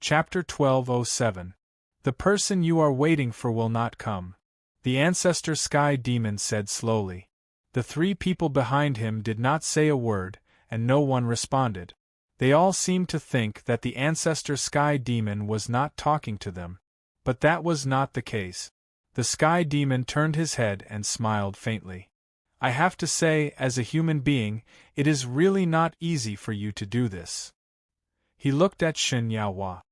Chapter 1207. The person you are waiting for will not come. The ancestor sky demon said slowly. The three people behind him did not say a word, and no one responded. They all seemed to think that the ancestor sky demon was not talking to them. But that was not the case. The sky demon turned his head and smiled faintly. I have to say, as a human being, it is really not easy for you to do this. He looked at Shen Yaohua.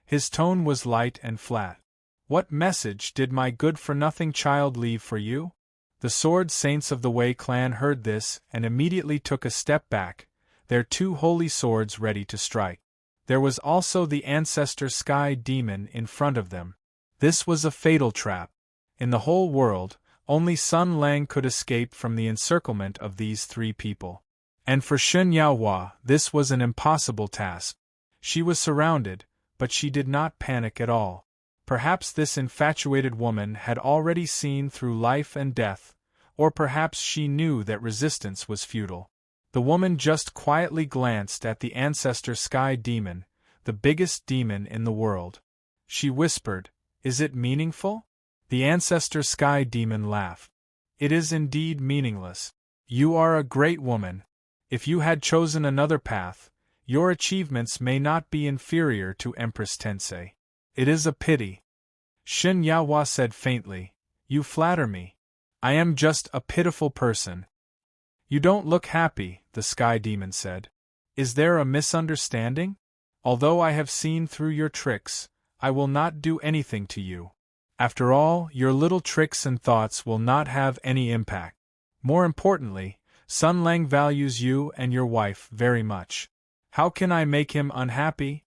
His tone was light and flat. What message did my good-for-nothing child leave for you? The Sword Saints of the Wei clan heard this and immediately took a step back, their two holy swords ready to strike. There was also the ancestor sky demon in front of them. This was a fatal trap. In the whole world, only Sun Lang could escape from the encirclement of these three people. And for Shen Yaohua, this was an impossible task. She was surrounded, but she did not panic at all. Perhaps this infatuated woman had already seen through life and death, or perhaps she knew that resistance was futile. The woman just quietly glanced at the ancestor sky demon, the biggest demon in the world. She whispered, "Is it meaningful?" The ancestor sky demon laughed. "It is indeed meaningless. You are a great woman. If you had chosen another path, your achievements may not be inferior to Empress Tensei. It is a pity." Shen Yaohua said faintly, "You flatter me. I am just a pitiful person." "You don't look happy," the sky demon said. "Is there a misunderstanding? Although I have seen through your tricks, I will not do anything to you. After all, your little tricks and thoughts will not have any impact. More importantly, Sun Lang values you and your wife very much. How can I make him unhappy?"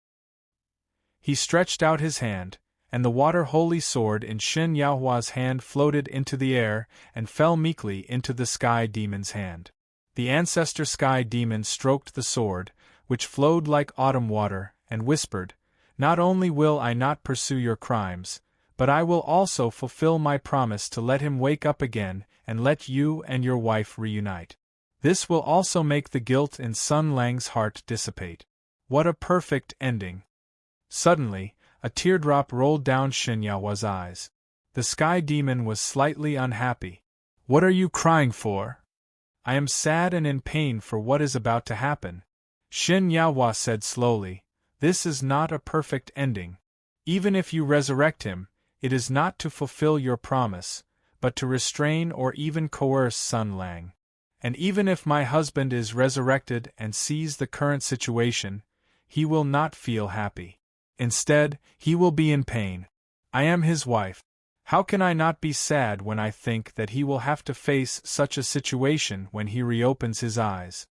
He stretched out his hand, and the water holy sword in Shen Yaohua's hand floated into the air and fell meekly into the sky demon's hand. The ancestor sky demon stroked the sword, which flowed like autumn water, and whispered, "Not only will I not pursue your crimes, but I will also fulfill my promise to let him wake up again and let you and your wife reunite. This will also make the guilt in Sun Lang's heart dissipate." What a perfect ending! Suddenly, a teardrop rolled down Shen Yaohua's eyes. The sky demon was slightly unhappy. "What are you crying for?" "I am sad and in pain for what is about to happen." Shen Yaohua said slowly, "This is not a perfect ending. Even if you resurrect him, it is not to fulfill your promise, but to restrain or even coerce Sun Lang. And even if my husband is resurrected and sees the current situation, he will not feel happy. Instead, he will be in pain. I am his wife. How can I not be sad when I think that he will have to face such a situation when he reopens his eyes?"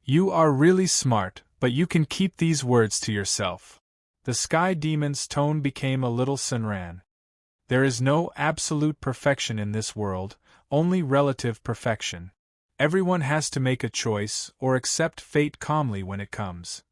"You are really smart, but you can keep these words to yourself." The sky demon's tone became a little serene. There is no absolute perfection in this world, only relative perfection. Everyone has to make a choice or accept fate calmly when it comes.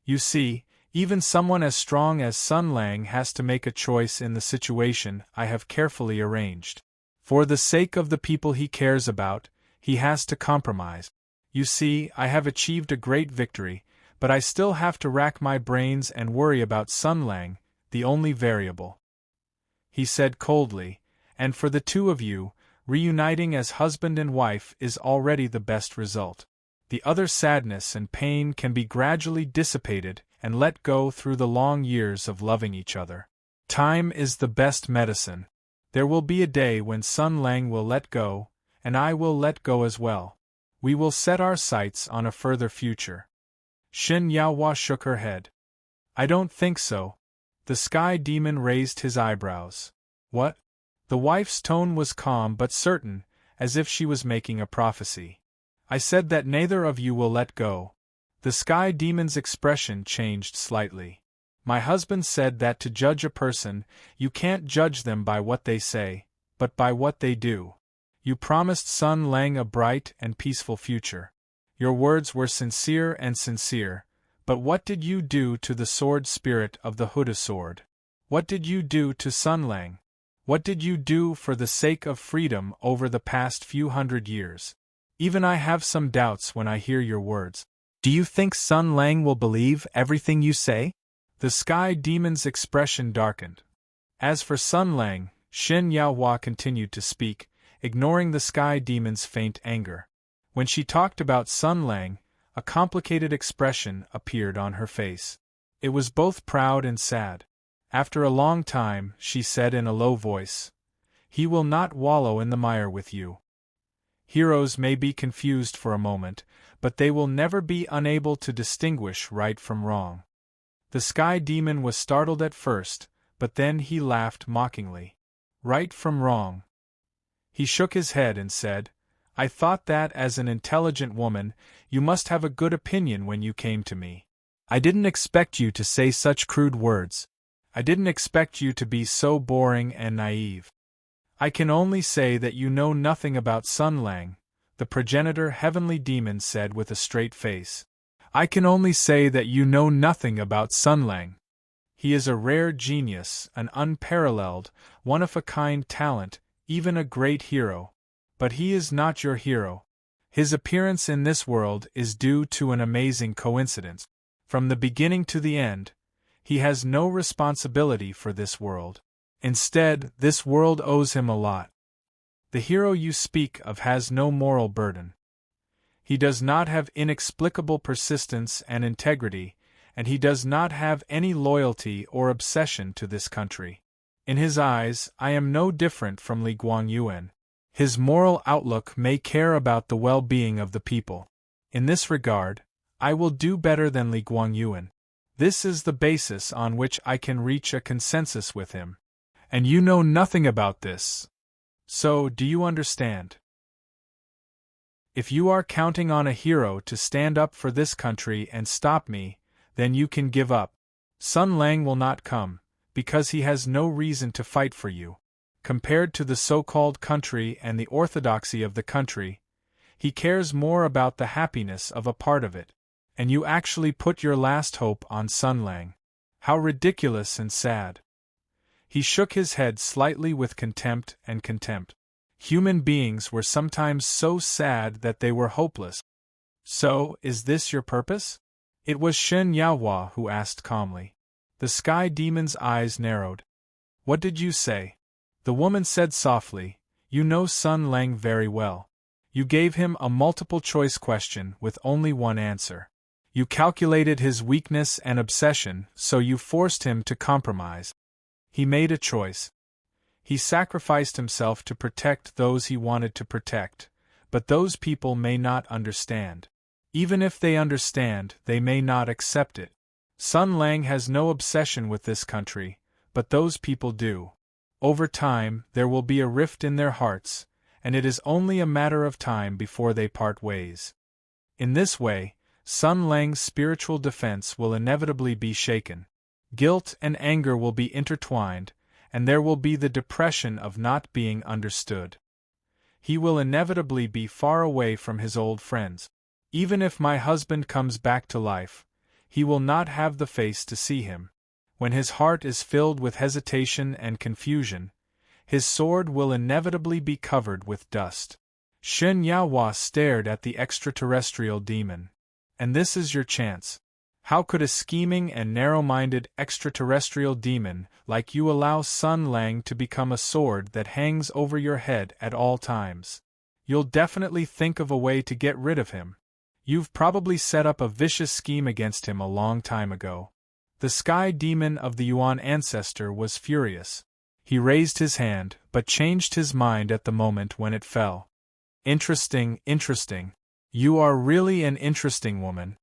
You see, even someone as strong as Sun Lang has to make a choice in the situation I have carefully arranged. For the sake of the people he cares about, he has to compromise. You see, I have achieved a great victory, but I still have to rack my brains and worry about Sun Lang, the only variable. He said coldly, "And for the two of you, reuniting as husband and wife is already the best result. The other sadness and pain can be gradually dissipated and let go through the long years of loving each other. Time is the best medicine. There will be a day when Sun Lang will let go, and I will let go as well. We will set our sights on a further future." Shen Yaohua shook her head. "I don't think so." The sky demon raised his eyebrows. "What?" The wife's tone was calm but certain, as if she was making a prophecy. "I said that neither of you will let go." The sky demon's expression changed slightly. "My husband said that to judge a person, you can't judge them by what they say, but by what they do. You promised Sun Lang a bright and peaceful future. Your words were sincere, but what did you do to the sword spirit of the Huda sword? What did you do to Sun Lang? What did you do for the sake of freedom over the past few hundred years? Even I have some doubts when I hear your words." Do you think Sun Lang will believe everything you say? The sky demon's expression darkened. As for Sun Lang, Shen Yaohua continued to speak, ignoring the sky demon's faint anger. When she talked about Sun Lang, a complicated expression appeared on her face. It was both proud and sad. After a long time, she said in a low voice, "He will not wallow in the mire with you." Heroes may be confused for a moment, but they will never be unable to distinguish right from wrong. The sky demon was startled at first, but then he laughed mockingly. Right from wrong. He shook his head and said, "I thought that as an intelligent woman, you must have a good opinion when you came to me. I didn't expect you to say such crude words. I didn't expect you to be so boring and naive. I can only say that you know nothing about Sun Lang," the progenitor heavenly demon said with a straight face. "I can only say that you know nothing about Sun Lang. He is a rare genius, an unparalleled, one-of-a-kind talent, even a great hero. But he is not your hero. His appearance in this world is due to an amazing coincidence. From the beginning to the end, he has no responsibility for this world. Instead, this world owes him a lot. The hero you speak of has no moral burden. He does not have inexplicable persistence and integrity, and he does not have any loyalty or obsession to this country. In his eyes, I am no different from Li Guangyuan. His moral outlook may care about the well-being of the people. In this regard, I will do better than Li Guangyuan. This is the basis on which I can reach a consensus with him. And you know nothing about this. So, do you understand? If you are counting on a hero to stand up for this country and stop me, then you can give up. Sun Lang will not come, because he has no reason to fight for you. Compared to the so-called country and the orthodoxy of the country, he cares more about the happiness of a part of it. And you actually put your last hope on Sun Lang. How ridiculous and sad." He shook his head slightly with contempt and contempt. Human beings were sometimes so sad that they were hopeless. "So, is this your purpose?" It was Shen Yaohua who asked calmly. The sky demon's eyes narrowed. "What did you say?" The woman said softly, "You know Sun Lang very well. You gave him a multiple-choice question with only one answer. You calculated his weakness and obsession, so you forced him to compromise. He made a choice. He sacrificed himself to protect those he wanted to protect, but those people may not understand. Even if they understand, they may not accept it. Sun Lang has no obsession with this country, but those people do. Over time, there will be a rift in their hearts, and it is only a matter of time before they part ways. In this way, Sun Lang's spiritual defense will inevitably be shaken. Guilt and anger will be intertwined, and there will be the depression of not being understood. He will inevitably be far away from his old friends. Even if my husband comes back to life, he will not have the face to see him. When his heart is filled with hesitation and confusion, his sword will inevitably be covered with dust." Shen Yaohua stared at the extraterrestrial demon. "And this is your chance. How could a scheming and narrow-minded extraterrestrial demon like you allow Sun Lang to become a sword that hangs over your head at all times? You'll definitely think of a way to get rid of him. You've probably set up a vicious scheme against him a long time ago." The sky demon of the Yuan ancestor was furious. He raised his hand, but changed his mind at the moment when it fell. "Interesting, interesting. You are really an interesting woman."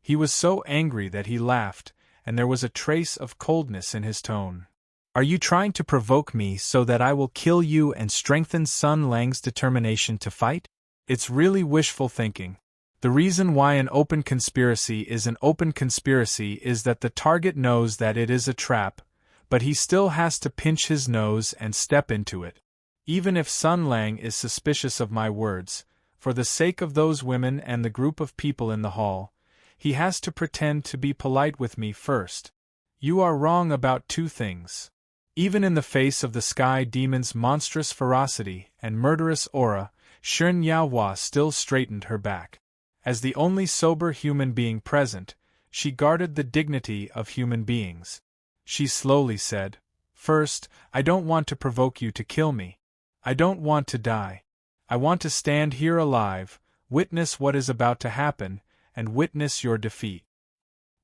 He was so angry that he laughed, and there was a trace of coldness in his tone. "Are you trying to provoke me so that I will kill you and strengthen Sun Lang's determination to fight? It's really wishful thinking. The reason why an open conspiracy is an open conspiracy is that the target knows that it is a trap, but he still has to pinch his nose and step into it. Even if Sun Lang is suspicious of my words, for the sake of those women and the group of people in the hall, he has to pretend to be polite with me first. You are wrong about two things." Even in the face of the sky demon's monstrous ferocity and murderous aura, Shen Yaohua still straightened her back. As the only sober human being present, she guarded the dignity of human beings. She slowly said, "First, I don't want to provoke you to kill me. I don't want to die. I want to stand here alive, witness what is about to happen, and witness your defeat.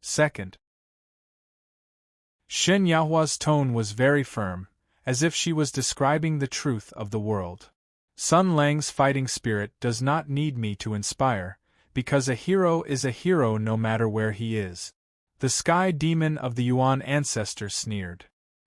Second." Shen Yahua's tone was very firm, as if she was describing the truth of the world. Sun Lang's fighting spirit does not need me to inspire, because a hero is a hero no matter where he is. The sky demon of the Yuan ancestor sneered.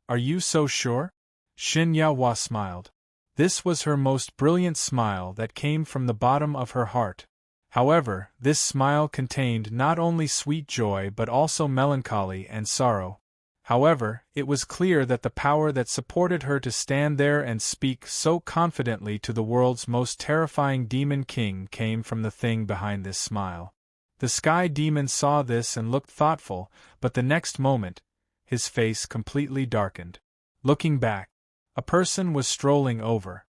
"Are you so sure?" Shen Yahua smiled. This was her most brilliant smile that came from the bottom of her heart. However, this smile contained not only sweet joy but also melancholy and sorrow. However, it was clear that the power that supported her to stand there and speak so confidently to the world's most terrifying demon king came from the thing behind this smile. The sky demon saw this and looked thoughtful, but the next moment, his face completely darkened. Looking back, a person was strolling over.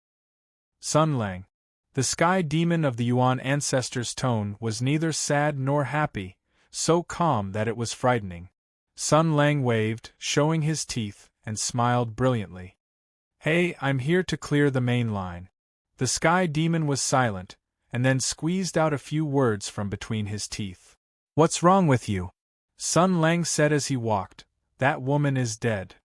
Sun Lang. The sky demon of the Yuan ancestor's tone was neither sad nor happy, so calm that it was frightening. Sun Lang waved, showing his teeth, and smiled brilliantly. "Hey, I'm here to clear the main line." The sky demon was silent, and then squeezed out a few words from between his teeth. "What's wrong with you?" Sun Lang said as he walked. "That woman is dead."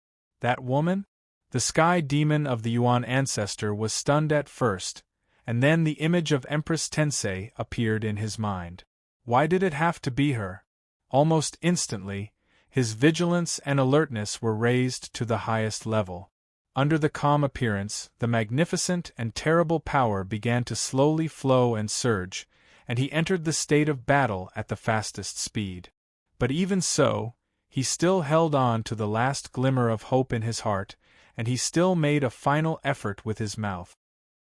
"That woman?" The sky demon of the Yuan ancestor was stunned at first, and then the image of Empress Tensei appeared in his mind. Why did it have to be her? Almost instantly, his vigilance and alertness were raised to the highest level. Under the calm appearance, the magnificent and terrible power began to slowly flow and surge, and he entered the state of battle at the fastest speed. But even so, he still held on to the last glimmer of hope in his heart, and he still made a final effort with his mouth.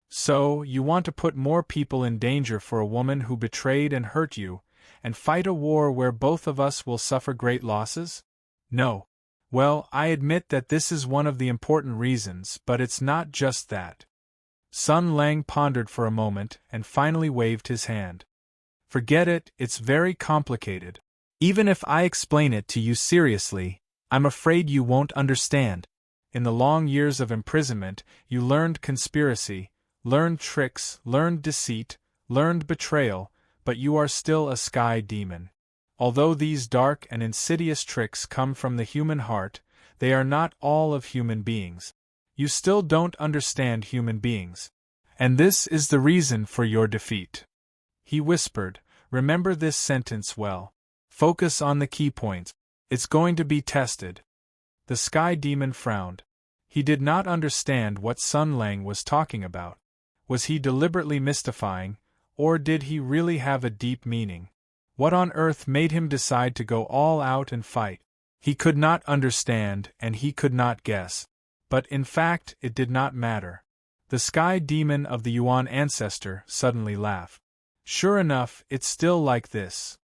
"So, you want to put more people in danger for a woman who betrayed and hurt you, and fight a war where both of us will suffer great losses?" "No. Well, I admit that this is one of the important reasons, but it's not just that." Sun Lang pondered for a moment and finally waved his hand. "Forget it, it's very complicated. Even if I explain it to you seriously, I'm afraid you won't understand. In the long years of imprisonment, you learned conspiracy, learned tricks, learned deceit, learned betrayal, but you are still a sky demon. Although these dark and insidious tricks come from the human heart, they are not all of human beings. You still don't understand human beings. And this is the reason for your defeat." He whispered, "Remember this sentence well. Focus on the key points. It's going to be tested." The sky demon frowned. He did not understand what Sun Lang was talking about. Was he deliberately mystifying, or did he really have a deep meaning? What on earth made him decide to go all out and fight? He could not understand, and he could not guess. But in fact, it did not matter. The sky demon of the Yuan ancestor suddenly laughed. "Sure enough, it's still like this,"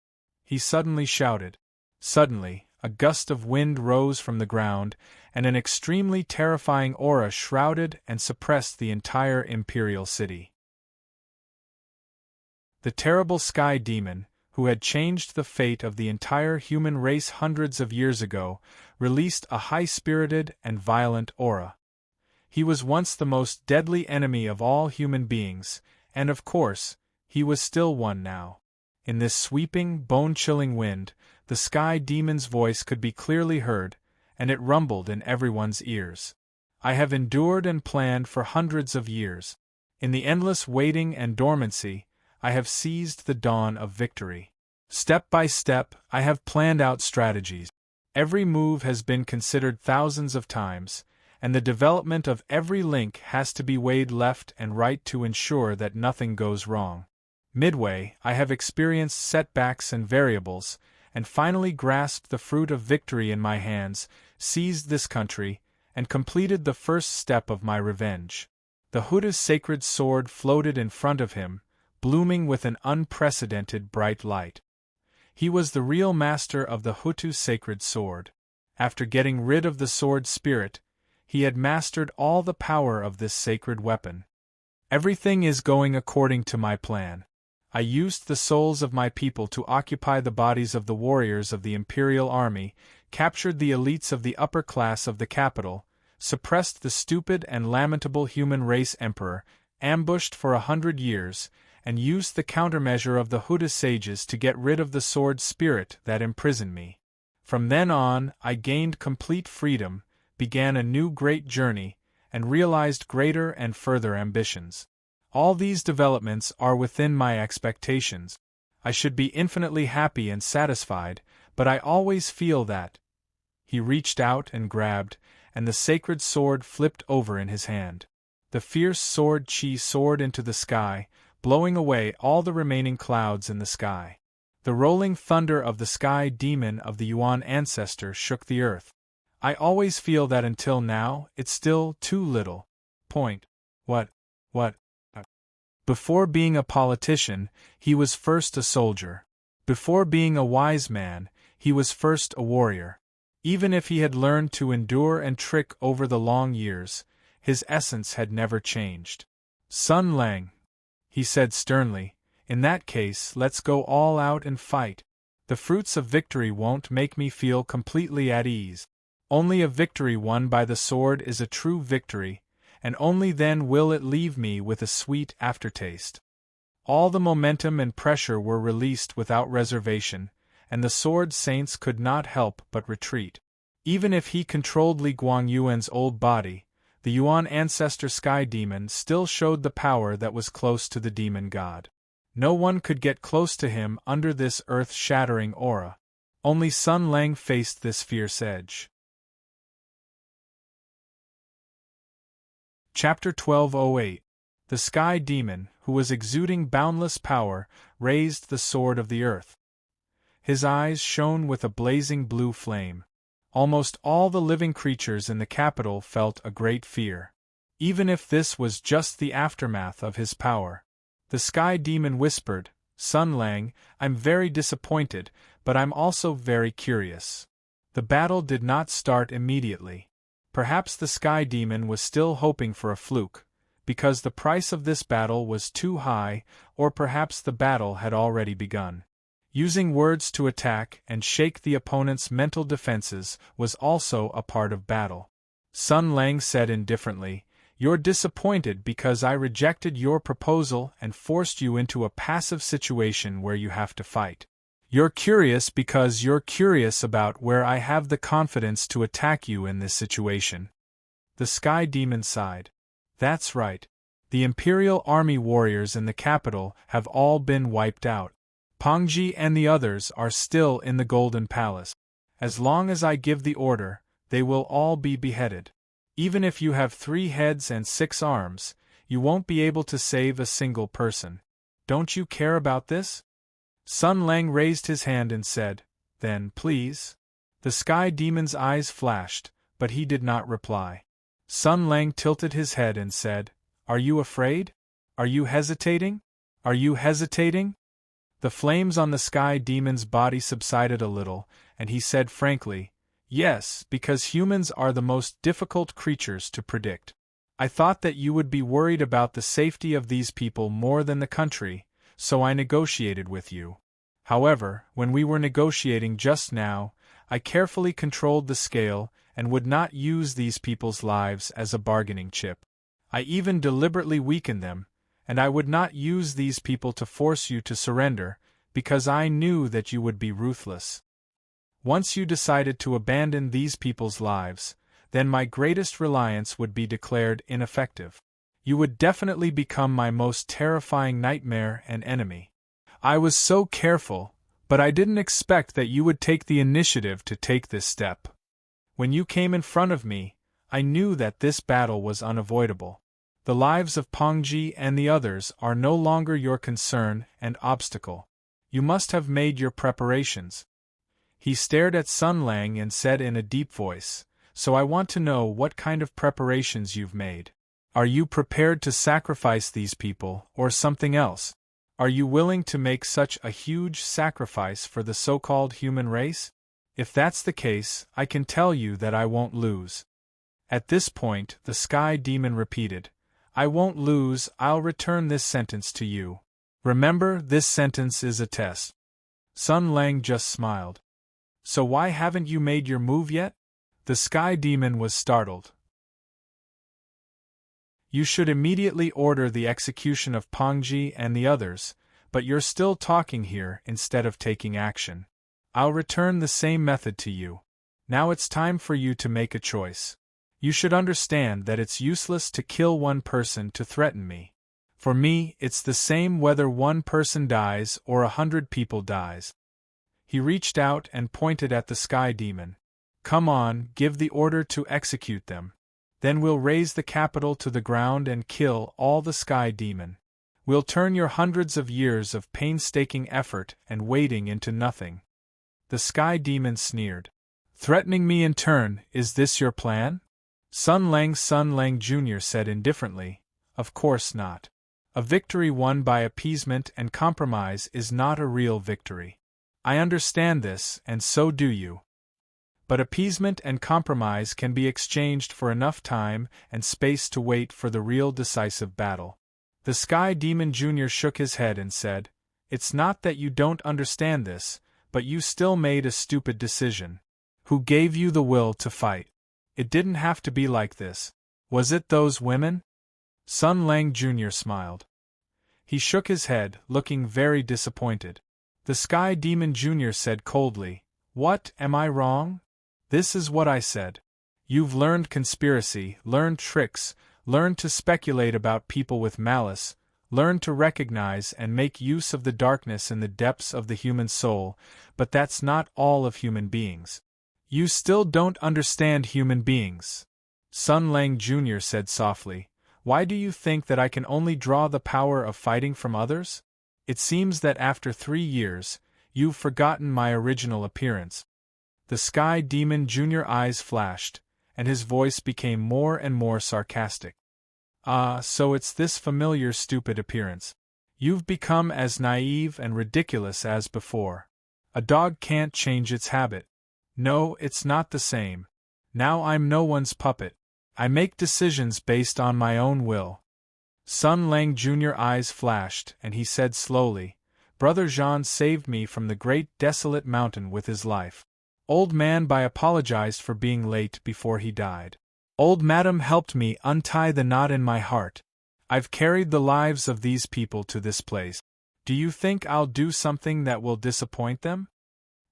he suddenly shouted. Suddenly, a gust of wind rose from the ground, and an extremely terrifying aura shrouded and suppressed the entire imperial city. The terrible sky demon, who had changed the fate of the entire human race hundreds of years ago, released a high-spirited and violent aura. He was once the most deadly enemy of all human beings, and of course, he was still one now. In this sweeping, bone-chilling wind, the sky demon's voice could be clearly heard, and it rumbled in everyone's ears. "I have endured and planned for hundreds of years. In the endless waiting and dormancy, I have seized the dawn of victory. Step by step, I have planned out strategies. Every move has been considered thousands of times, and the development of every link has to be weighed left and right to ensure that nothing goes wrong. Midway, I have experienced setbacks and variables, and finally grasped the fruit of victory in my hands, seized this country, and completed the first step of my revenge." The Huda's sacred sword floated in front of him, blooming with an unprecedented bright light. He was the real master of the Hutu sacred sword. After getting rid of the sword spirit, he had mastered all the power of this sacred weapon. "Everything is going according to my plan. I used the souls of my people to occupy the bodies of the warriors of the imperial army, captured the elites of the upper class of the capital, suppressed the stupid and lamentable human race emperor, ambushed for 100 years, and used the countermeasure of the Huda sages to get rid of the sword spirit that imprisoned me. From then on, I gained complete freedom, began a new great journey, and realized greater and further ambitions. All these developments are within my expectations. I should be infinitely happy and satisfied, but I always feel that. He reached out and grabbed, and the sacred sword flipped over in his hand. The fierce sword Chi soared into the sky, blowing away all the remaining clouds in the sky. The rolling thunder of the sky demon of the Yuan ancestor shook the earth. I always feel that until now, it's still too little. What? Before being a politician, he was first a soldier. Before being a wise man, he was first a warrior. Even if he had learned to endure and trick over the long years, his essence had never changed. Sun Lang, he said sternly, in that case let's go all out and fight. The fruits of victory won't make me feel completely at ease. Only a victory won by the sword is a true victory, and only then will it leave me with a sweet aftertaste. All the momentum and pressure were released without reservation, and the sword saints could not help but retreat. Even if he controlled Li Guangyuan's old body, the Yuan ancestor sky demon still showed the power that was close to the demon god. No one could get close to him under this earth-shattering aura. Only Sun Lang faced this fierce edge. Chapter 1208. The Sky Demon, who was exuding boundless power, raised the sword of the earth. His eyes shone with a blazing blue flame. Almost all the living creatures in the capital felt a great fear. Even if this was just the aftermath of his power. The Sky Demon whispered, Sun Lang, I'm very disappointed, but I'm also very curious. The battle did not start immediately. Perhaps the Sky Demon was still hoping for a fluke, because the price of this battle was too high, or perhaps the battle had already begun. Using words to attack and shake the opponent's mental defenses was also a part of battle. Sun Lang said indifferently, You're disappointed because I rejected your proposal and forced you into a passive situation where you have to fight. You're curious because you're curious about where I have the confidence to attack you in this situation. The Sky Demon sighed. That's right. The Imperial Army warriors in the capital have all been wiped out. Pangji and the others are still in the Golden Palace. As long as I give the order, they will all be beheaded. Even if you have 3 heads and 6 arms, you won't be able to save a single person. Don't you care about this? Sun Lang raised his hand and said, Then, please. The Sky Demon's eyes flashed, but he did not reply. Sun Lang tilted his head and said, Are you afraid? Are you hesitating? Are you hesitating? The flames on the Sky Demon's body subsided a little, and he said frankly, Yes, because humans are the most difficult creatures to predict. I thought that you would be worried about the safety of these people more than the country, so I negotiated with you. However, when we were negotiating just now, I carefully controlled the scale and would not use these people's lives as a bargaining chip. I even deliberately weakened them, and I would not use these people to force you to surrender, because I knew that you would be ruthless. Once you decided to abandon these people's lives, then my greatest reliance would be declared ineffective. You would definitely become my most terrifying nightmare and enemy. I was so careful, but I didn't expect that you would take the initiative to take this step. When you came in front of me, I knew that this battle was unavoidable. The lives of Pangji and the others are no longer your concern and obstacle. You must have made your preparations. He stared at Sun Lang and said in a deep voice, So I want to know what kind of preparations you've made. Are you prepared to sacrifice these people, or something else? Are you willing to make such a huge sacrifice for the so-called human race? If that's the case, I can tell you that I won't lose. At this point, the Sky Demon repeated, I won't lose, I'll return this sentence to you. Remember, this sentence is a test. Sun Lang just smiled. So why haven't you made your move yet? The Sky Demon was startled. You should immediately order the execution of Pongji and the others, but you're still talking here instead of taking action. I'll return the same method to you. Now it's time for you to make a choice. You should understand that it's useless to kill one person to threaten me. For me, it's the same whether one person dies or 100 people dies. He reached out and pointed at the Sky Demon. Come on, give the order to execute them. Then we'll raise the capital to the ground and kill all the Sky Demon. We'll turn your hundreds of years of painstaking effort and waiting into nothing. The Sky Demon sneered. Threatening me in turn, is this your plan? Sun Lang Jr. said indifferently, Of course not. A victory won by appeasement and compromise is not a real victory. I understand this, and so do you. But appeasement and compromise can be exchanged for enough time and space to wait for the real decisive battle. The Sky Demon Jr. shook his head and said, It's not that you don't understand this, but you still made a stupid decision. Who gave you the will to fight? It didn't have to be like this. Was it those women? Sun Lang Jr. smiled. He shook his head, looking very disappointed. The Sky Demon Jr. said coldly, What, am I wrong? This is what I said. You've learned conspiracy, learned tricks, learned to speculate about people with malice, learned to recognize and make use of the darkness in the depths of the human soul, but that's not all of human beings. You still don't understand human beings. Sun Lang Jr. said softly, Why do you think that I can only draw the power of fighting from others? It seems that after 3 years, you've forgotten my original appearance. The Sky Demon Jr. eyes flashed, and his voice became more and more sarcastic. Ah, so it's this familiar stupid appearance. You've become as naive and ridiculous as before. A dog can't change its habit. No, it's not the same. Now I'm no one's puppet. I make decisions based on my own will. Sun Lang Jr. eyes flashed, and he said slowly, Brother Jean saved me from the great desolate mountain with his life. Old Man Bai apologized for being late before he died. Old Madam helped me untie the knot in my heart. I've carried the lives of these people to this place. Do you think I'll do something that will disappoint them?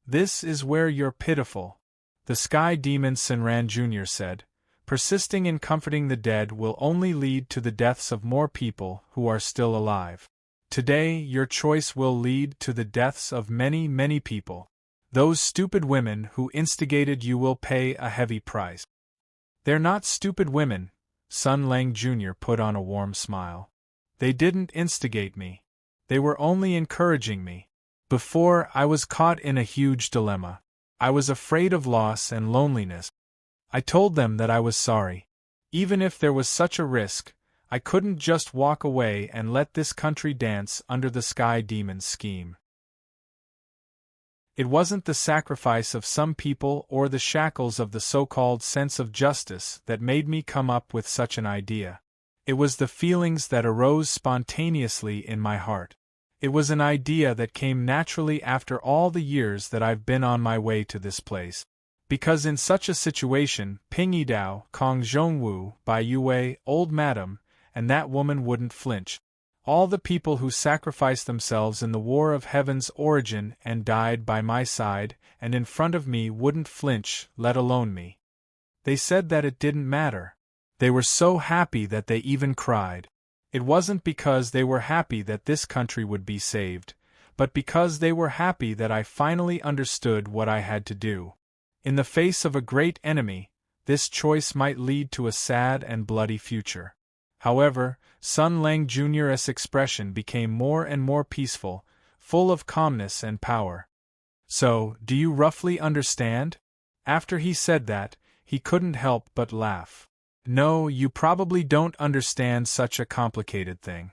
This is where you're pitiful. The Sky Demon Sinran Jr. said, Persisting in comforting the dead will only lead to the deaths of more people who are still alive. Today, your choice will lead to the deaths of many, many people. Those stupid women who instigated you will pay a heavy price. They're not stupid women, Sun Lang Jr. put on a warm smile. They didn't instigate me. They were only encouraging me. Before, I was caught in a huge dilemma. I was afraid of loss and loneliness. I told them that I was sorry. Even if there was such a risk, I couldn't just walk away and let this country dance under the Sky Demon's scheme. It wasn't the sacrifice of some people or the shackles of the so-called sense of justice that made me come up with such an idea. It was the feelings that arose spontaneously in my heart. It was an idea that came naturally after all the years that I've been on my way to this place. Because in such a situation, Ping Yidao, Kong Zhongwu, Bai Yue, Old Madam, and that woman wouldn't flinch. All the people who sacrificed themselves in the War of Heaven's origin and died by my side and in front of me wouldn't flinch, let alone me. They said that it didn't matter. They were so happy that they even cried. It wasn't because they were happy that this country would be saved, but because they were happy that I finally understood what I had to do. In the face of a great enemy, this choice might lead to a sad and bloody future. However, Sun Lang Jr.'s expression became more and more peaceful, full of calmness and power. So, do you roughly understand? After he said that, he couldn't help but laugh. No, you probably don't understand such a complicated thing.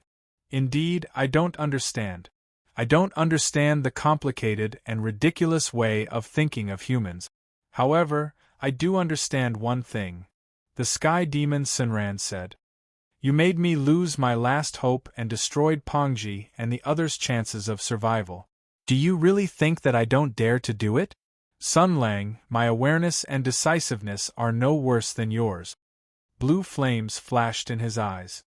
Indeed, I don't understand. I don't understand the complicated and ridiculous way of thinking of humans. However, I do understand one thing. The Sky Demon Sinran said. You made me lose my last hope and destroyed Pongji and the others' chances of survival. Do you really think that I don't dare to do it? Sun Lang, my awareness and decisiveness are no worse than yours. Blue flames flashed in his eyes.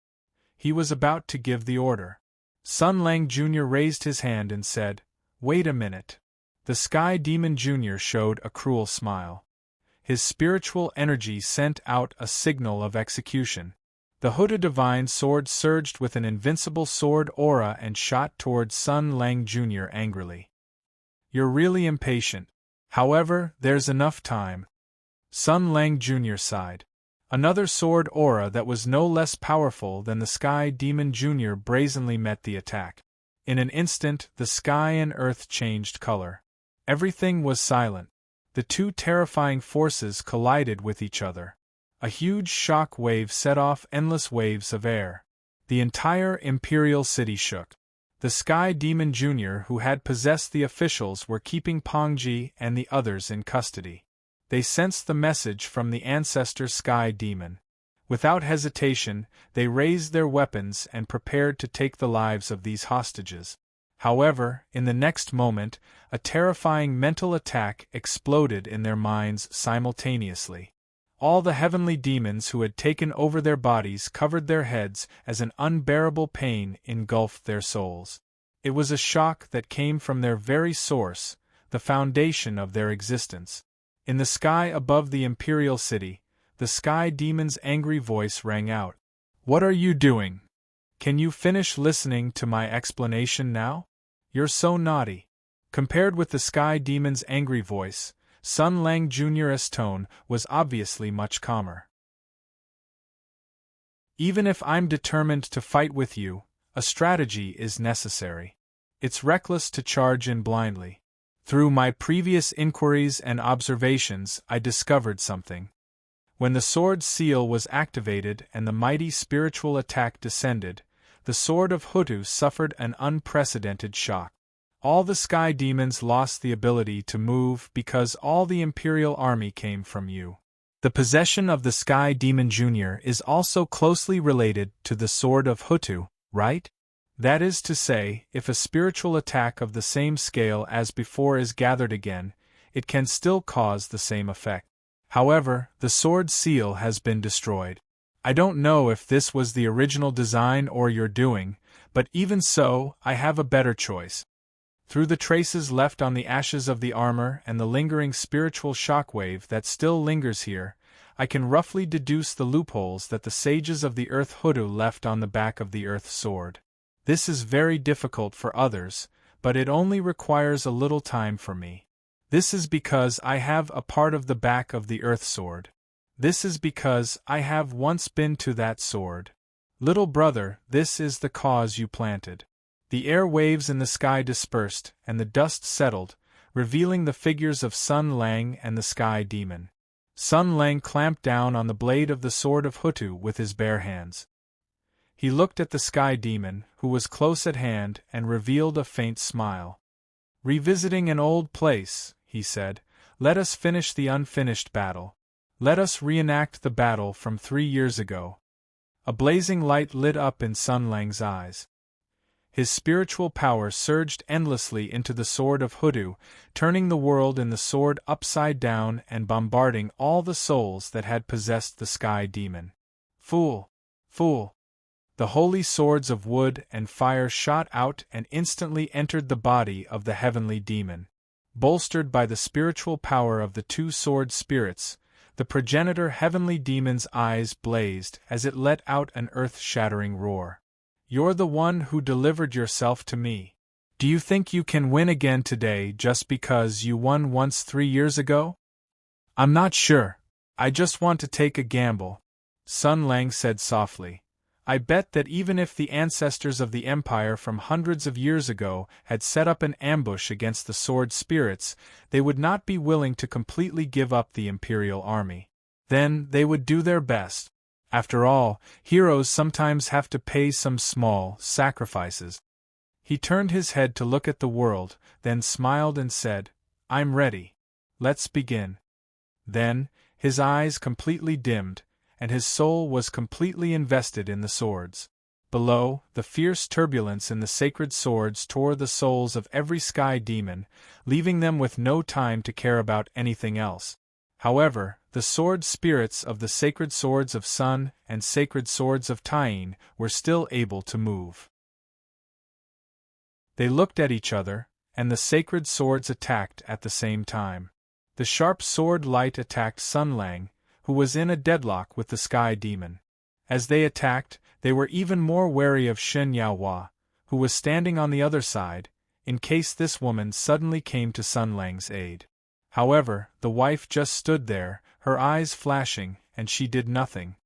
He was about to give the order. Sun Lang Jr. raised his hand and said, "Wait a minute." The Sky Demon Jr. showed a cruel smile. His spiritual energy sent out a signal of execution. The Huda Divine Sword surged with an invincible sword aura and shot towards Sun Lang Jr. angrily. "You're really impatient. However, there's enough time." Sun Lang Jr. sighed. Another sword aura that was no less powerful than the Sky Demon Jr. brazenly met the attack. In an instant, the sky and earth changed color. Everything was silent. The two terrifying forces collided with each other. A huge shock wave set off endless waves of air. The entire Imperial City shook. The Sky Demon Jr., who had possessed the officials, were keeping Pongji and the others in custody. They sensed the message from the ancestor Sky Demon. Without hesitation, they raised their weapons and prepared to take the lives of these hostages. However, in the next moment, a terrifying mental attack exploded in their minds simultaneously. All the heavenly demons who had taken over their bodies covered their heads as an unbearable pain engulfed their souls. It was a shock that came from their very source, the foundation of their existence. In the sky above the Imperial City, the Sky Demon's angry voice rang out. "What are you doing? Can you finish listening to my explanation now? You're so naughty." Compared with the Sky Demon's angry voice, Sun Lang Jr.'s tone was obviously much calmer. "Even if I'm determined to fight with you, a strategy is necessary. It's reckless to charge in blindly. Through my previous inquiries and observations, I discovered something. When the sword seal was activated and the mighty spiritual attack descended, the sword of Hutu suffered an unprecedented shock. All the sky demons lost the ability to move because all the Imperial army came from you. The possession of the Sky Demon Jr. is also closely related to the sword of Hutu, right? That is to say, if a spiritual attack of the same scale as before is gathered again, it can still cause the same effect. However, the sword seal has been destroyed. I don't know if this was the original design or your doing, but even so, I have a better choice. Through the traces left on the ashes of the armor and the lingering spiritual shockwave that still lingers here, I can roughly deduce the loopholes that the sages of the Earth Hutu left on the back of the Earth sword. This is very difficult for others, but it only requires a little time for me. This is because I have a part of the back of the Earth sword. This is because I have once been to that sword. Little brother, this is the cause you planted." The air waves in the sky dispersed, and the dust settled, revealing the figures of Sun Lang and the Sky Demon. Sun Lang clamped down on the blade of the sword of Hutu with his bare hands. He looked at the Sky Demon, who was close at hand, and revealed a faint smile. "Revisiting an old place," he said, "let us finish the unfinished battle. Let us reenact the battle from 3 years ago." A blazing light lit up in Sun Lang's eyes. His spiritual power surged endlessly into the sword of Hutu, turning the world in the sword upside down and bombarding all the souls that had possessed the Sky Demon. "Fool! Fool!" The holy swords of wood and fire shot out and instantly entered the body of the heavenly demon. Bolstered by the spiritual power of the two sword spirits, the progenitor heavenly demon's eyes blazed as it let out an earth-shattering roar. "You're the one who delivered yourself to me. Do you think you can win again today just because you won once 3 years ago?" "I'm not sure. I just want to take a gamble," Sun Lang said softly. "I bet that even if the ancestors of the Empire from hundreds of years ago had set up an ambush against the sword spirits, they would not be willing to completely give up the Imperial army. Then they would do their best. After all, heroes sometimes have to pay some small sacrifices." He turned his head to look at the world, then smiled and said, "I'm ready. Let's begin." Then, his eyes completely dimmed, and his soul was completely invested in the swords. Below, the fierce turbulence in the sacred swords tore the souls of every sky demon, leaving them with no time to care about anything else. However, the sword spirits of the sacred swords of Sun and sacred swords of Tyene were still able to move. They looked at each other, and the sacred swords attacked at the same time. The sharp sword light attacked Sun Lang, who was in a deadlock with the sky demon. As they attacked, they were even more wary of Shen Yaohua, who was standing on the other side, in case this woman suddenly came to Sun Lang's aid. However, the wife just stood there, her eyes flashing, and she did nothing.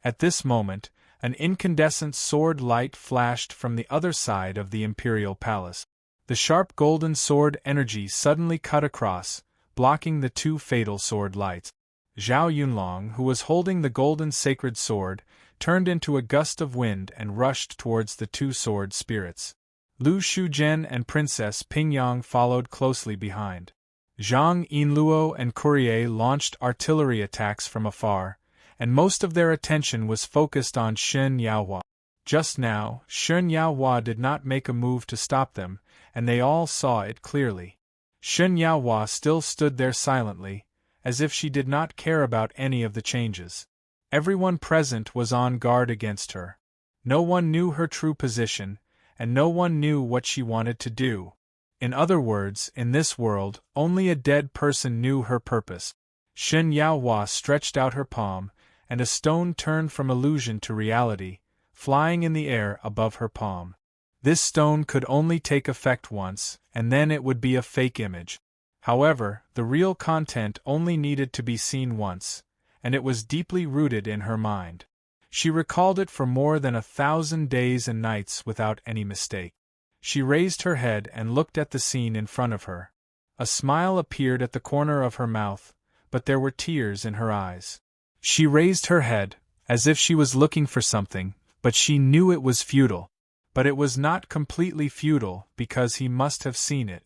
At this moment, an incandescent sword light flashed from the other side of the imperial palace. The sharp golden sword energy suddenly cut across, blocking the two fatal sword lights. Zhao Yunlong, who was holding the golden sacred sword, turned into a gust of wind and rushed towards the two sword spirits. Lu Shuzhen and Princess Pingyang followed closely behind. Zhang Yinluo and Courier launched artillery attacks from afar, and most of their attention was focused on Shen Yaohua. Just now, Shen Yaohua did not make a move to stop them, and they all saw it clearly. Shen Yaohua still stood there silently, as if she did not care about any of the changes. Everyone present was on guard against her. No one knew her true position, and no one knew what she wanted to do. In other words, in this world, only a dead person knew her purpose. Shen Yaohua stretched out her palm, and a stone turned from illusion to reality, flying in the air above her palm. This stone could only take effect once, and then it would be a fake image. However, the real content only needed to be seen once, and it was deeply rooted in her mind. She recalled it for more than 1,000 days and nights without any mistake. She raised her head and looked at the scene in front of her. A smile appeared at the corner of her mouth, but there were tears in her eyes. She raised her head, as if she was looking for something, but she knew it was futile. But it was not completely futile, because he must have seen it.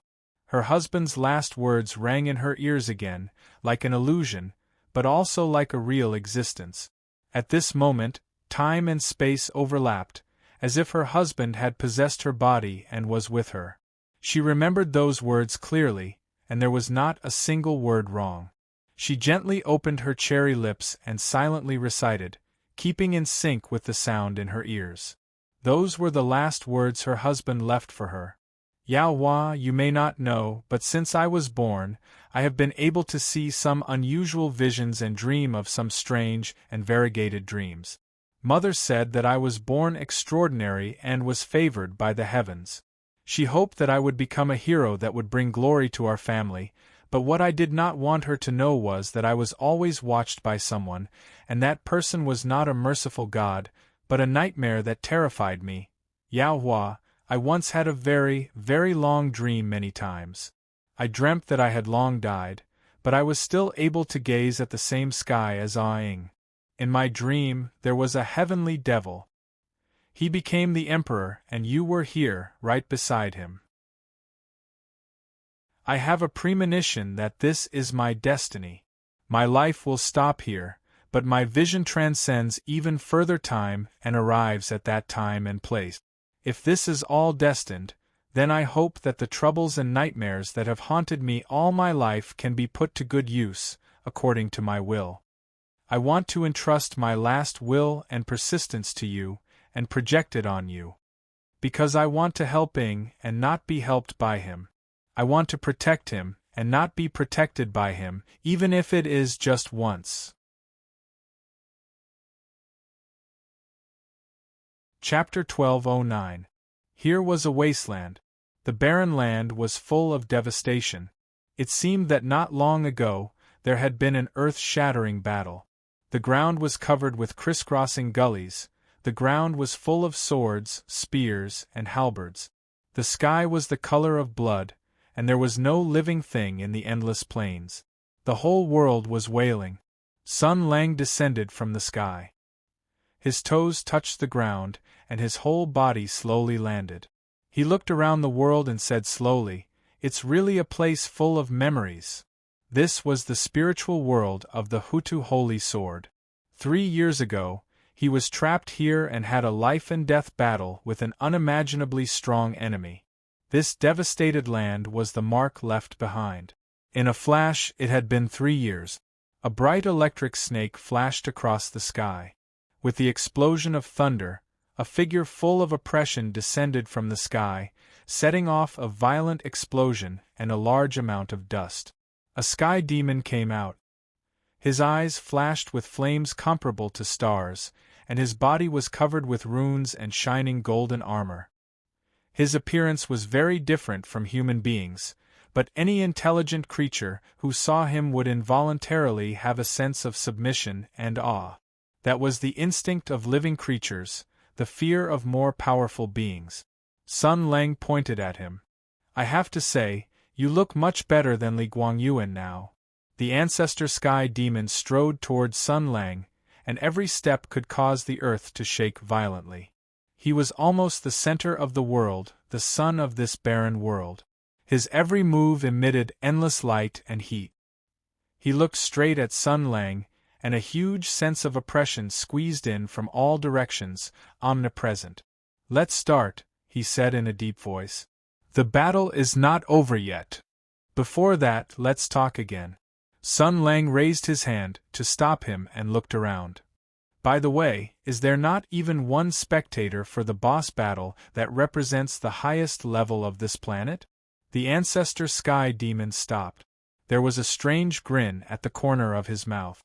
Her husband's last words rang in her ears again, like an illusion, but also like a real existence. At this moment, time and space overlapped, as if her husband had possessed her body and was with her. She remembered those words clearly, and there was not a single word wrong. She gently opened her cherry lips and silently recited, keeping in sync with the sound in her ears. Those were the last words her husband left for her. Yaohua, you may not know, but since I was born, I have been able to see some unusual visions and dream of some strange and variegated dreams. Mother said that I was born extraordinary and was favored by the heavens. She hoped that I would become a hero that would bring glory to our family, but what I did not want her to know was that I was always watched by someone, and that person was not a merciful God, but a nightmare that terrified me. Yaohua, I once had a very, very long dream many times. I dreamt that I had long died, but I was still able to gaze at the same sky as Ah Ing. In my dream, there was a heavenly devil. He became the emperor, and you were here, right beside him. I have a premonition that this is my destiny. My life will stop here, but my vision transcends even further time and arrives at that time and place. If this is all destined, then I hope that the troubles and nightmares that have haunted me all my life can be put to good use, according to my will. I want to entrust my last will and persistence to you, and project it on you. Because I want to help Ing and not be helped by him. I want to protect him and not be protected by him, even if it is just once. Chapter 1209. Here was a wasteland. The barren land was full of devastation. It seemed that not long ago, there had been an earth-shattering battle. The ground was covered with crisscrossing gullies, the ground was full of swords, spears, and halberds. The sky was the color of blood, and there was no living thing in the endless plains. The whole world was wailing. Sun Lang descended from the sky. His toes touched the ground, and his whole body slowly landed. He looked around the world and said slowly, "It's really a place full of memories." This was the spiritual world of the Hutu Holy Sword. 3 years ago, he was trapped here and had a life-and-death battle with an unimaginably strong enemy. This devastated land was the mark left behind. In a flash, it had been 3 years. A bright electric snake flashed across the sky. With the explosion of thunder, a figure full of oppression descended from the sky, setting off a violent explosion and a large amount of dust. A sky demon came out. His eyes flashed with flames comparable to stars, and his body was covered with runes and shining golden armor. His appearance was very different from human beings, but any intelligent creature who saw him would involuntarily have a sense of submission and awe. That was the instinct of living creatures, the fear of more powerful beings. Sun Lang pointed at him. "I have to say, you look much better than Li Guangyuan now." The ancestor sky demon strode toward Sun Lang, and every step could cause the earth to shake violently. He was almost the center of the world, the sun of this barren world. His every move emitted endless light and heat. He looked straight at Sun Lang, and a huge sense of oppression squeezed in from all directions, omnipresent. "Let's start," he said in a deep voice. "The battle is not over yet. Before that, let's talk again." Sun Lang raised his hand to stop him and looked around. "By the way, is there not even one spectator for the boss battle that represents the highest level of this planet?" The ancestor sky demon stopped. There was a strange grin at the corner of his mouth.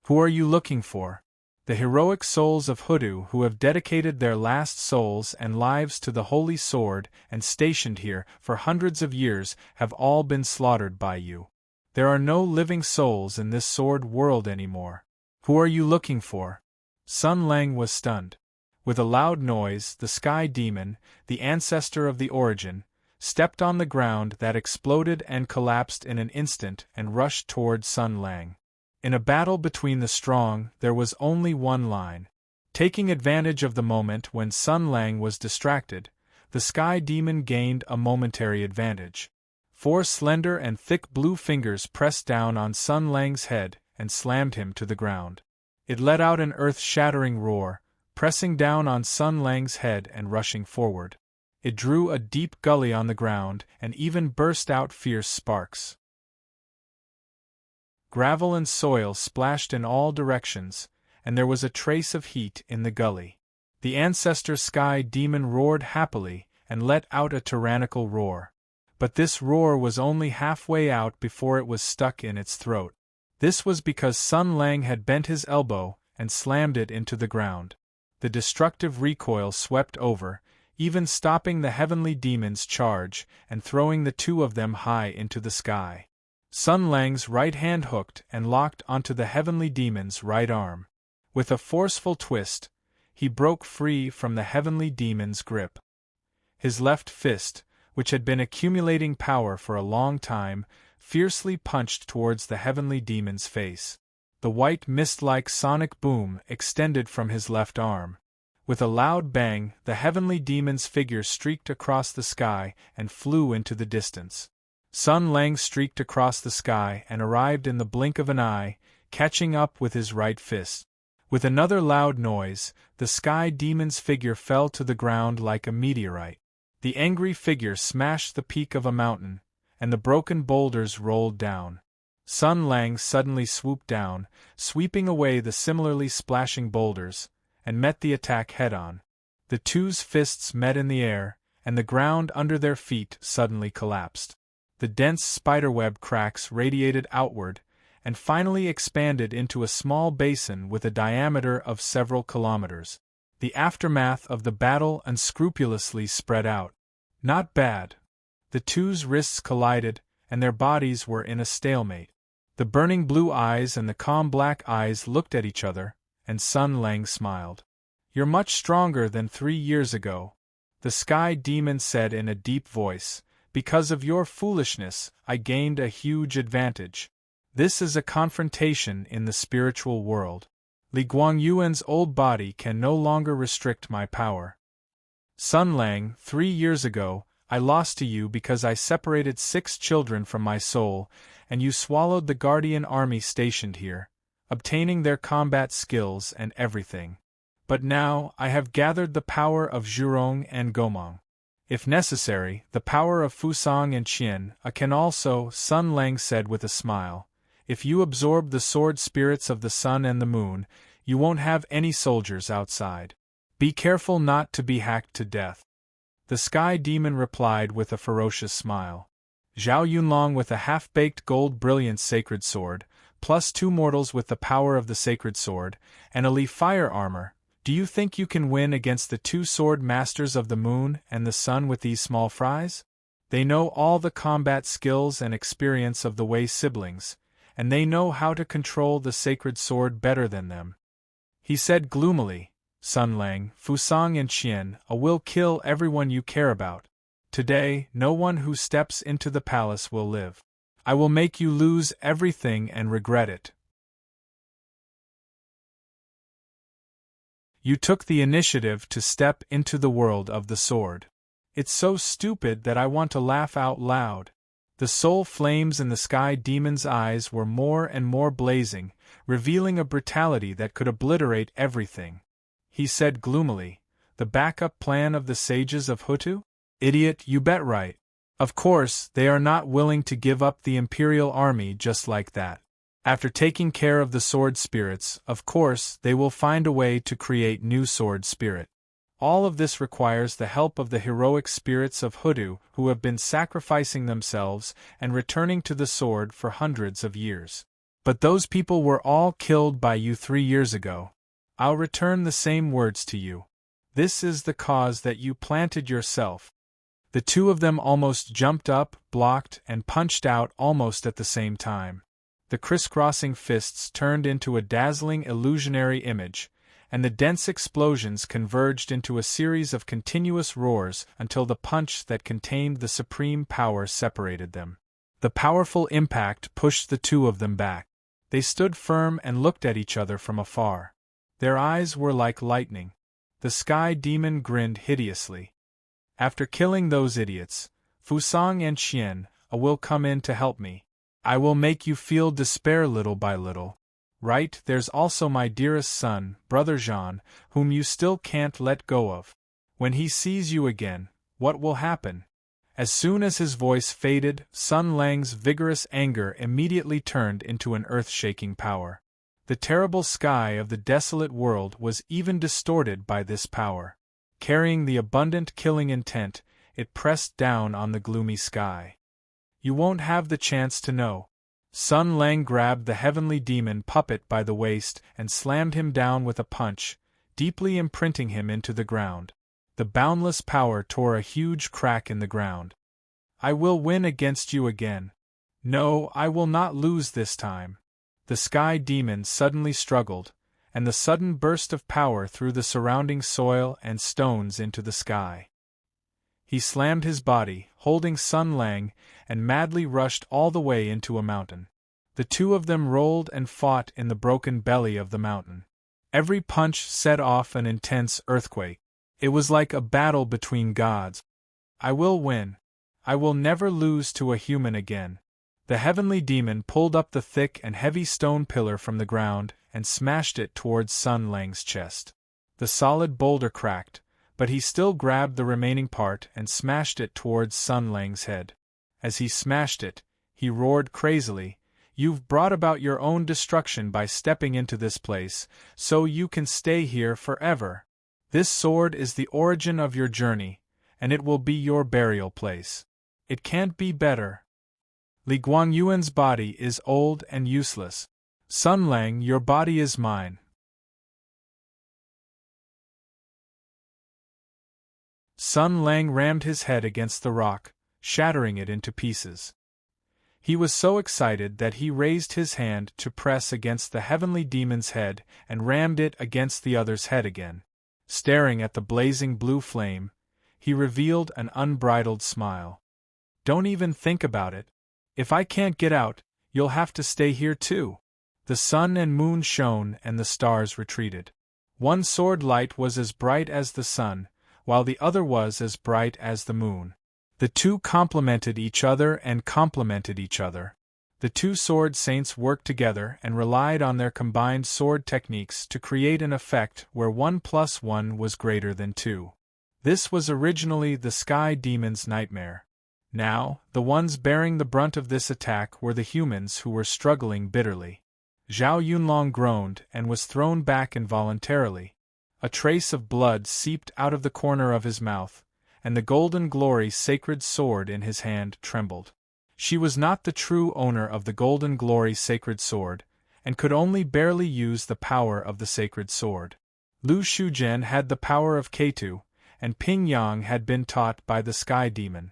"Who are you looking for?" "The heroic souls of Hoodoo who have dedicated their last souls and lives to the holy sword and stationed here for hundreds of years have all been slaughtered by you. There are no living souls in this sword world anymore. Who are you looking for?" Sun Lang was stunned. With a loud noise, the sky demon, the ancestor of the origin, stepped on the ground that exploded and collapsed in an instant and rushed toward Sun Lang. In a battle between the strong, there was only one line. Taking advantage of the moment when Sun Lang was distracted, the sky demon gained a momentary advantage. 4 slender and thick blue fingers pressed down on Sun Lang's head and slammed him to the ground. It let out an earth-shattering roar, pressing down on Sun Lang's head and rushing forward. It drew a deep gully on the ground and even burst out fierce sparks. Gravel and soil splashed in all directions, and there was a trace of heat in the gully. The ancestor sky demon roared happily and let out a tyrannical roar. But this roar was only halfway out before it was stuck in its throat. This was because Sun Lang had bent his elbow and slammed it into the ground. The destructive recoil swept over, even stopping the heavenly demon's charge and throwing the two of them high into the sky. Sun Lang's right hand hooked and locked onto the heavenly demon's right arm. With a forceful twist, he broke free from the heavenly demon's grip. His left fist, which had been accumulating power for a long time, fiercely punched towards the heavenly demon's face. The white mist-like sonic boom extended from his left arm. With a loud bang, the heavenly demon's figure streaked across the sky and flew into the distance. Sun Lang streaked across the sky and arrived in the blink of an eye, catching up with his right fist. With another loud noise, the sky demon's figure fell to the ground like a meteorite. The angry figure smashed the peak of a mountain, and the broken boulders rolled down. Sun Lang suddenly swooped down, sweeping away the similarly splashing boulders, and met the attack head-on. The two's fists met in the air, and the ground under their feet suddenly collapsed. The dense spiderweb cracks radiated outward, and finally expanded into a small basin with a diameter of several kilometers. The aftermath of the battle unscrupulously spread out. Not bad. The two's wrists collided, and their bodies were in a stalemate. The burning blue eyes and the calm black eyes looked at each other, and Sun Lang smiled. "You're much stronger than 3 years ago," the sky demon said in a deep voice. "Because of your foolishness, I gained a huge advantage. This is a confrontation in the spiritual world. Li Guangyuan's old body can no longer restrict my power. Sun Lang, 3 years ago, I lost to you because I separated 6 children from my soul, and you swallowed the guardian army stationed here. obtaining their combat skills and everything. But now I have gathered the power of Zhurong and Gomong. If necessary, the power of Fusang and Qian. I can also, Sun Lang said with a smile. If you absorb the sword spirits of the sun and the moon, you won't have any soldiers outside. Be careful not to be hacked to death. The Sky Demon replied with a ferocious smile. Zhao Yunlong with a half-baked gold brilliant sacred sword, plus 2 mortals with the power of the sacred sword, and a leaf fire armor. Do you think you can win against the 2 sword masters of the moon and the sun with these small fries? They know all the combat skills and experience of the Wei siblings, and they know how to control the sacred sword better than them. He said gloomily, Sun Lang, Fusang and Qian, I will kill everyone you care about. Today, no one who steps into the palace will live. I will make you lose everything and regret it. You took the initiative to step into the world of the sword. It's so stupid that I want to laugh out loud. The soul flames in the Sky Demon's eyes were more and more blazing, revealing a brutality that could obliterate everything. He said gloomily, the backup plan of the sages of Hutu? Idiot, you bet right. Of course, they are not willing to give up the Imperial Army just like that. After taking care of the sword spirits, of course, they will find a way to create new sword spirit. All of this requires the help of the heroic spirits of Hutu who have been sacrificing themselves and returning to the sword for hundreds of years. But those people were all killed by you 3 years ago. I'll return the same words to you. This is the cause that you planted yourself. The 2 of them almost jumped up, blocked, and punched out almost at the same time. The crisscrossing fists turned into a dazzling illusionary image, and the dense explosions converged into a series of continuous roars until the punch that contained the supreme power separated them. The powerful impact pushed the 2 of them back. They stood firm and looked at each other from afar. Their eyes were like lightning. The Sky Demon grinned hideously. After killing those idiots, Fusang and Qian, I will come in to help me. I will make you feel despair little by little. Right, there's also my dearest son, Brother Jean, whom you still can't let go of. When he sees you again, what will happen? As soon as his voice faded, Sun Lang's vigorous anger immediately turned into an earth-shaking power. The terrible sky of the desolate world was even distorted by this power. Carrying the abundant killing intent, it pressed down on the gloomy sky. You won't have the chance to know. Sun Lang grabbed the heavenly demon puppet by the waist and slammed him down with a punch, deeply imprinting him into the ground. The boundless power tore a huge crack in the ground. I will win against you again. No, I will not lose this time. The Sky Demon suddenly struggled, and the sudden burst of power threw the surrounding soil and stones into the sky. He slammed his body, holding Sun Lang, and madly rushed all the way into a mountain. The 2 of them rolled and fought in the broken belly of the mountain. Every punch set off an intense earthquake. It was like a battle between gods. I will win. I will never lose to a human again. The heavenly demon pulled up the thick and heavy stone pillar from the ground and smashed it towards Sun Lang's chest. The solid boulder cracked, but he still grabbed the remaining part and smashed it towards Sun Lang's head. As he smashed it, he roared crazily, "You've brought about your own destruction by stepping into this place, so you can stay here forever. This sword is the origin of your journey, and it will be your burial place. It can't be better. Li Guangyuan's body is old and useless. Sun Lang, your body is mine." Sun Lang rammed his head against the rock, shattering it into pieces. He was so excited that he raised his hand to press against the heavenly demon's head and rammed it against the other's head again. Staring at the blazing blue flame, he revealed an unbridled smile. "Don't even think about it. If I can't get out, you'll have to stay here too." The sun and moon shone and the stars retreated. One sword light was as bright as the sun, while the other was as bright as the moon. The 2 complemented each other and complemented each other. The two sword saints worked together and relied on their combined sword techniques to create an effect where 1 + 1 was greater than 2. This was originally the Sky Demon's nightmare. Now, the ones bearing the brunt of this attack were the humans who were struggling bitterly. Zhao Yunlong groaned and was thrown back involuntarily. A trace of blood seeped out of the corner of his mouth, and the Golden Glory sacred sword in his hand trembled. She was not the true owner of the Golden Glory sacred sword, and could only barely use the power of the sacred sword. Lu Shuzhen had the power of Ketu, and Ping Yang had been taught by the Sky Demon.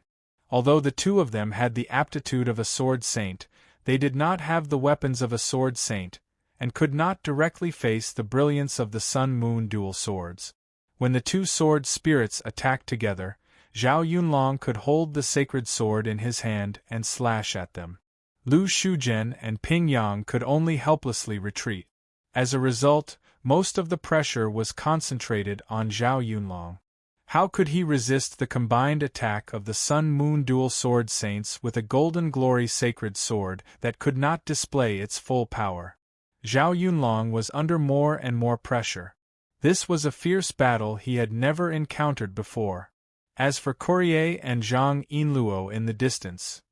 Although the two of them had the aptitude of a sword saint, they did not have the weapons of a sword saint, and could not directly face the brilliance of the Sun-Moon dual swords. When the two sword spirits attacked together, Zhao Yunlong could hold the sacred sword in his hand and slash at them. Lu Shuzhen and Ping Yang could only helplessly retreat. As a result, most of the pressure was concentrated on Zhao Yunlong. How could he resist the combined attack of the Sun-Moon dual sword saints with a Golden Glory sacred sword that could not display its full power? Zhao Yunlong was under more and more pressure. This was a fierce battle he had never encountered before. As for Courier and Zhang Yinluo in the distance,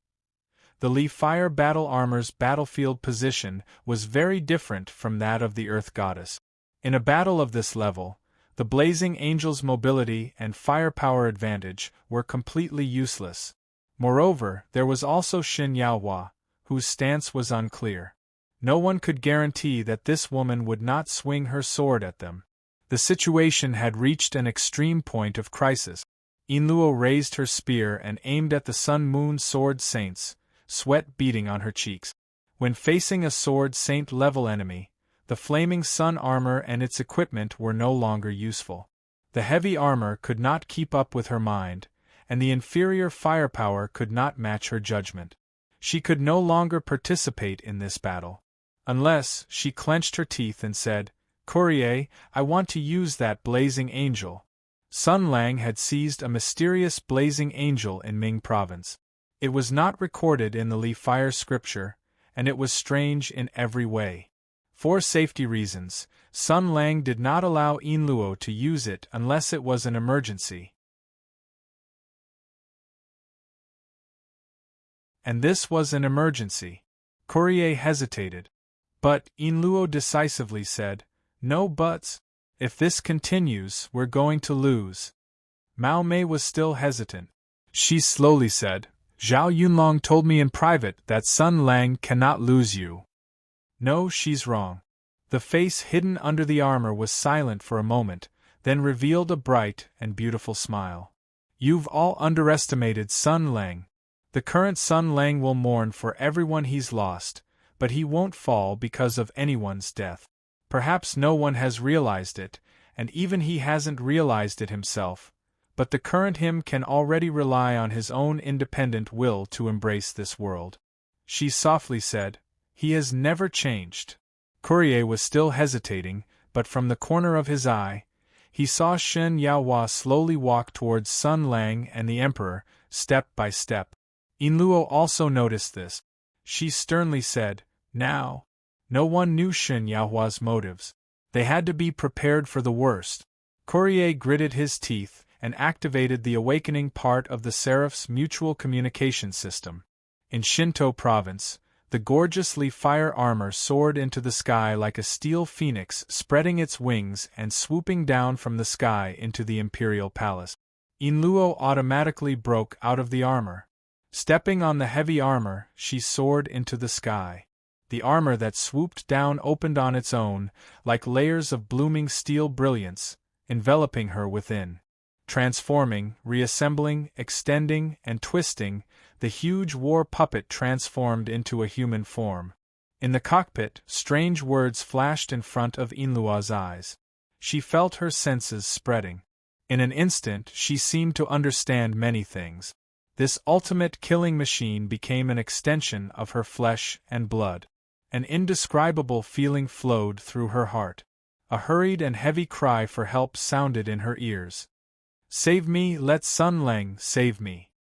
the Li Fire battle armor's battlefield position was very different from that of the Earth Goddess. In a battle of this level, the Blazing Angel's mobility and firepower advantage were completely useless. Moreover, there was also Xin Yaohua, whose stance was unclear. No one could guarantee that this woman would not swing her sword at them. The situation had reached an extreme point of crisis. Yinluo raised her spear and aimed at the Sun-Moon sword saints, sweat beading on her cheeks. When facing a sword saint-level enemy, the flaming sun armor and its equipment were no longer useful. The heavy armor could not keep up with her mind, and the inferior firepower could not match her judgment. She could no longer participate in this battle. Unless, she clenched her teeth and said, "Courier, I want to use that blazing angel." Sun Lang had seized a mysterious blazing angel in Ming Province. It was not recorded in the Li Fire scripture, and it was strange in every way. For safety reasons, Sun Lang did not allow Yinluo to use it unless it was an emergency. And this was an emergency. Courier hesitated. But Yinluo decisively said, "No buts. If this continues, we're going to lose." Mao Mei was still hesitant. She slowly said, "Zhao Yunlong told me in private that Sun Lang cannot lose you." "No, she's wrong." The face hidden under the armor was silent for a moment, then revealed a bright and beautiful smile. "You've all underestimated Sun Lang. The current Sun Lang will mourn for everyone he's lost, but he won't fall because of anyone's death. Perhaps no one has realized it, and even he hasn't realized it himself, but the current him can already rely on his own independent will to embrace this world." She softly said, "He has never changed." Courier was still hesitating, but from the corner of his eye, he saw Shen Yaohua slowly walk towards Sun Lang and the Emperor, step by step. Yinluo also noticed this. She sternly said, "Now." No one knew Shen Yaohua's motives. They had to be prepared for the worst. Courier gritted his teeth and activated the awakening part of the Seraph's mutual communication system. In Shinto Province, the gorgeous Li Fire armor soared into the sky like a steel phoenix spreading its wings and swooping down from the sky into the imperial palace. Yinluo automatically broke out of the armor. Stepping on the heavy armor, she soared into the sky. The armor that swooped down opened on its own, like layers of blooming steel brilliance, enveloping her within. Transforming, reassembling, extending, and twisting, the huge war puppet transformed into a human form. In the cockpit, strange words flashed in front of Yinluo's eyes. She felt her senses spreading. In an instant, she seemed to understand many things. This ultimate killing machine became an extension of her flesh and blood. An indescribable feeling flowed through her heart. A hurried and heavy cry for help sounded in her ears. "Save me, let Sun Lang save me."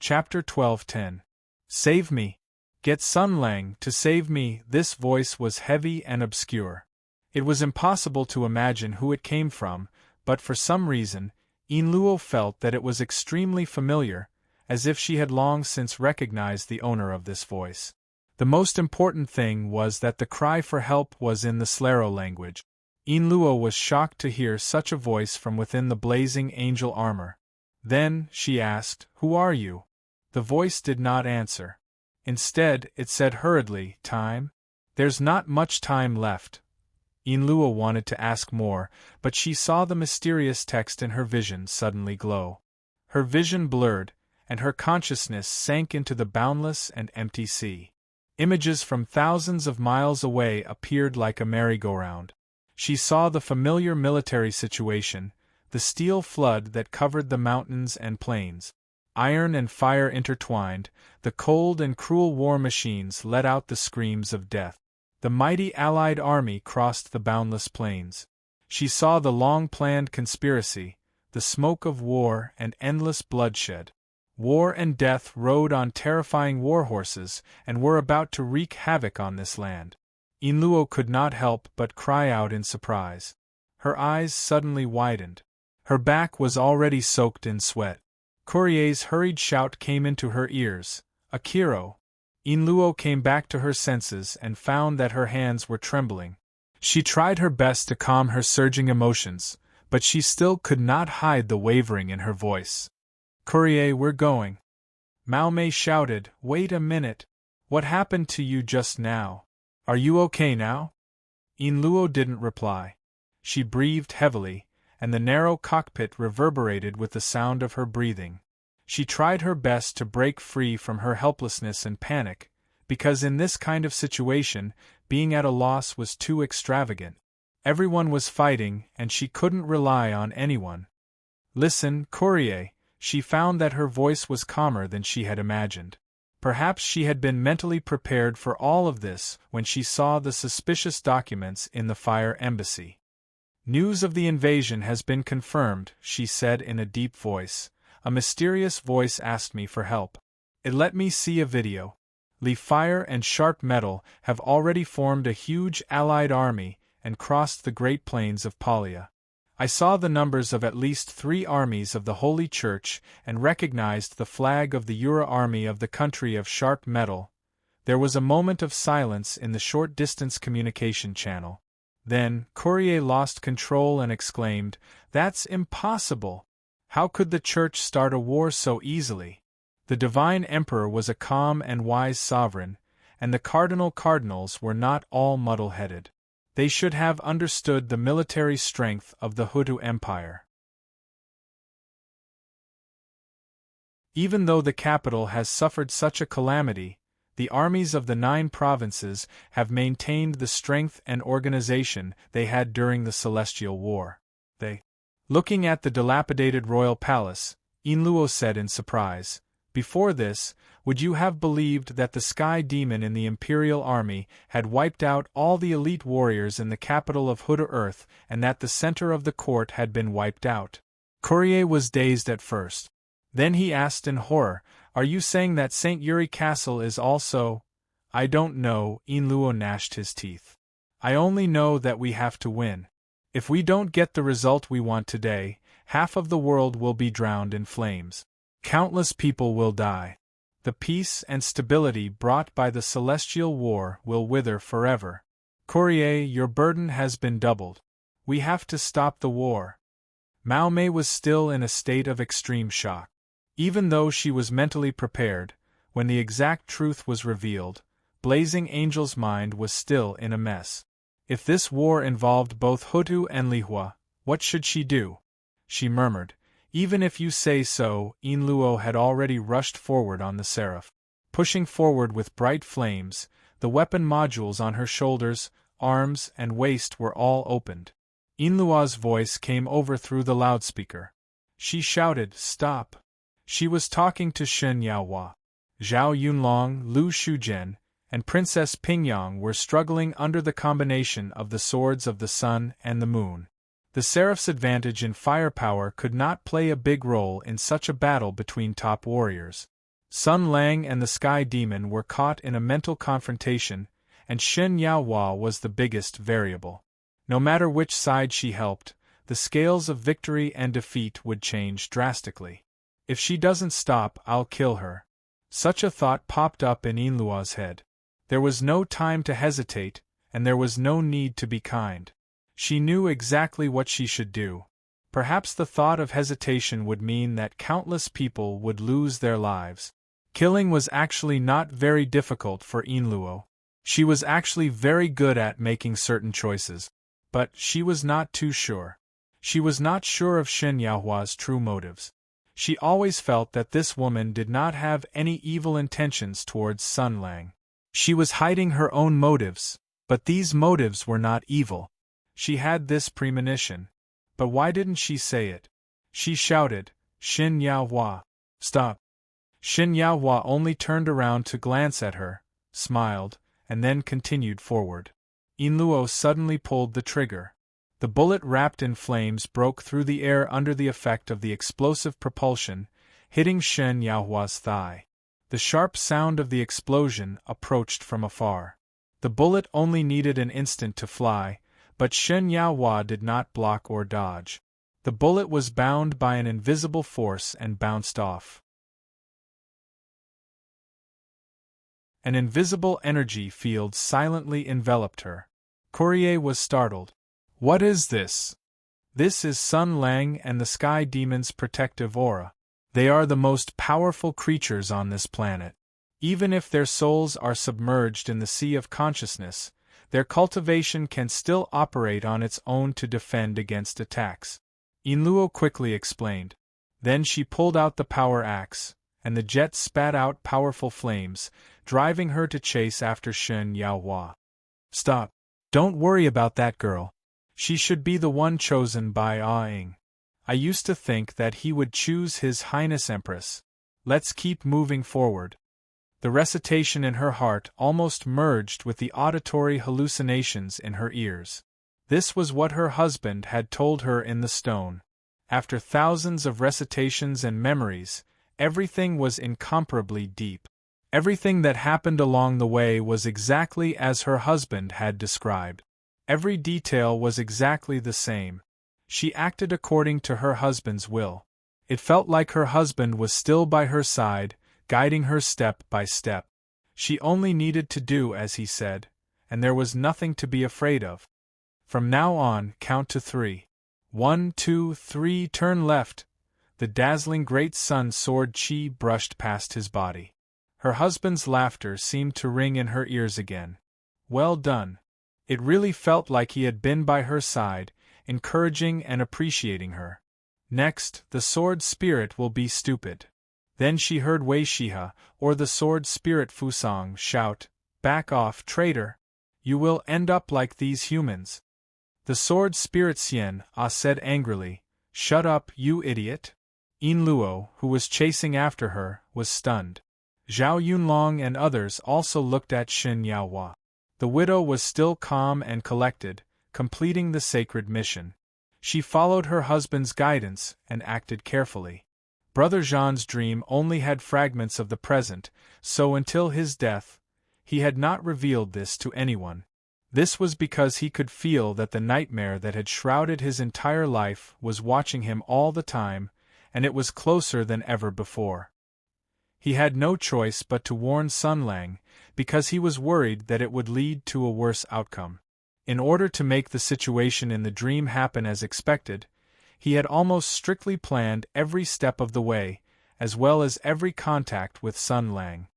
Chapter 12:10. Save me! Get Sun Lang to save me! This voice was heavy and obscure. It was impossible to imagine who it came from, but for some reason, Yin Luo felt that it was extremely familiar, as if she had long since recognized the owner of this voice. The most important thing was that the cry for help was in the Slaro language. Yin Luo was shocked to hear such a voice from within the blazing angel armor. Then, she asked, "Who are you?" The voice did not answer. Instead, it said hurriedly, "Time? There's not much time left." Yin Luo wanted to ask more, but she saw the mysterious text in her vision suddenly glow. Her vision blurred, and her consciousness sank into the boundless and empty sea. Images from thousands of miles away appeared like a merry-go-round. She saw the familiar military situation, the steel flood that covered the mountains and plains. Iron and fire intertwined, the cold and cruel war machines let out the screams of death. The mighty Allied army crossed the boundless plains. She saw the long-planned conspiracy, the smoke of war and endless bloodshed. War and death rode on terrifying war horses and were about to wreak havoc on this land. Yin Luo could not help but cry out in surprise. Her eyes suddenly widened. Her back was already soaked in sweat. Courier's hurried shout came into her ears, "Akiro!" Yin Luo came back to her senses and found that her hands were trembling. She tried her best to calm her surging emotions, but she still could not hide the wavering in her voice. "Courier, we're going." Mao Mei shouted, "Wait a minute. What happened to you just now? Are you okay now?" Yin Luo didn't reply. She breathed heavily, and the narrow cockpit reverberated with the sound of her breathing. She tried her best to break free from her helplessness and panic, because in this kind of situation, being at a loss was too extravagant. Everyone was fighting, and she couldn't rely on anyone. "Listen, Courier." She found that her voice was calmer than she had imagined. Perhaps she had been mentally prepared for all of this when she saw the suspicious documents in the Fire Embassy. "News of the invasion has been confirmed," she said in a deep voice. "A mysterious voice asked me for help. It let me see a video. Li Fire and Sharp Metal have already formed a huge Allied army and crossed the Great Plains of Palia. I saw the numbers of at least 3 armies of the Holy Church and recognized the flag of the Ura army of the country of Sharp Metal." There was a moment of silence in the short-distance communication channel. Then, Courier lost control and exclaimed, "That's impossible! How could the Church start a war so easily?" The Divine Emperor was a calm and wise sovereign, and the cardinals were not all muddle-headed. They should have understood the military strength of the Hutu Empire. Even though the capital has suffered such a calamity, the armies of the 9 provinces have maintained the strength and organization they had during the Celestial War. Looking at the dilapidated royal palace, Yin Luo said in surprise, "Before this, would you have believed that the Sky Demon in the Imperial Army had wiped out all the elite warriors in the capital of Hutu Earth and that the center of the court had been wiped out?" Courier was dazed at first. Then he asked in horror, "Are you saying that St. Yuri Castle is also—" "I don't know," Yin Luo gnashed his teeth. "I only know that we have to win. If we don't get the result we want today, half of the world will be drowned in flames. Countless people will die. The peace and stability brought by the Celestial War will wither forever. Courier, your burden has been doubled. We have to stop the war." Mao Mei was still in a state of extreme shock. Even though she was mentally prepared, when the exact truth was revealed, Blazing Angel's mind was still in a mess. If this war involved both Hutu and Lihua, what should she do? She murmured, "Even if you say so." Yin Luo had already rushed forward on the Seraph. Pushing forward with bright flames, the weapon modules on her shoulders, arms, and waist were all opened. Yin Luo's voice came over through the loudspeaker. She shouted, "Stop!" She was talking to Shen Yaohua. Zhao Yunlong, Lu Shuzhen, and Princess Pingyang were struggling under the combination of the swords of the sun and the moon. The Seraph's advantage in firepower could not play a big role in such a battle between top warriors. Sun Lang and the Sky Demon were caught in a mental confrontation, and Shen Yaohua was the biggest variable. No matter which side she helped, the scales of victory and defeat would change drastically. If she doesn't stop, I'll kill her. Such a thought popped up in Yinluo's head. There was no time to hesitate, and there was no need to be kind. She knew exactly what she should do. Perhaps the thought of hesitation would mean that countless people would lose their lives. Killing was actually not very difficult for Yinluo. She was actually very good at making certain choices. But she was not too sure. She was not sure of Shen Yaohua's true motives. She always felt that this woman did not have any evil intentions towards Sun Lang. She was hiding her own motives, but these motives were not evil. She had this premonition. But why didn't she say it? She shouted, "Shen Yaohua, stop!" Shen Yaohua only turned around to glance at her, smiled, and then continued forward. Yinluo suddenly pulled the trigger. The bullet wrapped in flames broke through the air under the effect of the explosive propulsion, hitting Shen Yaohua's thigh. The sharp sound of the explosion approached from afar. The bullet only needed an instant to fly, but Shen Yaohua did not block or dodge. The bullet was bound by an invisible force and bounced off. An invisible energy field silently enveloped her. Courier was startled. "What is this?" "This is Sun Lang and the Sky Demon's protective aura. They are the most powerful creatures on this planet. Even if their souls are submerged in the sea of consciousness, their cultivation can still operate on its own to defend against attacks." Yinluo quickly explained. Then she pulled out the power axe, and the jet spat out powerful flames, driving her to chase after Shen Yaohua. "Stop! Don't worry about that girl. She should be the one chosen by Ah-ing. I used to think that he would choose His Highness Empress. Let's keep moving forward." The recitation in her heart almost merged with the auditory hallucinations in her ears. This was what her husband had told her in the stone. After thousands of recitations and memories, everything was incomparably deep. Everything that happened along the way was exactly as her husband had described. Every detail was exactly the same. She acted according to her husband's will. It felt like her husband was still by her side, guiding her step by step. She only needed to do as he said, and there was nothing to be afraid of. From now on, count to 3. 1, 2, 3, turn left. The dazzling great sun sword chi brushed past his body. Her husband's laughter seemed to ring in her ears again. Well done. It really felt like he had been by her side, encouraging and appreciating her. Next, the sword spirit will be stupid. Then she heard Wei Shiha, or the sword spirit Fusang, shout, "Back off, traitor! You will end up like these humans." The sword spirit Xian said angrily, "Shut up, you idiot!" Yinluo, who was chasing after her, was stunned. Zhao Yunlong and others also looked at Shen Yaohua. The widow was still calm and collected, completing the sacred mission. She followed her husband's guidance and acted carefully. Brother Jean's dream only had fragments of the present, so until his death, he had not revealed this to anyone. This was because he could feel that the nightmare that had shrouded his entire life was watching him all the time, and it was closer than ever before. He had no choice but to warn Sun Lang, because he was worried that it would lead to a worse outcome. In order to make the situation in the dream happen as expected, he had almost strictly planned every step of the way, as well as every contact with Sun Lang.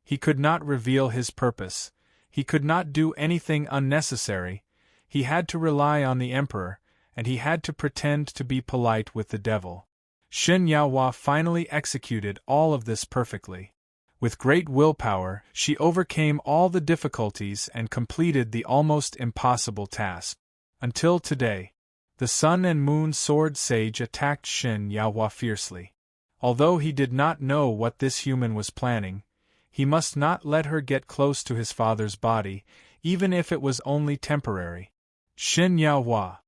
He could not reveal his purpose, he could not do anything unnecessary, he had to rely on the Emperor, and he had to pretend to be polite with the devil. Shen Yaohua finally executed all of this perfectly. With great willpower, she overcame all the difficulties and completed the almost impossible task. Until today, the Sun and Moon Sword Sage attacked Shen Yaohua fiercely. Although he did not know what this human was planning, he must not let her get close to his father's body, even if it was only temporary. Shen Yaohua.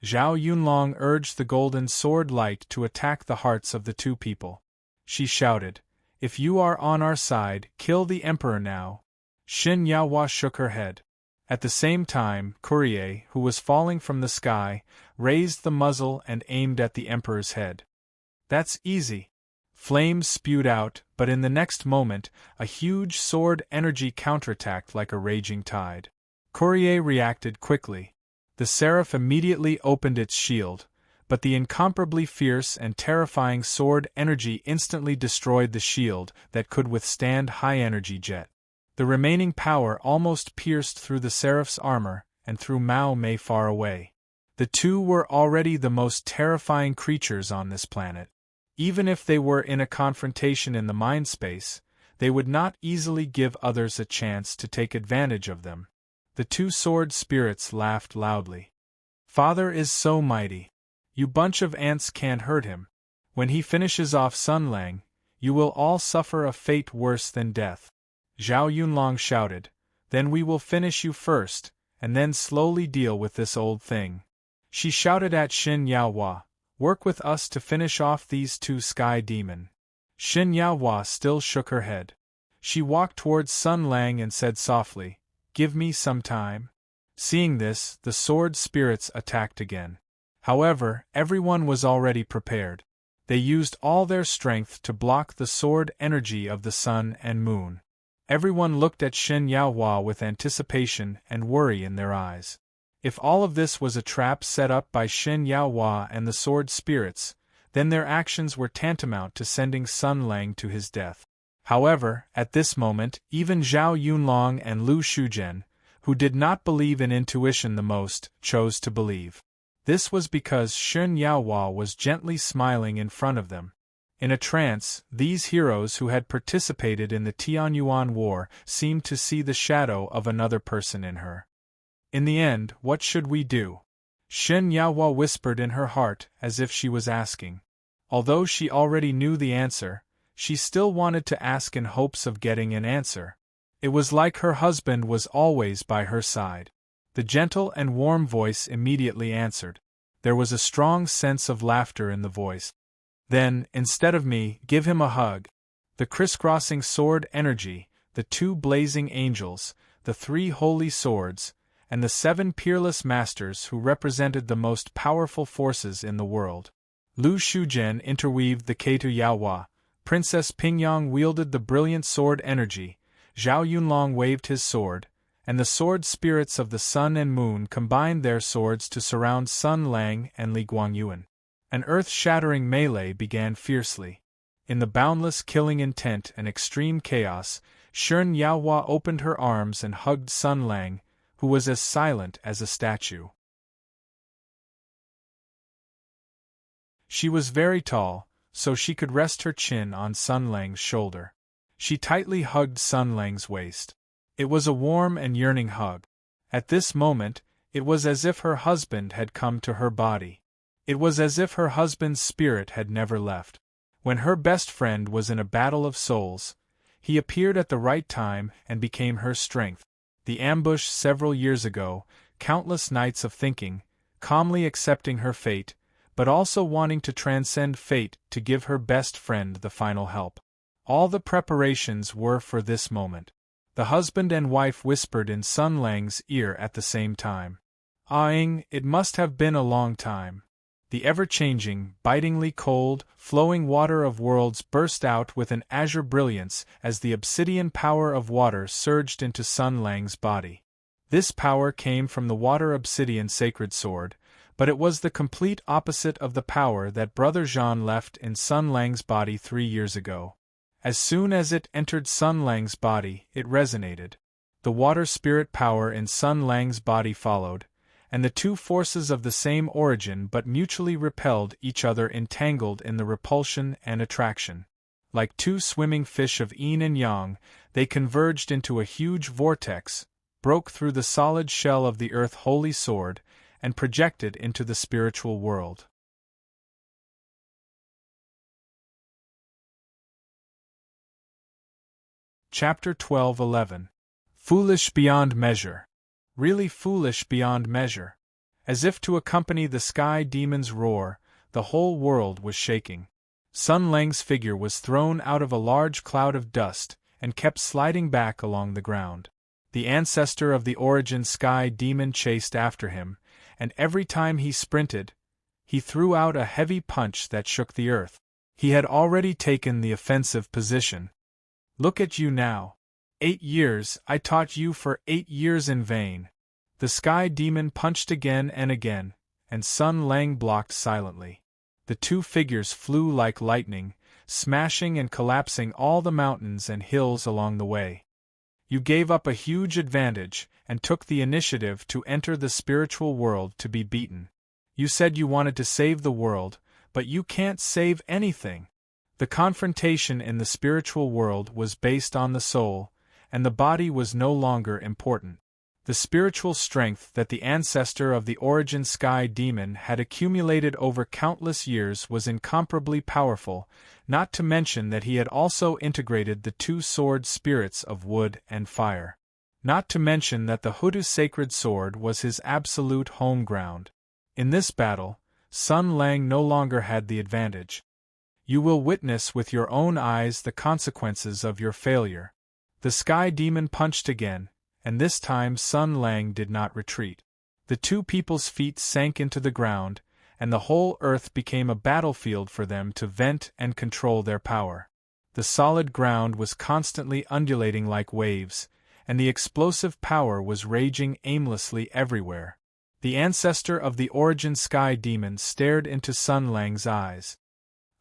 Zhao Yunlong urged the golden sword light to attack the hearts of the two people. She shouted, "If you are on our side, kill the emperor now." Xin Yaohua shook her head. At the same time, Courier, who was falling from the sky, raised the muzzle and aimed at the emperor's head. "That's easy." Flames spewed out, but in the next moment, a huge sword energy counterattacked like a raging tide. Courier reacted quickly. The seraph immediately opened its shield, but the incomparably fierce and terrifying sword energy instantly destroyed the shield that could withstand high-energy jet. The remaining power almost pierced through the seraph's armor and threw Mao Mei far away. The two were already the most terrifying creatures on this planet. Even if they were in a confrontation in the mind space, they would not easily give others a chance to take advantage of them. The two sword spirits laughed loudly. "Father is so mighty. You bunch of ants can't hurt him. When he finishes off Sun Lang, you will all suffer a fate worse than death." Zhao Yunlong shouted, "Then we will finish you first, and then slowly deal with this old thing." She shouted at Xin Yaohua, "Work with us to finish off these two sky demon." Xin Yaohua still shook her head. She walked towards Sun Lang and said softly, "Give me some time." Seeing this, the sword spirits attacked again. However, everyone was already prepared. They used all their strength to block the sword energy of the sun and moon. Everyone looked at Xin Yaohua with anticipation and worry in their eyes. If all of this was a trap set up by Xin Yaohua and the sword spirits, then their actions were tantamount to sending Sun Lang to his death. However, at this moment, even Zhao Yunlong and Lu Shuzhen, who did not believe in intuition the most, chose to believe. This was because Xin Yaohua was gently smiling in front of them. In a trance, these heroes who had participated in the Tianyuan War seemed to see the shadow of another person in her. "In the end, what should we do?" Xin Yaohua whispered in her heart, as if she was asking. Although she already knew the answer, she still wanted to ask in hopes of getting an answer. It was like her husband was always by her side. The gentle and warm voice immediately answered. There was a strong sense of laughter in the voice. "Then, instead of me, give him a hug." The crisscrossing sword energy, the two blazing angels, the three holy swords, and the 7 peerless masters who represented the most powerful forces in the world. Lu Shuzhen interweaved the Keitu Yaohua, Princess Pingyang wielded the brilliant sword energy, Zhao Yunlong waved his sword, and the sword spirits of the sun and moon combined their swords to surround Sun Lang and Li Guangyuan. An earth-shattering melee began fiercely. In the boundless killing intent and extreme chaos, Xin Yaohua opened her arms and hugged Sun Lang, who was as silent as a statue. She was very tall, so she could rest her chin on Sun Lang's shoulder. She tightly hugged Sun Lang's waist. It was a warm and yearning hug. At this moment, it was as if her husband had come to her body. It was as if her husband's spirit had never left. When her best friend was in a battle of souls, he appeared at the right time and became her strength. The ambush several years ago, countless nights of thinking, calmly accepting her fate, but also wanting to transcend fate to give her best friend the final help. All the preparations were for this moment. The husband and wife whispered in Sun Lang's ear at the same time. "Ah-ing, it must have been a long time." The ever-changing, bitingly cold, flowing water of worlds burst out with an azure brilliance as the obsidian power of water surged into Sun Lang's body. This power came from the water obsidian sacred sword, but it was the complete opposite of the power that Brother Jean left in Sun Lang's body 3 years ago. As soon as it entered Sun Lang's body, it resonated. The water spirit power in Sun Lang's body followed, and the two forces of the same origin but mutually repelled each other, entangled in the repulsion and attraction. Like two swimming fish of yin and yang, they converged into a huge vortex, broke through the solid shell of the earth holy sword, and projected into the spiritual world. Chapter 12:11. Foolish beyond measure. Really foolish beyond measure. As if to accompany the sky demon's roar, the whole world was shaking. Sun Lang's figure was thrown out of a large cloud of dust, and kept sliding back along the ground. The ancestor of the origin sky demon chased after him, and every time he sprinted, he threw out a heavy punch that shook the earth. He had already taken the offensive position. Look at you now. 8 years, I taught you for 8 years in vain. The sky demon punched again and again, and Sun Lang blocked silently. The two figures flew like lightning, smashing and collapsing all the mountains and hills along the way. You gave up a huge advantage, and took the initiative to enter the spiritual world to be beaten. You said you wanted to save the world, but you can't save anything. The confrontation in the spiritual world was based on the soul, and the body was no longer important. The spiritual strength that the ancestor of the origin sky demon had accumulated over countless years was incomparably powerful, not to mention that he had also integrated the two sword spirits of wood and fire. Not to mention that the Hutu sacred sword was his absolute home ground. In this battle, Sun Lang no longer had the advantage. You will witness with your own eyes the consequences of your failure. The sky demon punched again, and this time Sun Lang did not retreat. The two people's feet sank into the ground, and the whole earth became a battlefield for them to vent and control their power. The solid ground was constantly undulating like waves, and the explosive power was raging aimlessly everywhere. The ancestor of the origin sky demon stared into Sun Lang's eyes.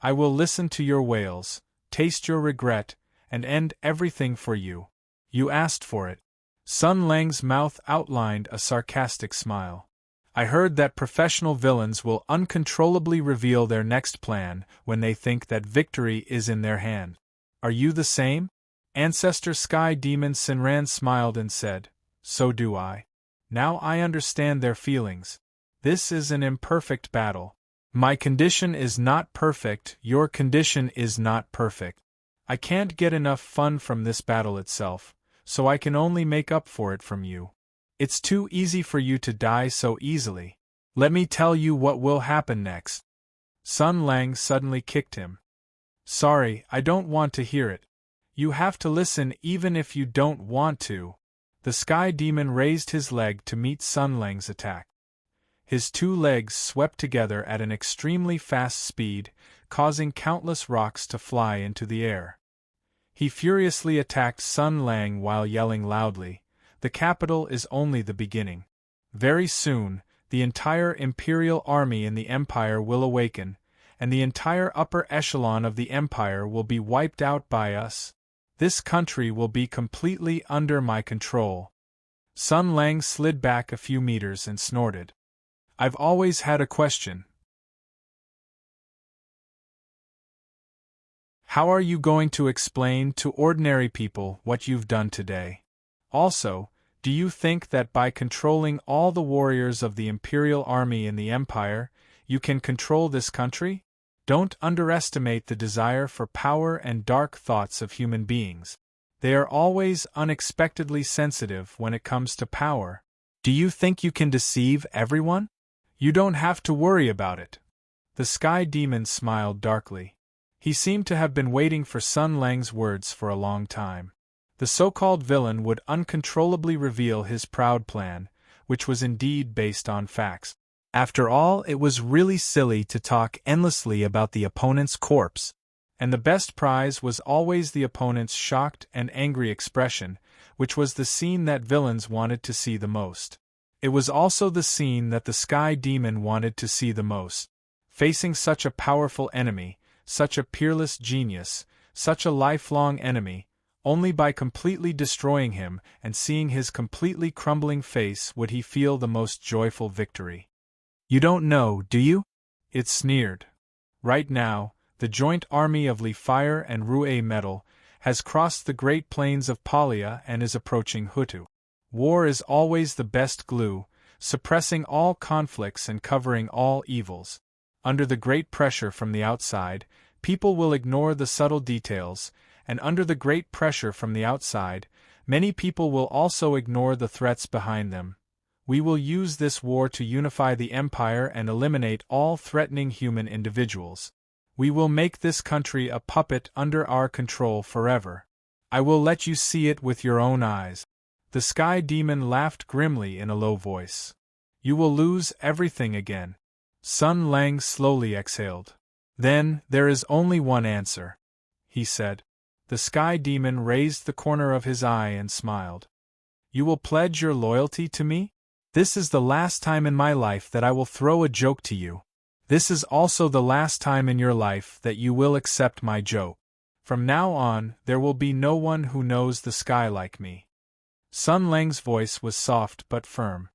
I will listen to your wails, taste your regret, and end everything for you. You asked for it. Sun Lang's mouth outlined a sarcastic smile. I heard that professional villains will uncontrollably reveal their next plan when they think that victory is in their hand. Are you the same? Ancestor Sky Demon Sinran smiled and said, So do I. Now I understand their feelings. This is an imperfect battle. My condition is not perfect, your condition is not perfect. I can't get enough fun from this battle itself, so I can only make up for it from you. It's too easy for you to die so easily. Let me tell you what will happen next. Sun Lang suddenly kicked him. Sorry, I don't want to hear it. You have to listen even if you don't want to. The Sky Demon raised his leg to meet Sun Lang's attack. His two legs swept together at an extremely fast speed, causing countless rocks to fly into the air. He furiously attacked Sun Lang while yelling loudly, The capital is only the beginning. Very soon, the entire Imperial army in the Empire will awaken, and the entire upper echelon of the Empire will be wiped out by us. This country will be completely under my control. Sun Lang slid back a few meters and snorted. I've always had a question. How are you going to explain to ordinary people what you've done today? Also, do you think that by controlling all the warriors of the Imperial army in the Empire, you can control this country? Don't underestimate the desire for power and dark thoughts of human beings. They are always unexpectedly sensitive when it comes to power. Do you think you can deceive everyone? You don't have to worry about it. The Sky Demon smiled darkly. He seemed to have been waiting for Sun Lang's words for a long time. The so-called villain would uncontrollably reveal his proud plan, which was indeed based on facts. After all, it was really silly to talk endlessly about the opponent's corpse. And the best prize was always the opponent's shocked and angry expression, which was the scene that villains wanted to see the most. It was also the scene that the Sky Demon wanted to see the most. Facing such a powerful enemy, such a peerless genius, such a lifelong enemy, only by completely destroying him and seeing his completely crumbling face would he feel the most joyful victory. You don't know, do you? It sneered. Right now, the joint army of Li Fire and Rue Metal has crossed the great plains of Palia and is approaching Hutu. War is always the best glue, suppressing all conflicts and covering all evils. Under the great pressure from the outside, people will ignore the subtle details, and under the great pressure from the outside, many people will also ignore the threats behind them. We will use this war to unify the empire and eliminate all threatening human individuals. We will make this country a puppet under our control forever. I will let you see it with your own eyes." The Sky Demon laughed grimly in a low voice. "You will lose everything again." Sun Lang slowly exhaled. "Then, there is only one answer," he said. The Sky Demon raised the corner of his eye and smiled. "You will pledge your loyalty to me? This is the last time in my life that I will throw a joke to you. This is also the last time in your life that you will accept my joke. From now on, there will be no one who knows the sky like me." Sun Lang's voice was soft but firm.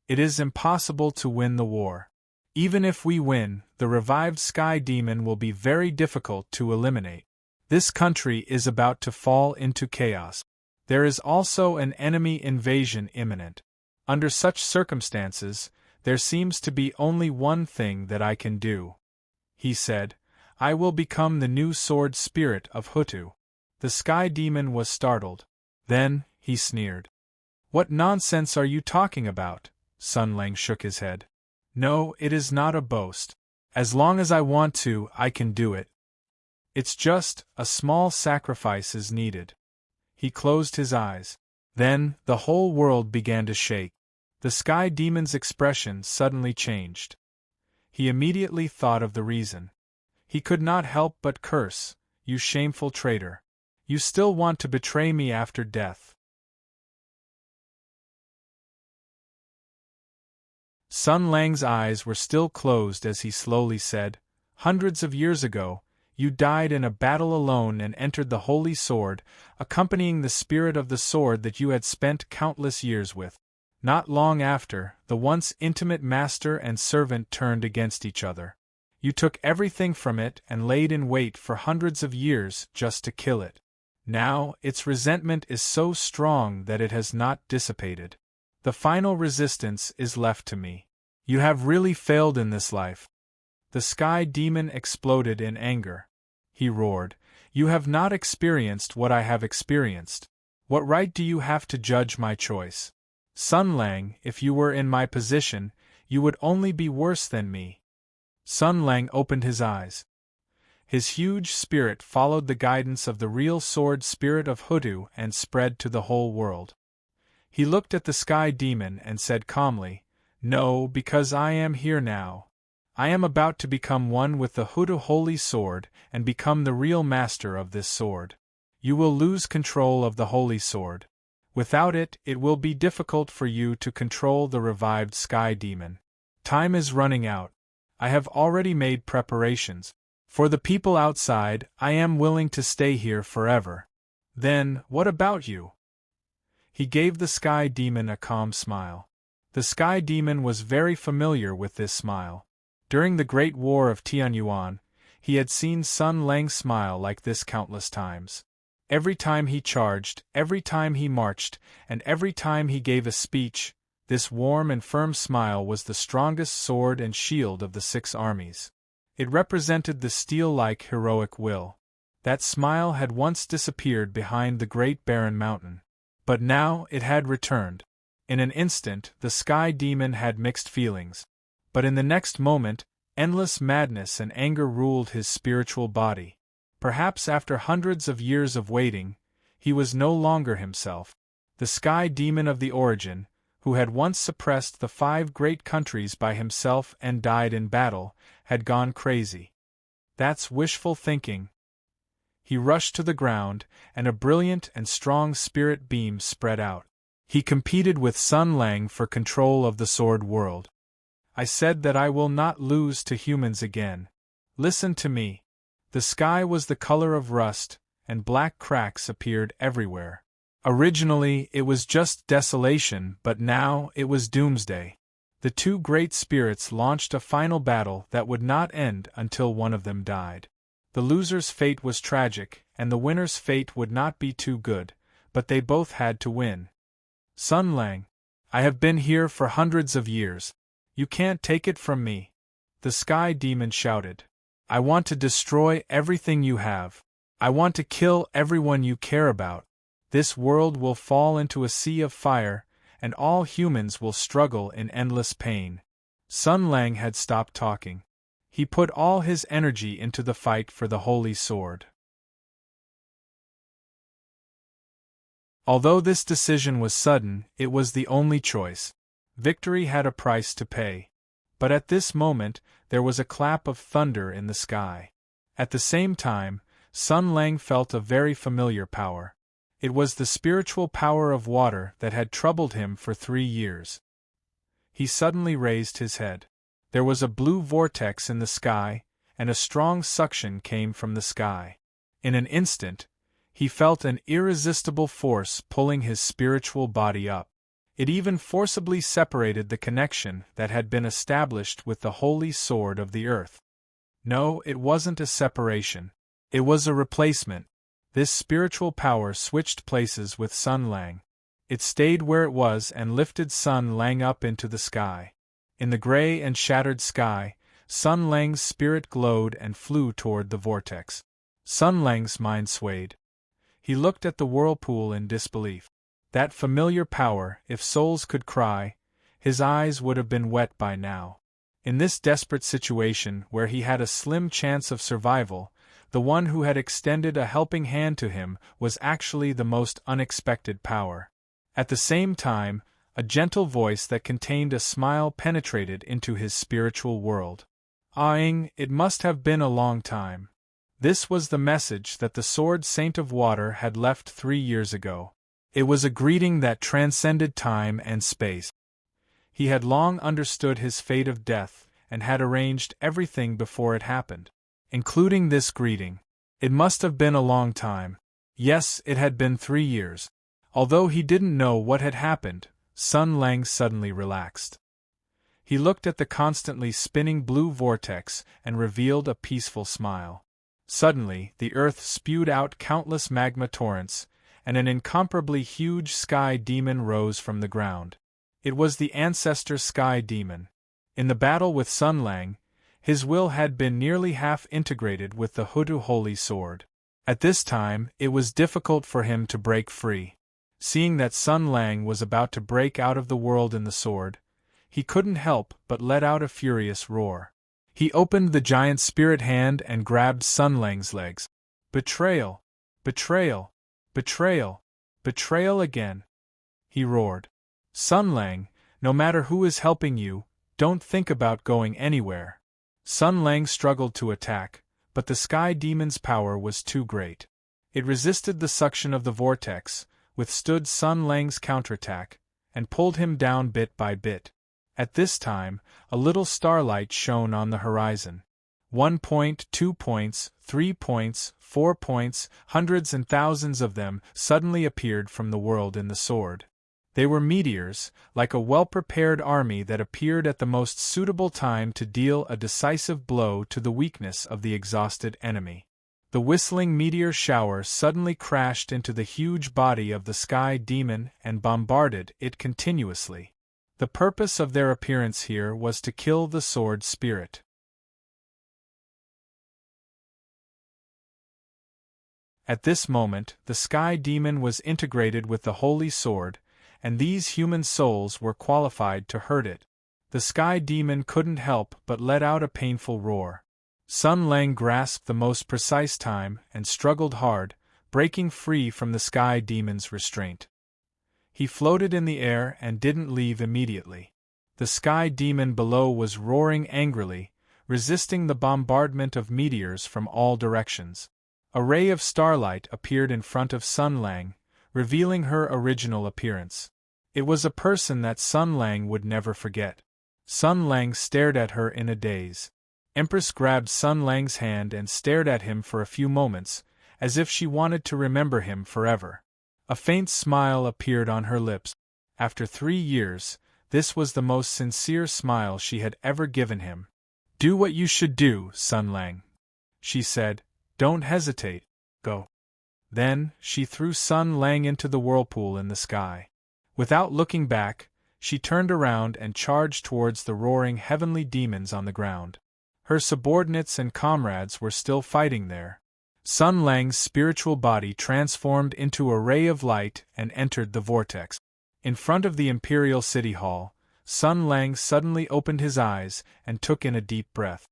"It is impossible to win the war. Even if we win, the revived Sky Demon will be very difficult to eliminate. This country is about to fall into chaos. There is also an enemy invasion imminent. Under such circumstances, there seems to be only one thing that I can do," he said. "I will become the new sword spirit of Hutu." The Sky Demon was startled. Then, he sneered. "What nonsense are you talking about?" Sun Lang shook his head. "No, it is not a boast. As long as I want to, I can do it. It's just, a small sacrifice is needed." He closed his eyes. Then, the whole world began to shake. The Sky Demon's expression suddenly changed. He immediately thought of the reason. He could not help but curse, "You shameful traitor! You still want to betray me after death." Sun Lang's eyes were still closed as he slowly said, "Hundreds of years ago, you died in a battle alone and entered the Holy Sword, accompanying the spirit of the sword that you had spent countless years with. Not long after, the once intimate master and servant turned against each other. You took everything from it and laid in wait for hundreds of years just to kill it. Now, its resentment is so strong that it has not dissipated. The final resistance is left to me. You have really failed in this life." The Sky Demon exploded in anger. He roared, "You have not experienced what I have experienced. What right do you have to judge my choice? Sun Lang, if you were in my position, you would only be worse than me." Sun Lang opened his eyes. His huge spirit followed the guidance of the real sword spirit of Hutu and spread to the whole world. He looked at the Sky Demon and said calmly, "No, because I am here now. I am about to become one with the Hutu Holy Sword and become the real master of this sword. You will lose control of the Holy Sword. Without it, it will be difficult for you to control the revived Sky Demon. Time is running out. I have already made preparations. For the people outside, I am willing to stay here forever. Then, what about you?" He gave the Sky Demon a calm smile. The Sky Demon was very familiar with this smile. During the Great War of Tianyuan, he had seen Sun Lang smile like this countless times. Every time he charged, every time he marched, and every time he gave a speech, this warm and firm smile was the strongest sword and shield of the 6 armies. It represented the steel-like heroic will. That smile had once disappeared behind the great barren mountain. But now it had returned. In an instant, the Sky Demon had mixed feelings. But in the next moment, endless madness and anger ruled his spiritual body. Perhaps after hundreds of years of waiting, he was no longer himself. The Sky Demon of the origin, who had once suppressed the 5 great countries by himself and died in battle, had gone crazy. "That's wishful thinking." He rushed to the ground, and a brilliant and strong spirit beam spread out. He competed with Sun Lang for control of the sword world. "I said that I will not lose to humans again. Listen to me." The sky was the color of rust, and black cracks appeared everywhere. Originally, it was just desolation, but now it was doomsday. The 2 great spirits launched a final battle that would not end until one of them died. The loser's fate was tragic, and the winner's fate would not be too good, but they both had to win. "Sun Lang, I have been here for hundreds of years. You can't take it from me," the Sky Demon shouted. "I want to destroy everything you have. I want to kill everyone you care about. This world will fall into a sea of fire, and all humans will struggle in endless pain. Sun Lang had stopped talking. He put all his energy into the fight for the holy sword. Although this decision was sudden, it was the only choice. Victory had a price to pay. But at this moment, there was a clap of thunder in the sky. At the same time, Sun Lang felt a very familiar power. It was the spiritual power of water that had troubled him for 3 years. He suddenly raised his head. There was a blue vortex in the sky, and a strong suction came from the sky. In an instant, he felt an irresistible force pulling his spiritual body up. It even forcibly separated the connection that had been established with the holy sword of the earth. No, it wasn't a separation. It was a replacement. This spiritual power switched places with Sun Lang. It stayed where it was and lifted Sun Lang up into the sky. In the gray and shattered sky, Sun Lang's spirit glowed and flew toward the vortex. Sun Lang's mind swayed. He looked at the whirlpool in disbelief. That familiar power, if souls could cry, his eyes would have been wet by now. In this desperate situation where he had a slim chance of survival, the one who had extended a helping hand to him was actually the most unexpected power. At the same time, a gentle voice that contained a smile penetrated into his spiritual world. "Ah-ing, it must have been a long time." This was the message that the Sword Saint of Water had left 3 years ago. It was a greeting that transcended time and space. He had long understood his fate of death, and had arranged everything before it happened, including this greeting. It must have been a long time. Yes, it had been 3 years. Although he didn't know what had happened, Sun Lang suddenly relaxed. He looked at the constantly spinning blue vortex and revealed a peaceful smile. Suddenly, the earth spewed out countless magma torrents, and an incomparably huge sky demon rose from the ground. It was the ancestor sky demon. In the battle with Sun Lang, his will had been nearly half integrated with the Hutu holy sword. At this time, it was difficult for him to break free. Seeing that Sun Lang was about to break out of the world in the sword, he couldn't help but let out a furious roar. He opened the giant spirit hand and grabbed Sun Lang's legs. "Betrayal! Betrayal! Betrayal! Betrayal again!" he roared. "Sun Lang, no matter who is helping you, don't think about going anywhere." Sun Lang struggled to attack, but the sky demon's power was too great. It resisted the suction of the vortex, withstood Sun Lang's counterattack, and pulled him down bit by bit. At this time, a little starlight shone on the horizon. 1 point, 2 points, 3 points, 4 points, hundreds and thousands of them suddenly appeared from the world in the sword. They were meteors, like a well-prepared army that appeared at the most suitable time to deal a decisive blow to the weakness of the exhausted enemy. The whistling meteor shower suddenly crashed into the huge body of the sky demon and bombarded it continuously. The purpose of their appearance here was to kill the sword spirit. At this moment, the sky demon was integrated with the holy sword, and these human souls were qualified to hurt it. The sky demon couldn't help but let out a painful roar. Sun Lang grasped the most precise time and struggled hard, breaking free from the sky demon's restraint. He floated in the air and didn't leave immediately. The sky demon below was roaring angrily, resisting the bombardment of meteors from all directions. A ray of starlight appeared in front of Sun Lang, revealing her original appearance. It was a person that Sun Lang would never forget. Sun Lang stared at her in a daze. Empress grabbed Sun Lang's hand and stared at him for a few moments, as if she wanted to remember him forever. A faint smile appeared on her lips. After 3 years, this was the most sincere smile she had ever given him. "Do what you should do, Sun Lang," she said. "Don't hesitate. Go." Then, she threw Sun Lang into the whirlpool in the sky. Without looking back, she turned around and charged towards the roaring heavenly demons on the ground. Her subordinates and comrades were still fighting there. Sun Lang's spiritual body transformed into a ray of light and entered the vortex. In front of the Imperial City Hall, Sun Lang suddenly opened his eyes and took in a deep breath.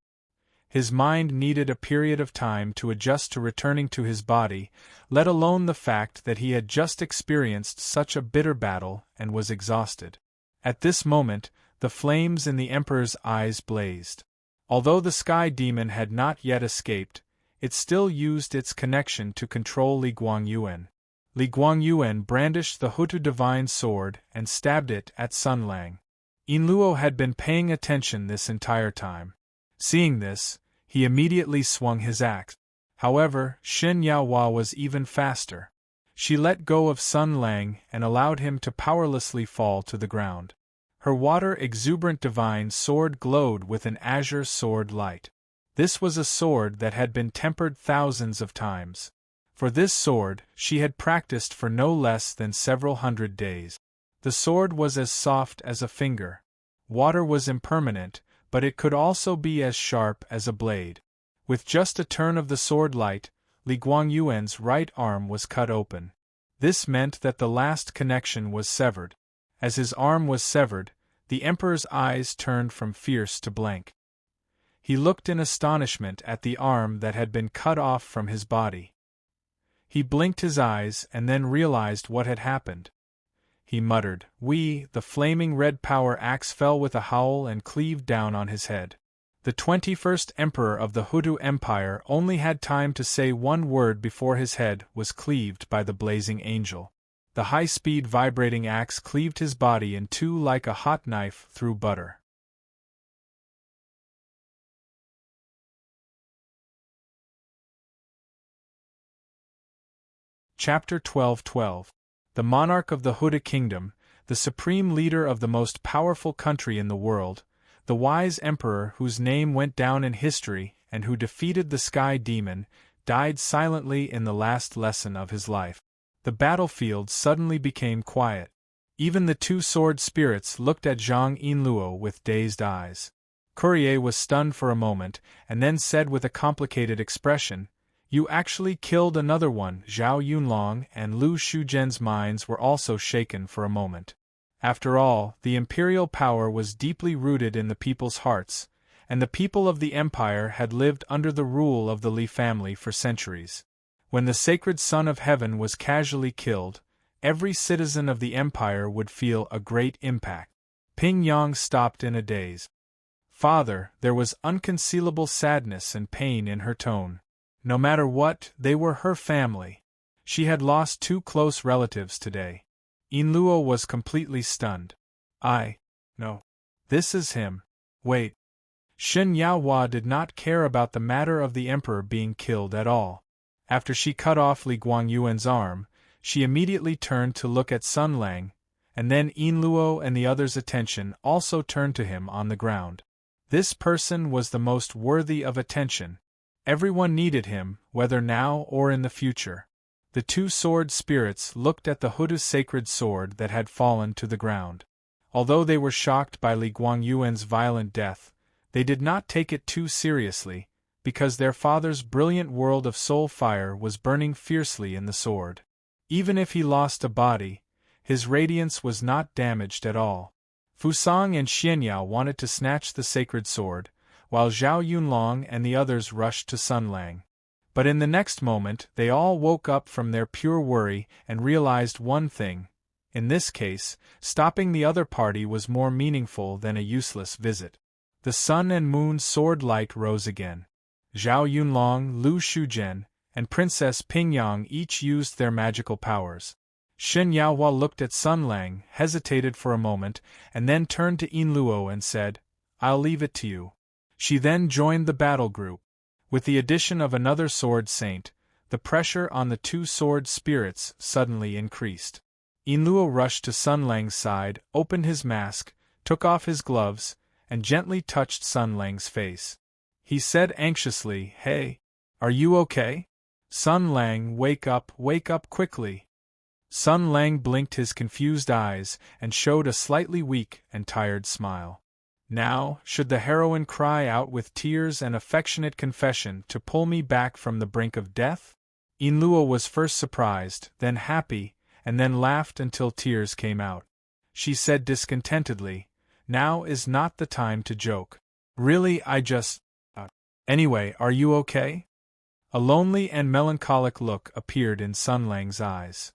His mind needed a period of time to adjust to returning to his body, let alone the fact that he had just experienced such a bitter battle and was exhausted. At this moment, the flames in the Emperor's eyes blazed. Although the Sky Demon had not yet escaped, it still used its connection to control Li Guangyuan. Li Guangyuan brandished the Hutu divine sword and stabbed it at Sun Lang. Yin Luo had been paying attention this entire time. Seeing this, he immediately swung his axe. However, Shen Yaohua was even faster. She let go of Sun Lang and allowed him to powerlessly fall to the ground. Her water-exuberant divine sword glowed with an azure sword light. This was a sword that had been tempered thousands of times. For this sword, she had practiced for no less than several hundred days. The sword was as soft as a finger. Water was impermanent, but it could also be as sharp as a blade. With just a turn of the sword light, Li Guangyuan's right arm was cut open. This meant that the last connection was severed. As his arm was severed, the Emperor's eyes turned from fierce to blank. He looked in astonishment at the arm that had been cut off from his body. He blinked his eyes and then realized what had happened. He muttered, "We," the flaming red power axe fell with a howl and cleaved down on his head. The 21st Emperor of the Hutu Empire only had time to say one word before his head was cleaved by the blazing angel. The high-speed vibrating axe cleaved his body in two like a hot knife through butter. Chapter 12:12. The monarch of the Hutu Kingdom, the supreme leader of the most powerful country in the world, the wise emperor whose name went down in history and who defeated the Sky Demon, died silently in the last lesson of his life. The battlefield suddenly became quiet. Even the two sword spirits looked at Zhang Yinluo with dazed eyes. Courier was stunned for a moment, and then said with a complicated expression, "You actually killed another one." Zhao Yunlong and Lu Shujian's minds were also shaken for a moment. After all, the imperial power was deeply rooted in the people's hearts, and the people of the empire had lived under the rule of the Li family for centuries. When the sacred Son of Heaven was casually killed, every citizen of the empire would feel a great impact. Ping Yang stopped in a daze. "Father," there was unconcealable sadness and pain in her tone. No matter what, they were her family. She had lost two close relatives today. Yinluo was completely stunned. No. This is him. Wait. Shen Yaohua did not care about the matter of the emperor being killed at all. After she cut off Li Guangyuan's arm, she immediately turned to look at Sun Lang, and then Yinluo and the others' attention also turned to him on the ground. This person was the most worthy of attention. Everyone needed him, whether now or in the future. The two sword spirits looked at the Hutu sacred sword that had fallen to the ground. Although they were shocked by Li Guangyuan's violent death, they did not take it too seriously, because their father's brilliant world of soul fire was burning fiercely in the sword. Even if he lost a body, his radiance was not damaged at all. Fusang and Xianyao wanted to snatch the sacred sword, while Zhao Yunlong and the others rushed to Sun Lang. But in the next moment they all woke up from their pure worry and realized one thing. In this case, stopping the other party was more meaningful than a useless visit. The sun and moon sword light rose again. Zhao Yunlong, Lu Shujian, and Princess Pingyang each used their magical powers. Shen Yaohua looked at Sun Lang, hesitated for a moment, and then turned to Yinluo and said, "I'll leave it to you." She then joined the battle group. With the addition of another sword saint, the pressure on the two sword spirits suddenly increased. Yinluo rushed to Sun Lang's side, opened his mask, took off his gloves, and gently touched Sun Lang's face. He said anxiously, "Hey, are you okay? Sun Lang, wake up quickly." Sun Lang blinked his confused eyes and showed a slightly weak and tired smile. Now, should the heroine cry out with tears and affectionate confession to pull me back from the brink of death? Yinluo was first surprised, then happy, and then laughed until tears came out. she said discontentedly. Now is not the time to joke. Really, I just. Anyway, are you okay? A lonely and melancholic look appeared in Sun Lang's eyes.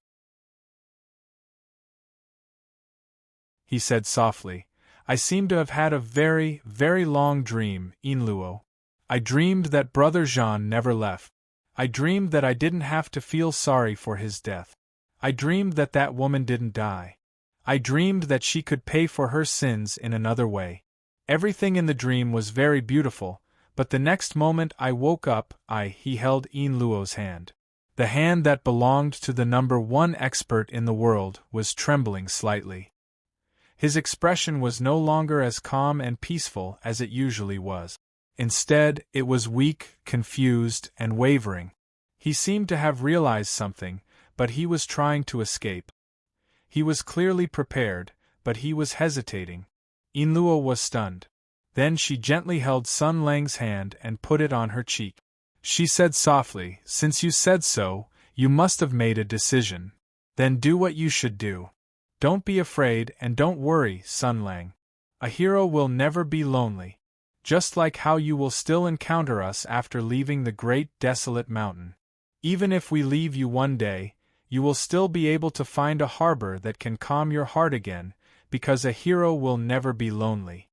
He said softly, I seem to have had a very, very long dream, Inluo. I dreamed that Brother Jean never left. I dreamed that I didn't have to feel sorry for his death. I dreamed that that woman didn't die. I dreamed that she could pay for her sins in another way. Everything in the dream was very beautiful, but the next moment I woke up, he held Inluo's hand. The hand that belonged to the #1 expert in the world was trembling slightly. His expression was no longer as calm and peaceful as it usually was. Instead, it was weak, confused, and wavering. He seemed to have realized something, but he was trying to escape. He was clearly prepared, but he was hesitating. Inluo was stunned. Then she gently held Sun Lang's hand and put it on her cheek. She said softly, Since you said so, you must have made a decision. Then do what you should do. Don't be afraid and don't worry, Sun Lang. A hero will never be lonely. Just like how you will still encounter us after leaving the great desolate mountain. Even if we leave you one day, you will still be able to find a harbor that can calm your heart again, because a hero will never be lonely.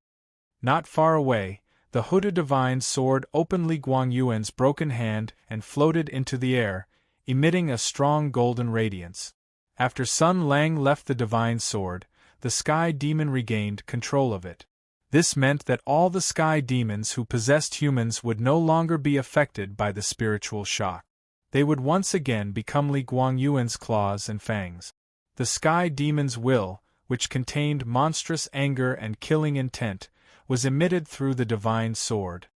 Not far away, the Huda divine sword opened Li Guangyuan's broken hand and floated into the air, emitting a strong golden radiance. After Sun Lang left the divine sword, the sky demon regained control of it. This meant that all the sky demons who possessed humans would no longer be affected by the spiritual shock. They would once again become Li Guangyuan's claws and fangs. The sky demon's will, which contained monstrous anger and killing intent, was emitted through the divine sword.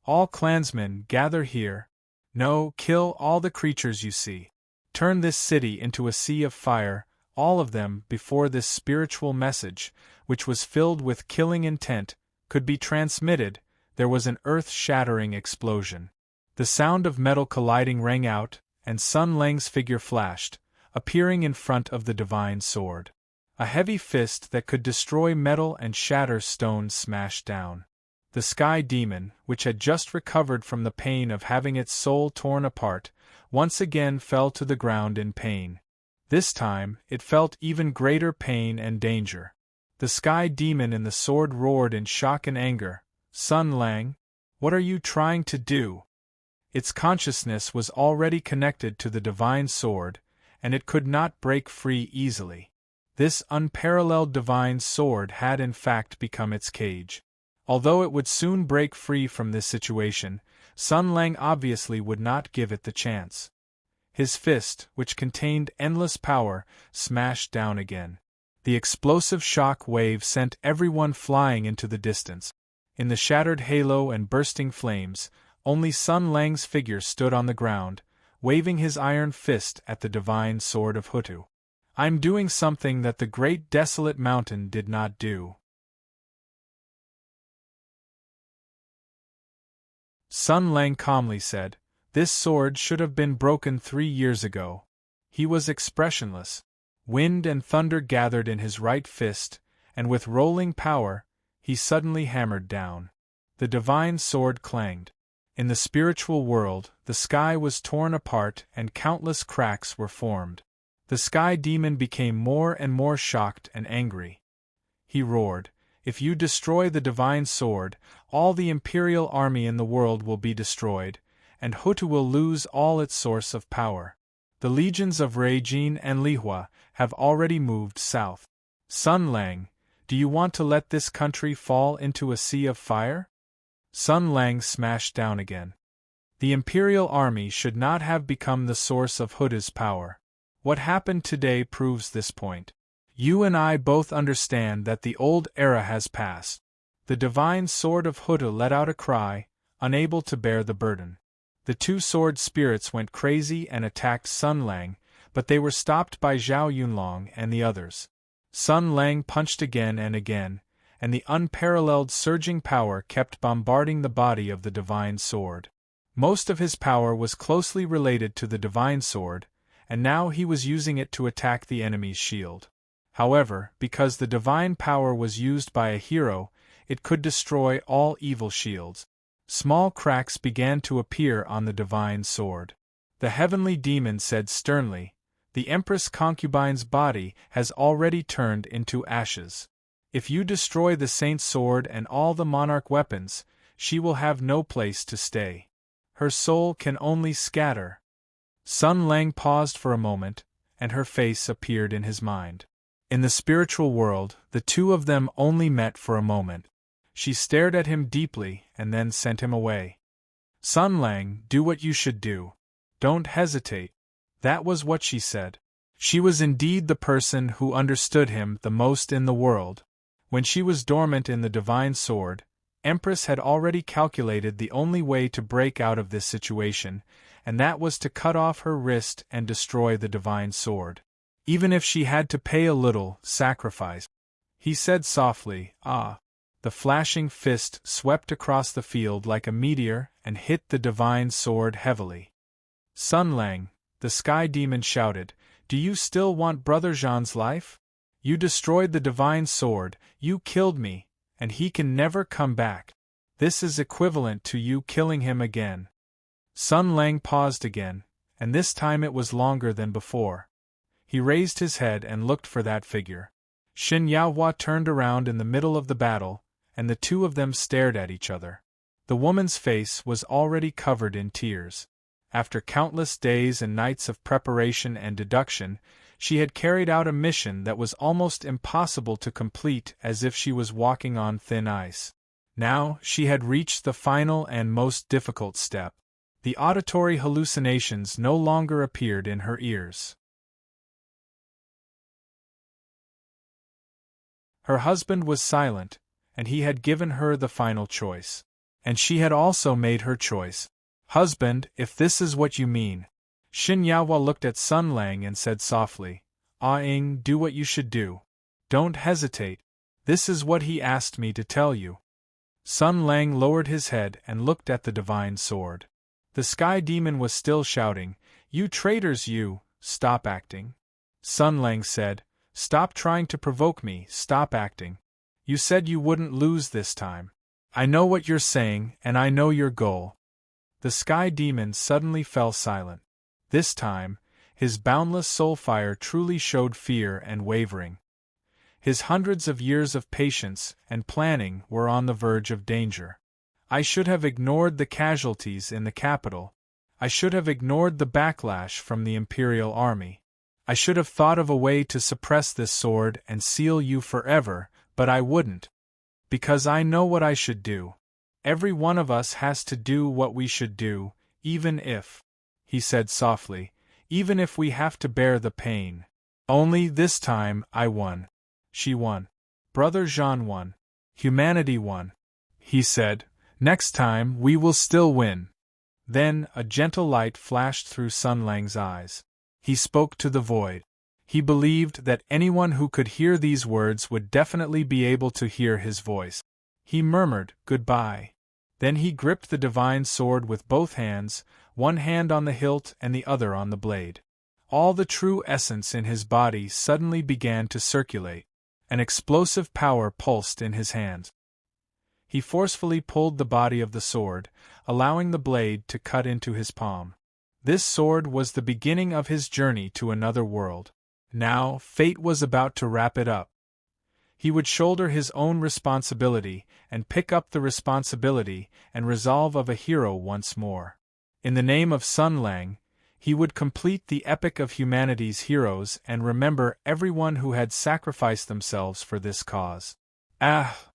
All clansmen, gather here. No, kill all the creatures you see. Turn this city into a sea of fire, all of them, before this spiritual message, which was filled with killing intent, could be transmitted. There was an earth-shattering explosion. The sound of metal colliding rang out, and Sun Lang's figure flashed, appearing in front of the divine sword. A heavy fist that could destroy metal and shatter stone smashed down. The sky demon, which had just recovered from the pain of having its soul torn apart, once again fell to the ground in pain. This time, it felt even greater pain and danger. The sky demon in the sword roared in shock and anger. Sun Lang, what are you trying to do? Its consciousness was already connected to the divine sword, and it could not break free easily. This unparalleled divine sword had in fact become its cage. Although it would soon break free from this situation, Sun Lang obviously would not give it the chance. His fist, which contained endless power, smashed down again. The explosive shock wave sent everyone flying into the distance. In the shattered halo and bursting flames, only Sun Lang's figure stood on the ground, waving his iron fist at the divine sword of Hutu. I'm doing something that the great desolate mountain did not do. Sun Lang calmly said, This sword should have been broken 3 years ago. He was expressionless. Wind and thunder gathered in his right fist, and with rolling power, he suddenly hammered down. The divine sword clanged. In the spiritual world, the sky was torn apart and countless cracks were formed. The sky demon became more and more shocked and angry. He roared, If you destroy the divine sword, all the imperial army in the world will be destroyed, and Hutu will lose all its source of power. The legions of Ruijin and Lihua have already moved south. Sun Lang, do you want to let this country fall into a sea of fire? Sun Lang smashed down again. The imperial army should not have become the source of Hutu's power. What happened today proves this point. You and I both understand that the old era has passed. The divine sword of Hutu let out a cry, unable to bear the burden. The two sword spirits went crazy and attacked Sun Lang, but they were stopped by Zhao Yunlong and the others. Sun Lang punched again and again, and the unparalleled surging power kept bombarding the body of the divine sword. Most of his power was closely related to the divine sword, and now he was using it to attack the enemy's shield. However, because the divine power was used by a hero, it could destroy all evil shields. Small cracks began to appear on the divine sword. The heavenly demon said sternly, "The Empress concubine's body has already turned into ashes. If you destroy the saint's sword and all the monarch weapons, she will have no place to stay. Her soul can only scatter." Sun Lang paused for a moment, and her face appeared in his mind. In the spiritual world, the two of them only met for a moment. She stared at him deeply and then sent him away. "Sun Lang, do what you should do. Don't hesitate." That was what she said. She was indeed the person who understood him the most in the world. When she was dormant in the divine sword, Empress had already calculated the only way to break out of this situation, and that was to cut off her wrist and destroy the divine sword. Even if she had to pay a little sacrifice. He said softly, "Ah." The flashing fist swept across the field like a meteor and hit the divine sword heavily. "Sun Lang," the sky demon shouted, "do you still want Brother Jean's life? You destroyed the divine sword, you killed me, and he can never come back. This is equivalent to you killing him again." Sun Lang paused again, and this time it was longer than before. He raised his head and looked for that figure. Xin Yaohua turned around in the middle of the battle, and the two of them stared at each other. The woman's face was already covered in tears. After countless days and nights of preparation and deduction, she had carried out a mission that was almost impossible to complete, as if she was walking on thin ice. Now, she had reached the final and most difficult step. The auditory hallucinations no longer appeared in her ears. Her husband was silent, and he had given her the final choice. And she had also made her choice. "Husband, if this is what you mean." Xin Yaohua looked at Sun Lang and said softly, "Ah Ing, do what you should do. Don't hesitate. This is what he asked me to tell you." Sun Lang lowered his head and looked at the divine sword. The sky demon was still shouting, "You traitors you, stop acting." Sun Lang said, "Stop trying to provoke me, stop acting. You said you wouldn't lose this time. I know what you're saying, and I know your goal." The sky demon suddenly fell silent. This time, his boundless soul fire truly showed fear and wavering. His hundreds of years of patience and planning were on the verge of danger. "I should have ignored the casualties in the capital. I should have ignored the backlash from the Imperial Army. I should have thought of a way to suppress this sword and seal you forever, but I wouldn't. Because I know what I should do. Every one of us has to do what we should do, even if," he said softly, "even if we have to bear the pain. Only this time I won. She won. Brother Jean won. Humanity won." He said, "Next time we will still win." Then a gentle light flashed through Sun Lang's eyes. He spoke to the void. He believed that anyone who could hear these words would definitely be able to hear his voice. He murmured, "Goodbye." Then he gripped the divine sword with both hands, one hand on the hilt and the other on the blade. All the true essence in his body suddenly began to circulate. An explosive power pulsed in his hands. He forcefully pulled the body of the sword, allowing the blade to cut into his palm. This sword was the beginning of his journey to another world. Now, fate was about to wrap it up. He would shoulder his own responsibility, and pick up the responsibility and resolve of a hero once more. In the name of Sun Lang, he would complete the epic of humanity's heroes and remember everyone who had sacrificed themselves for this cause. Ah!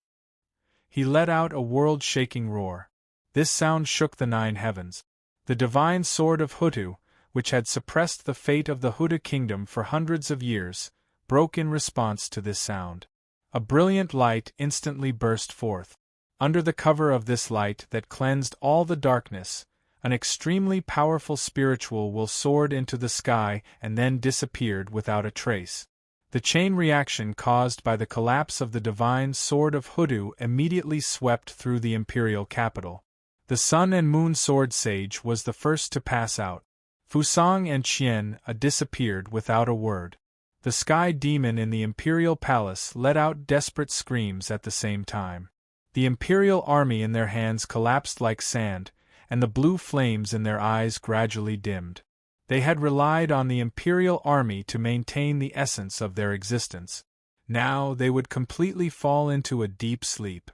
He let out a world-shaking roar. This sound shook the 9 heavens. The divine sword of Hutu, which had suppressed the fate of the Hutu kingdom for hundreds of years, broke in response to this sound. A brilliant light instantly burst forth. Under the cover of this light that cleansed all the darkness, an extremely powerful spiritual will soared into the sky and then disappeared without a trace. The chain reaction caused by the collapse of the divine sword of Hutu immediately swept through the imperial capital. The Sun and Moon Sword Sage was the first to pass out. Fusang and Qian disappeared without a word. The sky demon in the imperial palace let out desperate screams at the same time. The imperial army in their hands collapsed like sand, and the blue flames in their eyes gradually dimmed. They had relied on the imperial army to maintain the essence of their existence. Now they would completely fall into a deep sleep.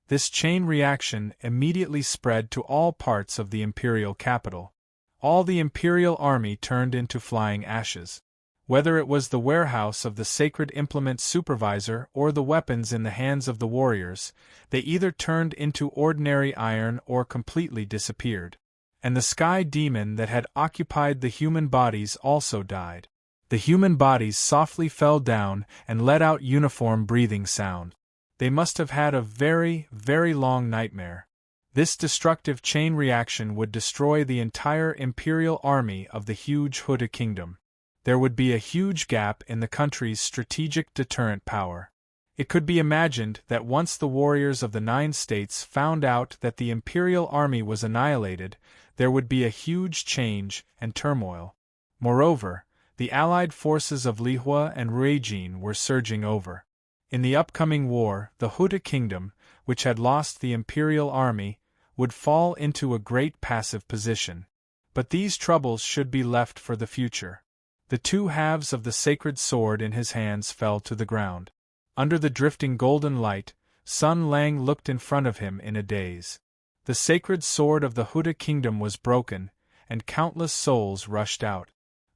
This chain reaction immediately spread to all parts of the imperial capital. All the imperial army turned into flying ashes. Whether it was the warehouse of the sacred implement supervisor or the weapons in the hands of the warriors, they either turned into ordinary iron or completely disappeared. And the sky demon that had occupied the human bodies also died. The human bodies softly fell down and let out uniform breathing sound. They must have had a very, very long nightmare. This destructive chain reaction would destroy the entire imperial army of the huge Huda kingdom. There would be a huge gap in the country's strategic deterrent power. It could be imagined that once the warriors of the 9 states found out that the imperial army was annihilated, there would be a huge change and turmoil. Moreover, the allied forces of Lihua and Ruijin were surging over. In the upcoming war, the Huda kingdom, which had lost the imperial army, would fall into a great passive position. But these troubles should be left for the future. The 2 halves of the sacred sword in his hands fell to the ground. Under the drifting golden light, Sun Lang looked in front of him in a daze. The sacred sword of the Huda kingdom was broken, and countless souls rushed out.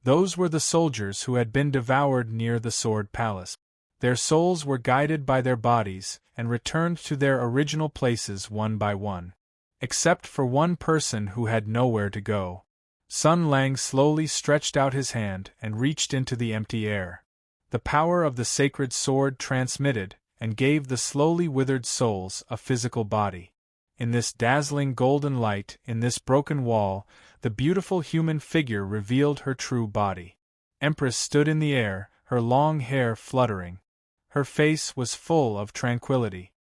Those were the soldiers who had been devoured near the sword palace. Their souls were guided by their bodies and returned to their original places one by one. Except for one person who had nowhere to go. Sun Lang slowly stretched out his hand and reached into the empty air. The power of the sacred sword transmitted and gave the slowly withered souls a physical body. In this dazzling golden light, in this broken wall, the beautiful human figure revealed her true body. Empress stood in the air, her long hair fluttering. Her face was full of tranquility.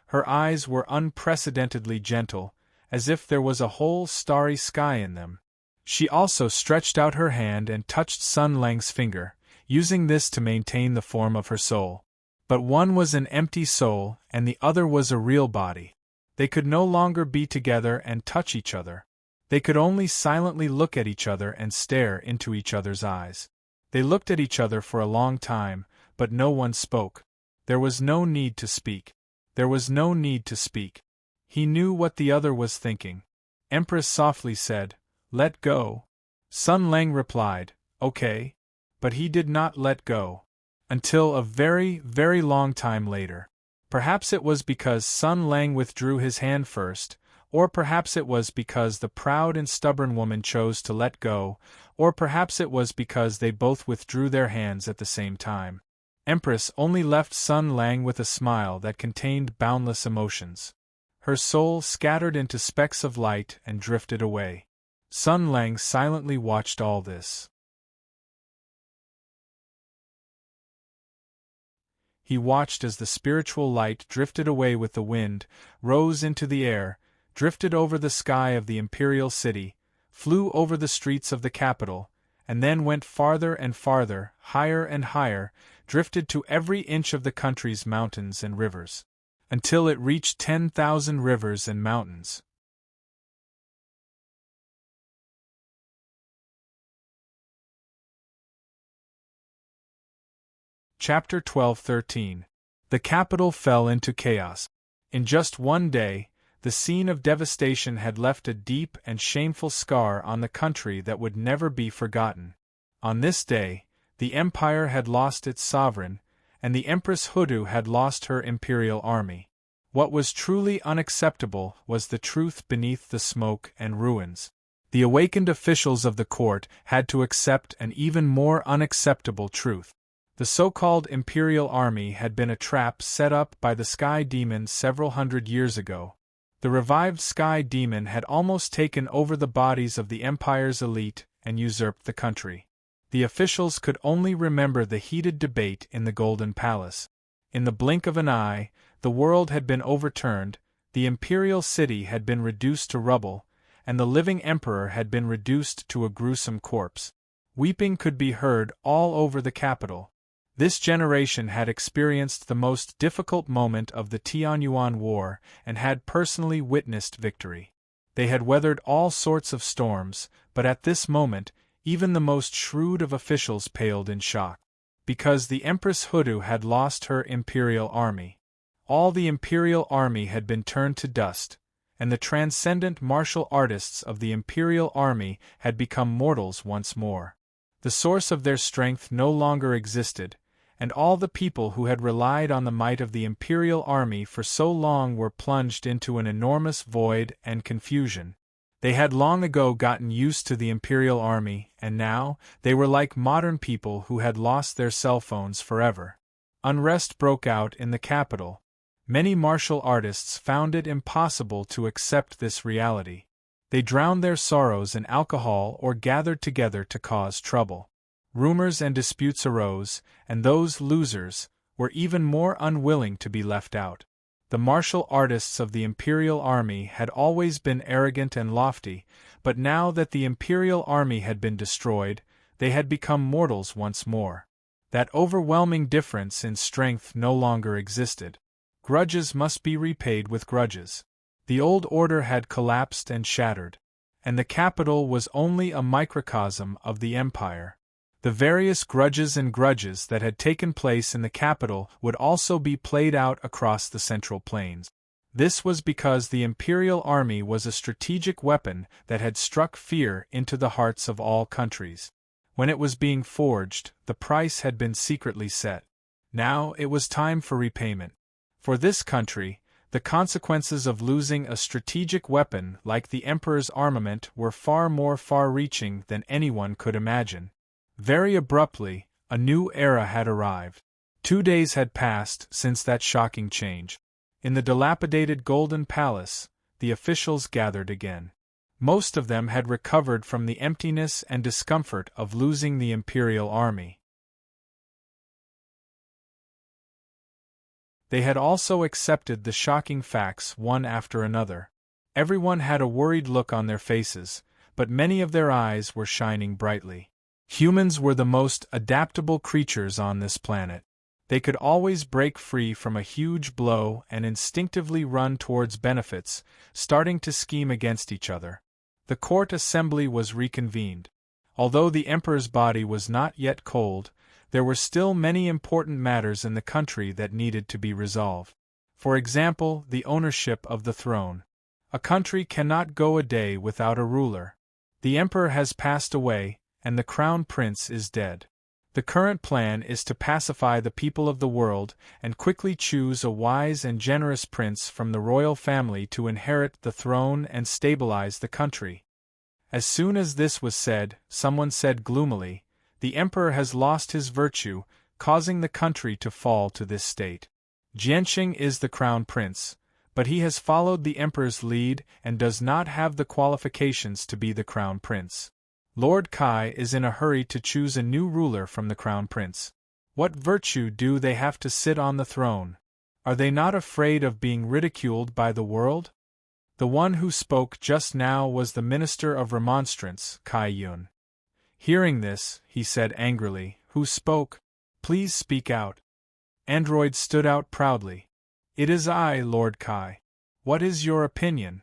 Her eyes were unprecedentedly gentle, as if there was a whole starry sky in them. She also stretched out her hand and touched Sun Lang's finger, using this to maintain the form of her soul. But one was an empty soul, and the other was a real body. They could no longer be together and touch each other. They could only silently look at each other and stare into each other's eyes. They looked at each other for a long time, but no one spoke. There was no need to speak. There was no need to speak. He knew what the other was thinking. Empress softly said, "Let go." Sun Lang replied, "Okay." But he did not let go. Until a very, very long time later. Perhaps it was because Sun Lang withdrew his hand first, or perhaps it was because the proud and stubborn woman chose to let go, or perhaps it was because they both withdrew their hands at the same time. Empress only left Sun Lang with a smile that contained boundless emotions. Her soul scattered into specks of light and drifted away. Sun Lang silently watched all this. He watched as the spiritual light drifted away with the wind, rose into the air, drifted over the sky of the imperial city, flew over the streets of the capital, and then went farther and farther, higher and higher, drifted to every inch of the country's mountains and rivers, until it reached 10,000 rivers and mountains. Chapter 12-13. The capital fell into chaos. In just one day, the scene of devastation had left a deep and shameful scar on the country that would never be forgotten. On this day, the empire had lost its sovereign, and the Empress Hudu had lost her imperial army. What was truly unacceptable was the truth beneath the smoke and ruins. The awakened officials of the court had to accept an even more unacceptable truth. The so-called imperial army had been a trap set up by the Sky Demon several hundred years ago. The revived Sky Demon had almost taken over the bodies of the empire's elite and usurped the country. The officials could only remember the heated debate in the Golden Palace. In the blink of an eye, the world had been overturned, the imperial city had been reduced to rubble, and the living emperor had been reduced to a gruesome corpse. Weeping could be heard all over the capital. This generation had experienced the most difficult moment of the Tianyuan War and had personally witnessed victory. They had weathered all sorts of storms, but at this moment, even the most shrewd of officials paled in shock. Because the Empress Hudu had lost her imperial army. All the imperial army had been turned to dust, and the transcendent martial artists of the imperial army had become mortals once more. The source of their strength no longer existed, and all the people who had relied on the might of the imperial army for so long were plunged into an enormous void and confusion. They had long ago gotten used to the imperial army, and now, they were like modern people who had lost their cell phones forever. Unrest broke out in the capital. Many martial artists found it impossible to accept this reality. They drowned their sorrows in alcohol or gathered together to cause trouble. Rumors and disputes arose, and those losers were even more unwilling to be left out. The martial artists of the imperial army had always been arrogant and lofty, but now that the imperial army had been destroyed, they had become mortals once more. That overwhelming difference in strength no longer existed. Grudges must be repaid with grudges. The old order had collapsed and shattered, and the capital was only a microcosm of the empire. The various grudges that had taken place in the capital would also be played out across the Central Plains. This was because the imperial army was a strategic weapon that had struck fear into the hearts of all countries. When it was being forged, the price had been secretly set. Now it was time for repayment. For this country, the consequences of losing a strategic weapon like the emperor's armament were far more far-reaching than anyone could imagine. Very abruptly, a new era had arrived. 2 days had passed since that shocking change. In the dilapidated Golden Palace, the officials gathered again. Most of them had recovered from the emptiness and discomfort of losing the imperial army. They had also accepted the shocking facts one after another. Everyone had a worried look on their faces, but many of their eyes were shining brightly. Humans were the most adaptable creatures on this planet. They could always break free from a huge blow and instinctively run towards benefits, starting to scheme against each other. The court assembly was reconvened. Although the emperor's body was not yet cold, there were still many important matters in the country that needed to be resolved. For example, the ownership of the throne. A country cannot go a day without a ruler. The emperor has passed away, and the crown prince is dead. The current plan is to pacify the people of the world and quickly choose a wise and generous prince from the royal family to inherit the throne and stabilize the country. As soon as this was said, someone said gloomily, "The emperor has lost his virtue, causing the country to fall to this state. Jianqing is the crown prince, but he has followed the emperor's lead and does not have the qualifications to be the crown prince. Lord Kai is in a hurry to choose a new ruler from the crown prince. What virtue do they have to sit on the throne? Are they not afraid of being ridiculed by the world?" The one who spoke just now was the Minister of Remonstrance, Kai Yun. Hearing this, he said angrily, "Who spoke? Please speak out." Android stood out proudly. "It is I, Lord Kai. What is your opinion?"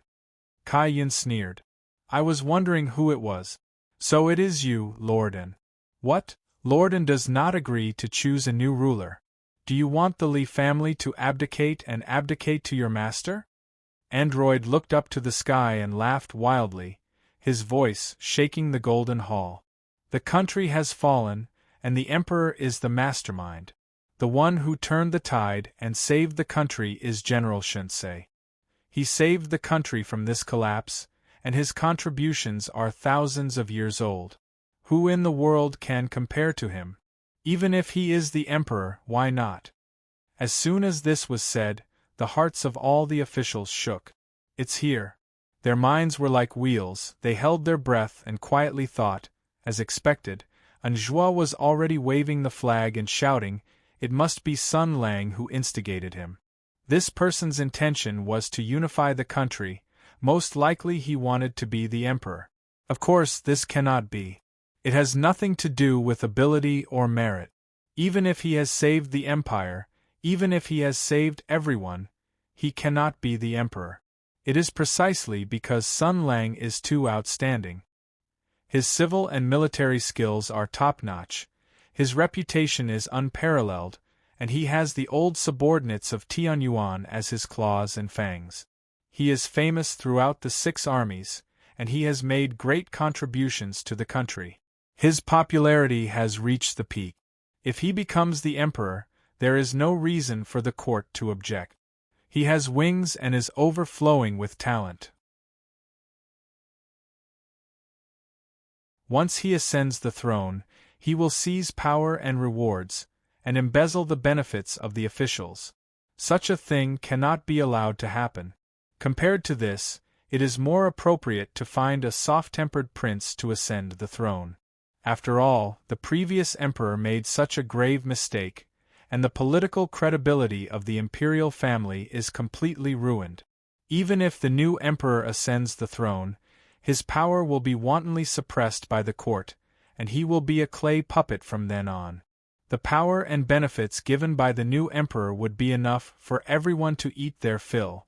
Kai Yun sneered. "I was wondering who it was. So it is you, Lorden. What? Lorden does not agree to choose a new ruler. Do you want the Li family to abdicate to your master?" Android looked up to the sky and laughed wildly, his voice shaking the golden hall. "The country has fallen, and the emperor is the mastermind. The one who turned the tide and saved the country is General Shinsei. He saved the country from this collapse, and his contributions are thousands of years old. Who in the world can compare to him? Even if he is the emperor, why not?" As soon as this was said, the hearts of all the officials shook. "It's here." Their minds were like wheels, they held their breath and quietly thought, as expected, Anjua was already waving the flag and shouting, "It must be Sun Lang who instigated him." This person's intention was to unify the country, Most likely he wanted to be the emperor. Of course, this cannot be. It has nothing to do with ability or merit. Even if he has saved the empire, even if he has saved everyone, he cannot be the emperor. It is precisely because Sun Lang is too outstanding. His civil and military skills are top-notch, his reputation is unparalleled, and he has the old subordinates of Tianyuan as his claws and fangs. He is famous throughout the 6 armies, and he has made great contributions to the country. His popularity has reached the peak. If he becomes the emperor, there is no reason for the court to object. He has wings and is overflowing with talent. Once he ascends the throne, he will seize power and rewards, and embezzle the benefits of the officials. Such a thing cannot be allowed to happen. Compared to this, it is more appropriate to find a soft-tempered prince to ascend the throne. After all, the previous emperor made such a grave mistake, and the political credibility of the imperial family is completely ruined. Even if the new emperor ascends the throne, his power will be wantonly suppressed by the court, and he will be a clay puppet from then on. The power and benefits given by the new emperor would be enough for everyone to eat their fill.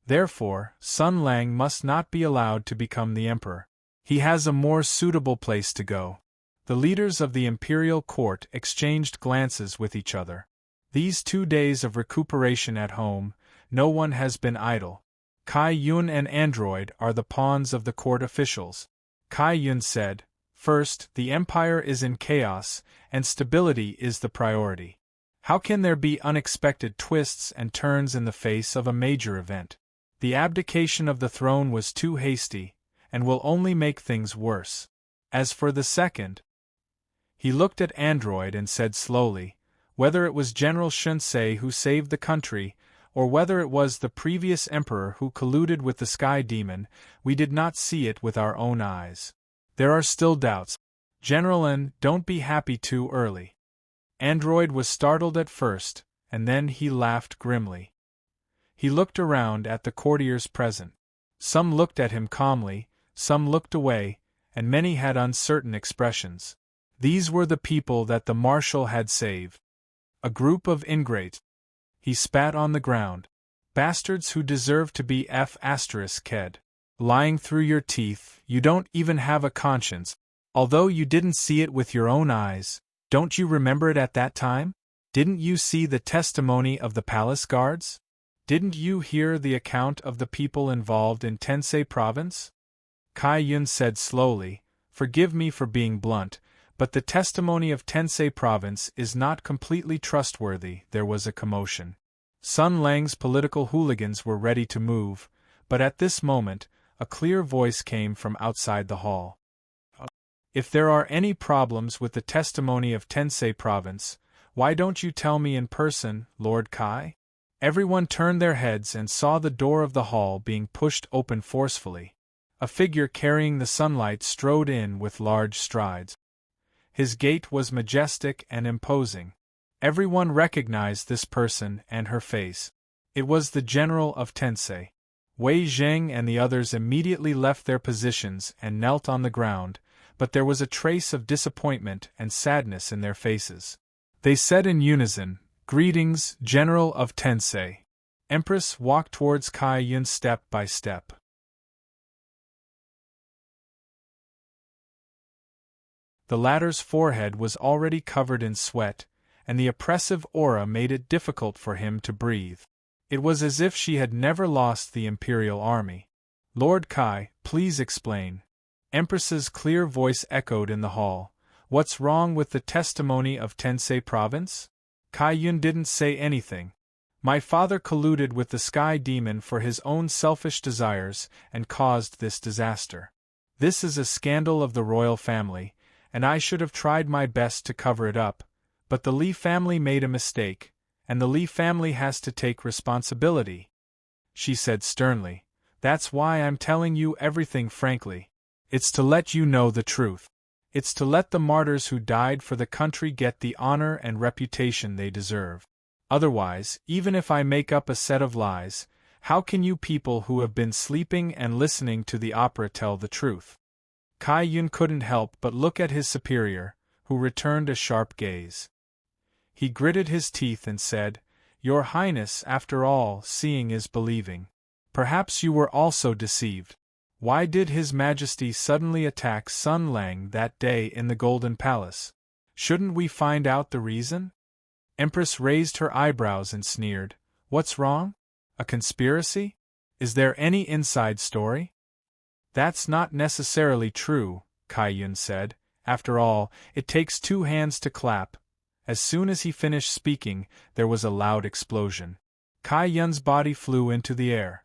Therefore, Sun Lang must not be allowed to become the emperor. He has a more suitable place to go. The leaders of the imperial court exchanged glances with each other. These 2 days of recuperation at home, no one has been idle. Kai Yun and Android are the pawns of the court officials. Kai Yun said, "First, the empire is in chaos, and stability is the priority. How can there be unexpected twists and turns in the face of a major event? The abdication of the throne was too hasty, and will only make things worse. As for the second..." He looked at Android and said slowly, "Whether it was General Shunsei who saved the country, or whether it was the previous emperor who colluded with the Sky Demon, we did not see it with our own eyes. There are still doubts. General N, don't be happy too early." Android was startled at first, and then he laughed grimly. He looked around at the courtiers present. Some looked at him calmly, some looked away, and many had uncertain expressions. These were the people that the marshal had saved. A group of ingrates. He spat on the ground. Bastards who deserve to be F***ed. Lying through your teeth, you don't even have a conscience. Although you didn't see it with your own eyes, don't you remember it at that time? Didn't you see the testimony of the palace guards? Didn't you hear the account of the people involved in Tensei province? Kai Yun said slowly, "Forgive me for being blunt, but the testimony of Tensei province is not completely trustworthy." There was a commotion. Sun Lang's political hooligans were ready to move, but at this moment, a clear voice came from outside the hall. "If there are any problems with the testimony of Tensei province, why don't you tell me in person, Lord Kai?" Everyone turned their heads and saw the door of the hall being pushed open forcefully. A figure carrying the sunlight strode in with large strides. His gait was majestic and imposing. Everyone recognized this person and her face. It was the general of Tensei. Wei Zheng and the others immediately left their positions and knelt on the ground, but there was a trace of disappointment and sadness in their faces. They said in unison, "Greetings, General of Tensei." Empress walked towards Kai Yun step by step. The latter's forehead was already covered in sweat, and the oppressive aura made it difficult for him to breathe. It was as if she had never lost the imperial army. "Lord Kai, please explain." Empress's clear voice echoed in the hall. "What's wrong with the testimony of Tensei province?" Kai Yun didn't say anything. "My father colluded with the Sky Demon for his own selfish desires and caused this disaster. This is a scandal of the royal family, and I should have tried my best to cover it up, but the Li family made a mistake, and the Li family has to take responsibility," she said sternly. "That's why I'm telling you everything frankly. It's to let you know the truth. It's to let the martyrs who died for the country get the honor and reputation they deserve. Otherwise, even if I make up a set of lies, How can you people who have been sleeping and listening to the opera tell the truth? Kai Yun couldn't help but look at his superior, who returned a sharp gaze. He gritted his teeth and said, "Your Highness, after all, seeing is believing. Perhaps you were also deceived. Why did His Majesty suddenly attack Sun Lang that day in the Golden Palace? Shouldn't we find out the reason?" Empress raised her eyebrows and sneered. "What's wrong? A conspiracy? Is there any inside story?" "That's not necessarily true," Kai Yun said. "After all, it takes two hands to clap." As soon as he finished speaking, there was a loud explosion. Kai Yun's body flew into the air.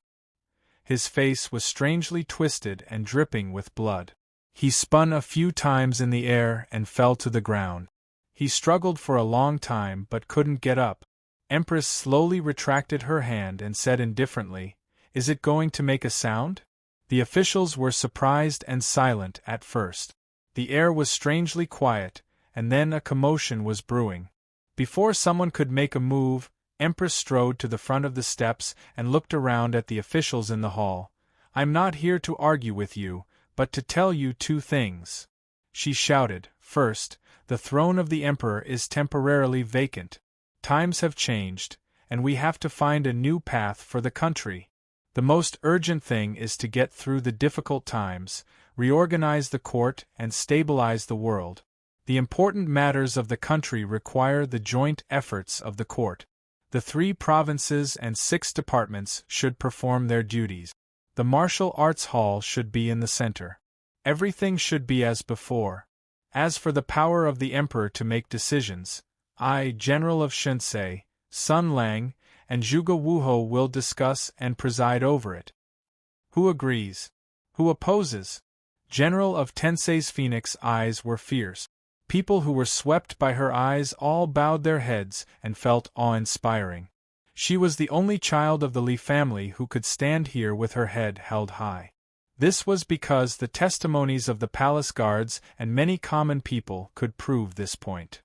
His face was strangely twisted and dripping with blood. He spun a few times in the air and fell to the ground. He struggled for a long time but couldn't get up. Empress slowly retracted her hand and said indifferently, "Is it going to make a sound?" The officials were surprised and silent at first. The air was strangely quiet, and then a commotion was brewing. Before someone could make a move, Empress strode to the front of the steps and looked around at the officials in the hall. "I'm not here to argue with you, but to tell you two things," she shouted. "First, the throne of the Emperor is temporarily vacant. Times have changed, and we have to find a new path for the country. The most urgent thing is to get through the difficult times, reorganize the court, and stabilize the world. The important matters of the country require the joint efforts of the court. The 3 provinces and 6 departments should perform their duties. The martial arts hall should be in the center. Everything should be as before. As for the power of the emperor to make decisions, I, General of Shinsei, Sun Lang, and Zhuge Wuho will discuss and preside over it." "Who agrees? Who opposes?" General of Tensei's Phoenix eyes were fierce. People who were swept by her eyes all bowed their heads and felt awe-inspiring. She was the only child of the Li family who could stand here with her head held high. This was because the testimonies of the palace guards and many common people could prove this point.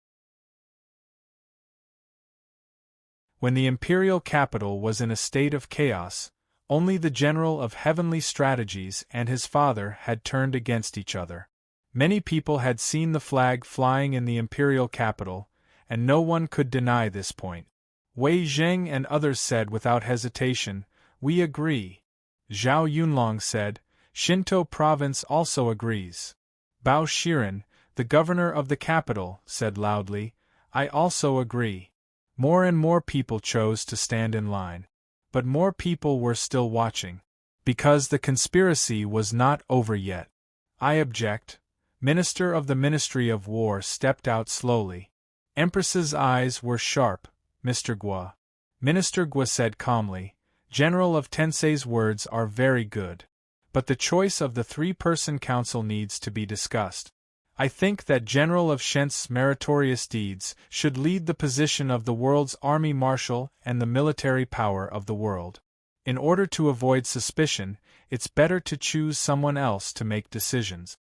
When the imperial capital was in a state of chaos, only the general of heavenly strategies and his father had turned against each other. Many people had seen the flag flying in the imperial capital, and no one could deny this point. Wei Zheng and others said without hesitation, "We agree." Zhao Yunlong said, "Shinto province also agrees." Bao Shiren, the governor of the capital, said loudly, "I also agree." More and more people chose to stand in line. But more people were still watching. Because the conspiracy was not over yet. "I object." Minister of the Ministry of War stepped out slowly. Empress's eyes were sharp. "Mr. Guo." Minister Guo said calmly, "General of Tensei's words are very good. But the choice of the 3-person council needs to be discussed. I think that General of Shent's meritorious deeds should lead the position of the world's army marshal and the military power of the world. In order to avoid suspicion, it's better to choose someone else to make decisions."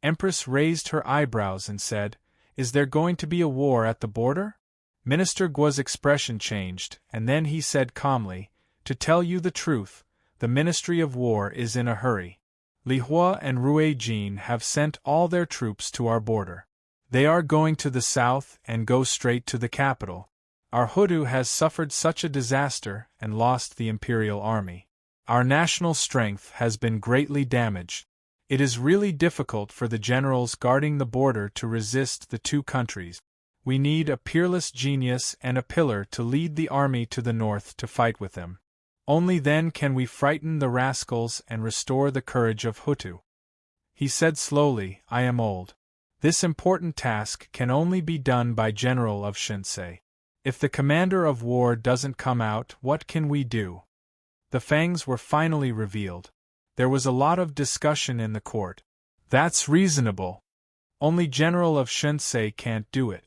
Empress raised her eyebrows and said, "Is there going to be a war at the border?" Minister Guo's expression changed, and then he said calmly, "To tell you the truth, the Ministry of War is in a hurry. Li Hua and Rui Jin have sent all their troops to our border. They are going to the south and go straight to the capital. Our Hutu has suffered such a disaster and lost the imperial army. Our national strength has been greatly damaged. It is really difficult for the generals guarding the border to resist the 2 countries. We need a peerless genius and a pillar to lead the army to the north to fight with them. Only then can we frighten the rascals and restore the courage of Hutu." He said slowly, "I am old. This important task can only be done by General of Shinsei. If the commander of war doesn't come out, what can we do?" The fangs were finally revealed. There was a lot of discussion in the court. "That's reasonable. Only General of Shinsei can't do it.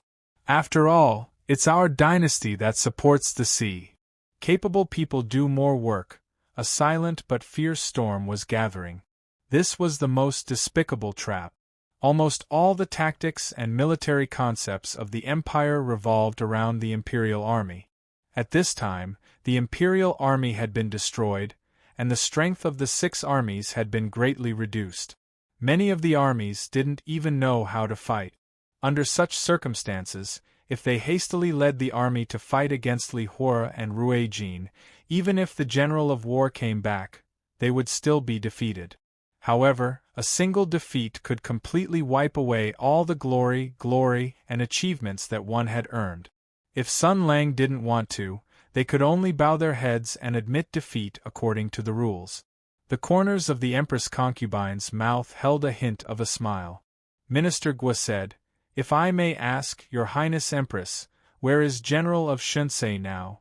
After all, it's our dynasty that supports the sea. Capable people do more work." A silent but fierce storm was gathering. This was the most despicable trap. Almost all the tactics and military concepts of the empire revolved around the imperial army. At this time, The imperial army had been destroyed, and the strength of the 6 armies had been greatly reduced. Many of the armies didn't even know how to fight. Under such circumstances, if they hastily led the army to fight against Li Hua and Rui Jin, even if the general of war came back, they would still be defeated. However, a single defeat could completely wipe away all the glory, and achievements that one had earned. If Sun Lang didn't want to, they could only bow their heads and admit defeat according to the rules. The corners of the Empress concubine's mouth held a hint of a smile. Minister Gua said, "If I may ask, Your Highness Empress, where is General of Shunsei now?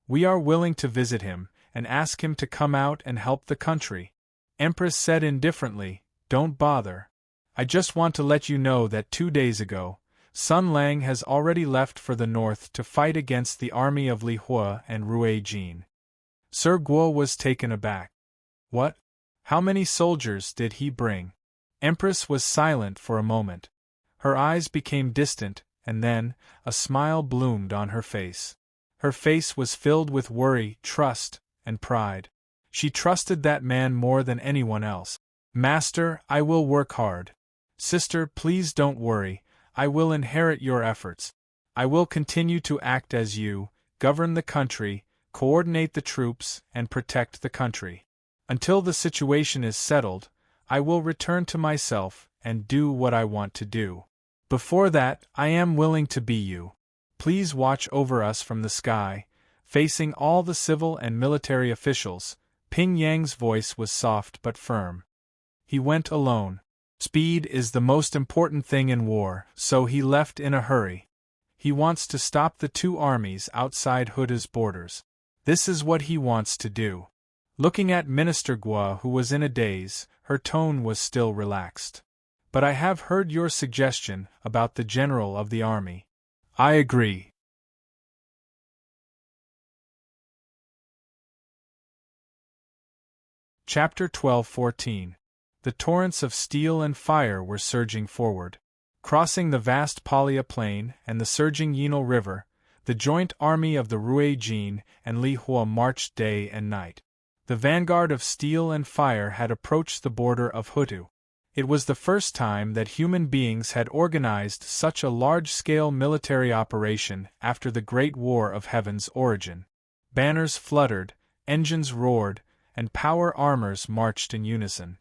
We are willing to visit him, and ask him to come out and help the country." Empress said indifferently, "Don't bother. I just want to let you know that 2 days ago, Sun Lang has already left for the north to fight against the army of Li Hua and Rui Jin." Sir Guo was taken aback. "What? How many soldiers did he bring?" Empress was silent for a moment. Her eyes became distant, and then, a smile bloomed on her face. Her face was filled with worry, trust, and pride. She trusted that man more than anyone else. "Master, I will work hard. Sister, please don't worry, I will inherit your efforts. I will continue to act as you, govern the country, coordinate the troops, and protect the country. Until the situation is settled, I will return to myself and do what I want to do. Before that, I am willing to be you. Please watch over us from the sky." Facing all the civil and military officials, Ping Yang's voice was soft but firm. He went alone. Speed is the most important thing in war, so he left in a hurry. He wants to stop the 2 armies outside Huda's borders. This is what he wants to do. Looking at Minister Gua, who was in a daze, her tone was still relaxed. "But I have heard your suggestion about the general of the army. I agree." Chapter 12-14. The torrents of steel and fire were surging forward. Crossing the vast Palia plain and the surging Yino River, the joint army of the Rui Jin and Li Hua marched day and night. The vanguard of steel and fire had approached the border of Hutu. It was the first time that human beings had organized such a large-scale military operation after the Great War of Heaven's origin. Banners fluttered, engines roared, and power armors marched in unison.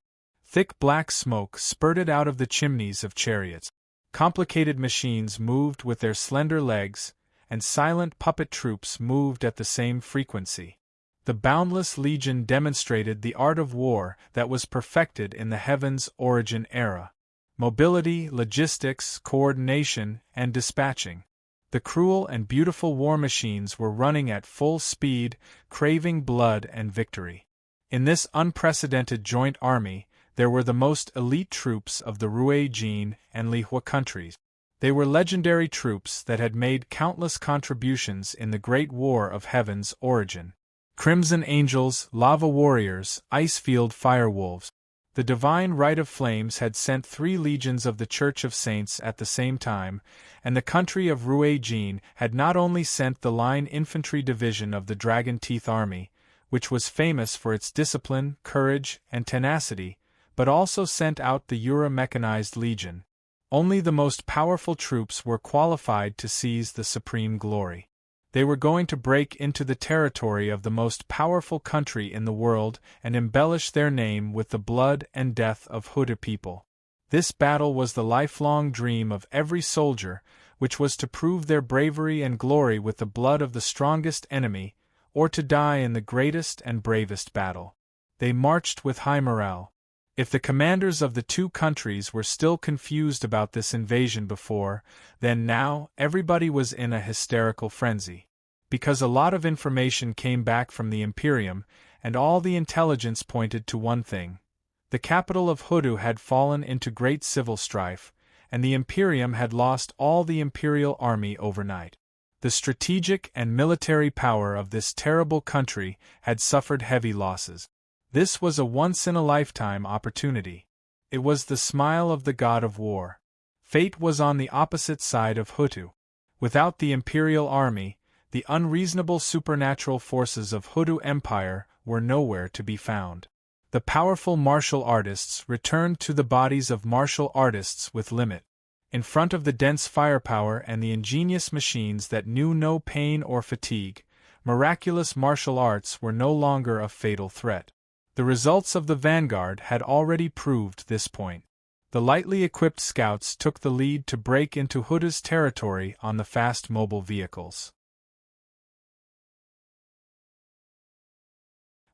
Thick black smoke spurted out of the chimneys of chariots. Complicated machines moved with their slender legs, and silent puppet troops moved at the same frequency. The boundless legion demonstrated the art of war that was perfected in the Heaven's origin era. Mobility, logistics, coordination, and dispatching. The cruel and beautiful war machines were running at full speed, craving blood and victory. In this unprecedented joint army, there were the most elite troops of the Rui Jin and Li Hua countries. They were legendary troops that had made countless contributions in the Great War of Heaven's origin. Crimson Angels, Lava Warriors, Icefield Firewolves. The Divine Right of Flames had sent 3 legions of the Church of Saints at the same time, and the country of Rui Jin had not only sent the Line Infantry Division of the Dragon Teeth Army, which was famous for its discipline, courage, and tenacity, but also sent out the Yura Mechanized Legion. Only the most powerful troops were qualified to seize the supreme glory. They were going to break into the territory of the most powerful country in the world and embellish their name with the blood and death of Hutu people. This battle was the lifelong dream of every soldier, which was to prove their bravery and glory with the blood of the strongest enemy, or to die in the greatest and bravest battle. They marched with high morale. If the commanders of the 2 countries were still confused about this invasion before, then now everybody was in a hysterical frenzy. Because a lot of information came back from the Imperium, and all the intelligence pointed to one thing. The capital of Hutu had fallen into great civil strife, and the Imperium had lost all the Imperial army overnight. The strategic and military power of this terrible country had suffered heavy losses. This was a once-in-a-lifetime opportunity. It was the smile of the god of war. Fate was on the opposite side of Hutu. Without the Imperial army, The unreasonable supernatural forces of Hudu Empire were nowhere to be found. The powerful martial artists returned to the bodies of martial artists with limit. In front of the dense firepower and the ingenious machines that knew no pain or fatigue, miraculous martial arts were no longer a fatal threat. The results of the vanguard had already proved this point. The lightly equipped scouts took the lead to break into Huda's territory on the fast mobile vehicles.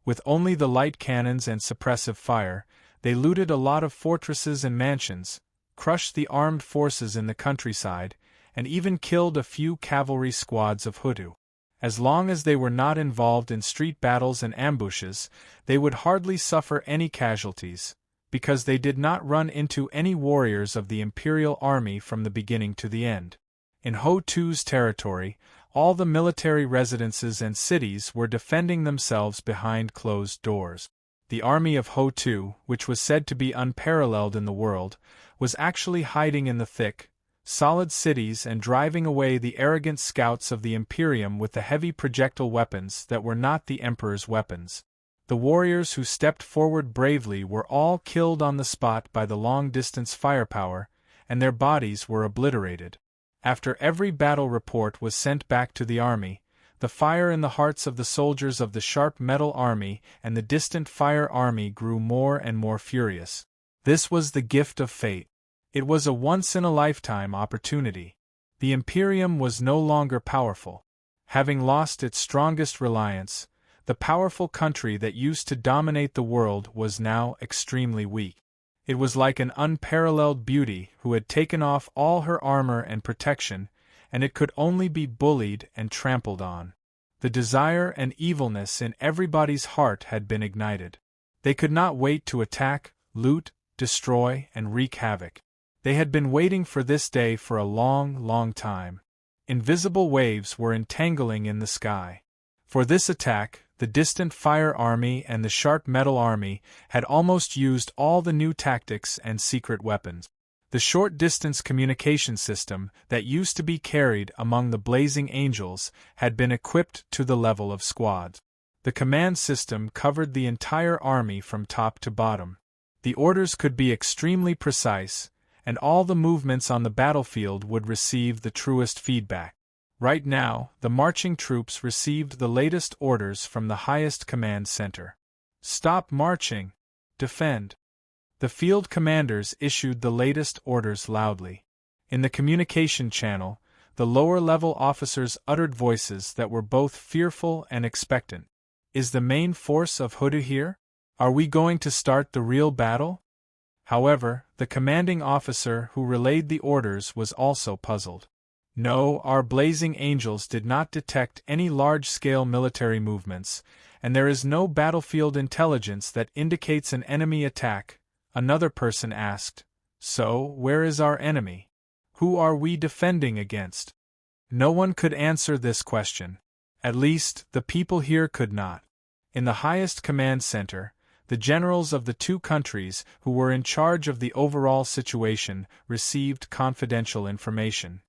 With only the light cannons and suppressive fire, they looted a lot of fortresses and mansions, crushed the armed forces in the countryside, and even killed a few cavalry squads of Hudu. As long as they were not involved in street battles and ambushes, they would hardly suffer any casualties, because they did not run into any warriors of the imperial army from the beginning to the end. In Ho-Tu's territory, all the military residences and cities were defending themselves behind closed doors. The army of Ho-Tu, which was said to be unparalleled in the world, was actually hiding in the thick, solid cities and driving away the arrogant scouts of the Imperium with the heavy projectile weapons that were not the Emperor's weapons. The warriors who stepped forward bravely were all killed on the spot by the long-distance firepower, and their bodies were obliterated. After every battle report was sent back to the army, the fire in the hearts of the soldiers of the Sharp Metal Army and the distant Fire Army grew more and more furious. This was the gift of fate. It was a once-in-a-lifetime opportunity. The Imperium was no longer powerful. Having lost its strongest reliance, the powerful country that used to dominate the world was now extremely weak. It was like an unparalleled beauty who had taken off all her armor and protection, and it could only be bullied and trampled on. The desire and evilness in everybody's heart had been ignited. They could not wait to attack, loot, destroy, and wreak havoc. They had been waiting for this day for a long, long time. Invisible waves were entangling in the sky. For this attack, the distant Fire Army and the Sharp Metal Army had almost used all the new tactics and secret weapons. The short-distance communication system that used to be carried among the Blazing Angels had been equipped to the level of squads. The command system covered the entire army from top to bottom. The orders could be extremely precise, and all the movements on the battlefield would receive the truest feedback. Right now, the marching troops received the latest orders from the highest command center. Stop marching! Defend! The field commanders issued the latest orders loudly. In the communication channel, the lower-level officers uttered voices that were both fearful and expectant. Is the main force of Hudu here? Are we going to start the real battle? However, the commanding officer who relayed the orders was also puzzled. No, our Blazing Angels did not detect any large-scale military movements, and there is no battlefield intelligence that indicates an enemy attack, another person asked. So, where is our enemy? Who are we defending against? No one could answer this question. At least, the people here could not. In the highest command center, the generals of the two countries who were in charge of the overall situation received confidential information.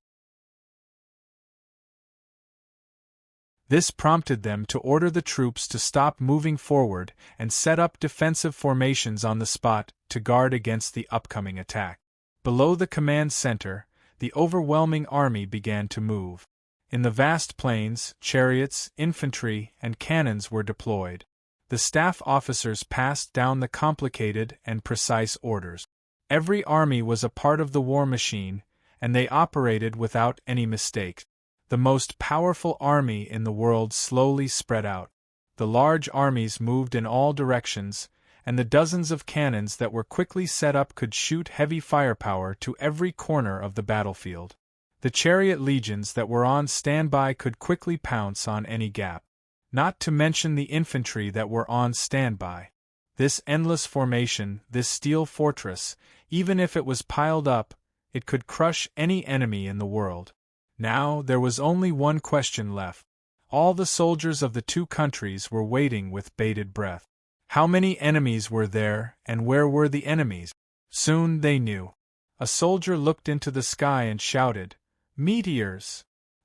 This prompted them to order the troops to stop moving forward and set up defensive formations on the spot to guard against the upcoming attack. Below the command center, the overwhelming army began to move. In the vast plains, chariots, infantry, and cannons were deployed. The staff officers passed down the complicated and precise orders. Every army was a part of the war machine, and they operated without any mistakes. The most powerful army in the world slowly spread out. The large armies moved in all directions, and the dozens of cannons that were quickly set up could shoot heavy firepower to every corner of the battlefield. The chariot legions that were on standby could quickly pounce on any gap. Not to mention the infantry that were on standby. This endless formation, this steel fortress, even if it was piled up, it could crush any enemy in the world. Now there was only one question left. All the soldiers of the two countries were waiting with bated breath. How many enemies were there, and where were the enemies? Soon they knew. A soldier looked into the sky and shouted, "Meteors!"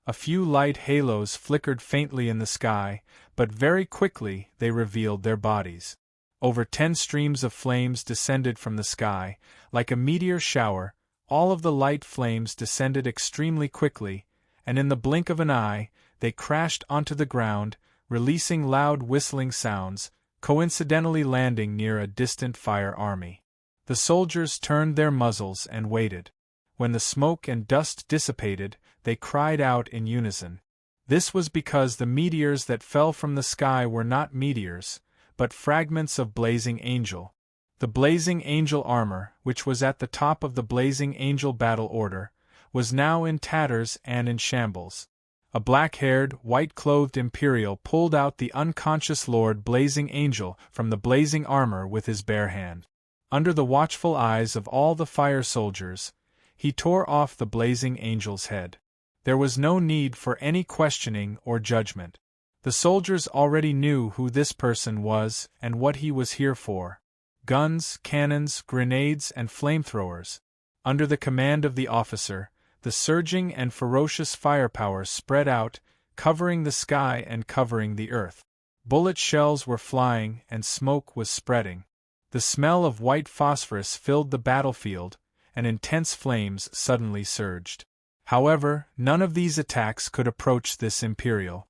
A few light halos flickered faintly in the sky, but very quickly they revealed their bodies. Over 10 streams of flames descended from the sky, like a meteor shower. All of the light flames descended extremely quickly, and in the blink of an eye, they crashed onto the ground, releasing loud whistling sounds, coincidentally landing near a distant fire army. The soldiers turned their muzzles and waited. When the smoke and dust dissipated, they cried out in unison. This was because the meteors that fell from the sky were not meteors, but fragments of blazing angel. The blazing angel armor, which was at the top of the blazing angel battle order, was now in tatters and in shambles. A black-haired, white-clothed Imperial pulled out the unconscious Lord Blazing Angel from the blazing armor with his bare hand. Under the watchful eyes of all the fire soldiers, he tore off the blazing angel's head. There was no need for any questioning or judgment. The soldiers already knew who this person was and what he was here for. Guns, cannons, grenades, and flamethrowers. Under the command of the officer, the surging and ferocious firepower spread out, covering the sky and covering the earth. Bullet shells were flying and smoke was spreading. The smell of white phosphorus filled the battlefield, and intense flames suddenly surged. However, none of these attacks could approach this Imperial.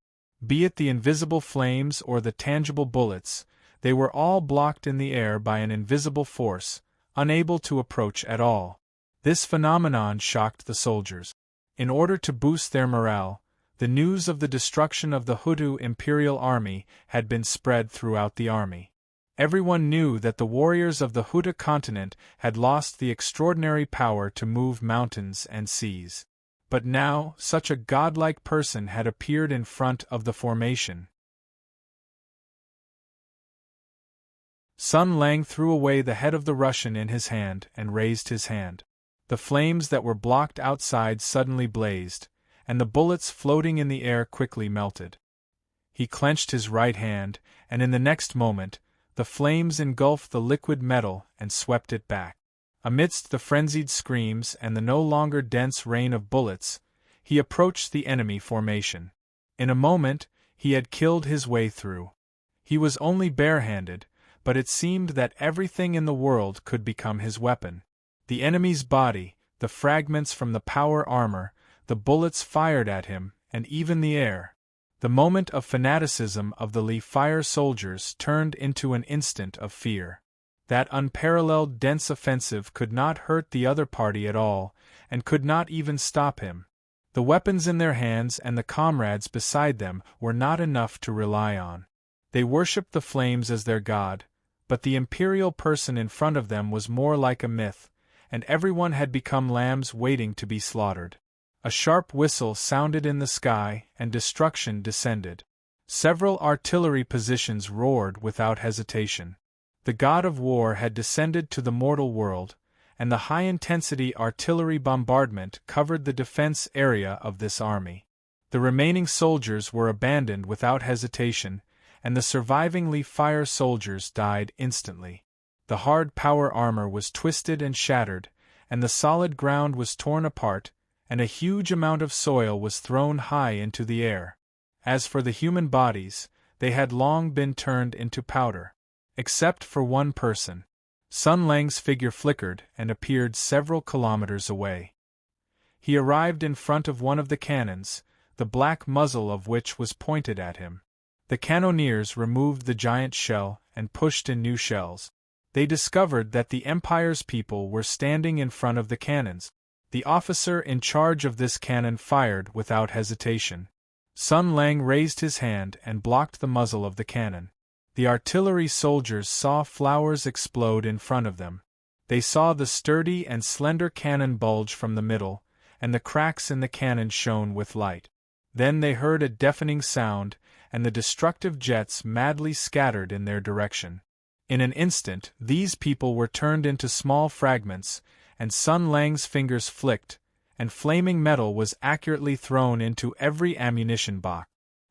Be it the invisible flames or the tangible bullets, they were all blocked in the air by an invisible force, unable to approach at all. This phenomenon shocked the soldiers. In order to boost their morale, the news of the destruction of the Hutu Imperial Army had been spread throughout the army. Everyone knew that the warriors of the Hutu continent had lost the extraordinary power to move mountains and seas. But now, such a godlike person had appeared in front of the formation. Sun Lang threw away the head of the Russian in his hand and raised his hand. The flames that were blocked outside suddenly blazed, and the bullets floating in the air quickly melted. He clenched his right hand, and in the next moment, the flames engulfed the liquid metal and swept it back. Amidst the frenzied screams and the no longer dense rain of bullets, he approached the enemy formation. In a moment, he had killed his way through. He was only barehanded, but it seemed that everything in the world could become his weapon. The enemy's body, the fragments from the power armor, the bullets fired at him, and even the air. The moment of fanaticism of the Li fire soldiers turned into an instant of fear. That unparalleled dense offensive could not hurt the other party at all, and could not even stop him. The weapons in their hands and the comrades beside them were not enough to rely on. They worshipped the flames as their god, but the imperial person in front of them was more like a myth, and everyone had become lambs waiting to be slaughtered. A sharp whistle sounded in the sky, and destruction descended. Several artillery positions roared without hesitation. The god of war had descended to the mortal world, and the high-intensity artillery bombardment covered the defense area of this army. The remaining soldiers were abandoned without hesitation, and the surviving Li fire soldiers died instantly. The hard power armor was twisted and shattered, and the solid ground was torn apart, and a huge amount of soil was thrown high into the air. As for the human bodies, they had long been turned into powder. Except for one person. Sun Lang's figure flickered and appeared several kilometers away. He arrived in front of one of the cannons, the black muzzle of which was pointed at him. The cannoneers removed the giant shell and pushed in new shells. They discovered that the Empire's people were standing in front of the cannons. The officer in charge of this cannon fired without hesitation. Sun Lang raised his hand and blocked the muzzle of the cannon. The artillery soldiers saw flowers explode in front of them. They saw the sturdy and slender cannon bulge from the middle, and the cracks in the cannon shone with light. Then they heard a deafening sound, and the destructive jets madly scattered in their direction. In an instant, these people were turned into small fragments, and Sun Lang's fingers flicked, and flaming metal was accurately thrown into every ammunition box.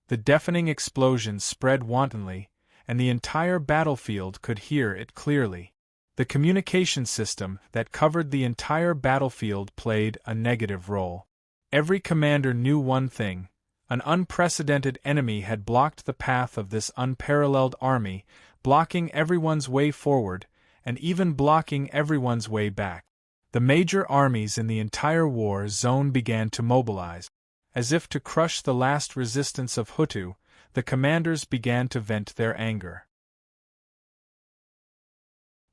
The deafening explosion spread wantonly, and the entire battlefield could hear it clearly. The communication system that covered the entire battlefield played a negative role. Every commander knew one thing: an unprecedented enemy had blocked the path of this unparalleled army, blocking everyone's way forward, and even blocking everyone's way back. The major armies in the entire war zone began to mobilize. As if to crush the last resistance of Hutu, the commanders began to vent their anger.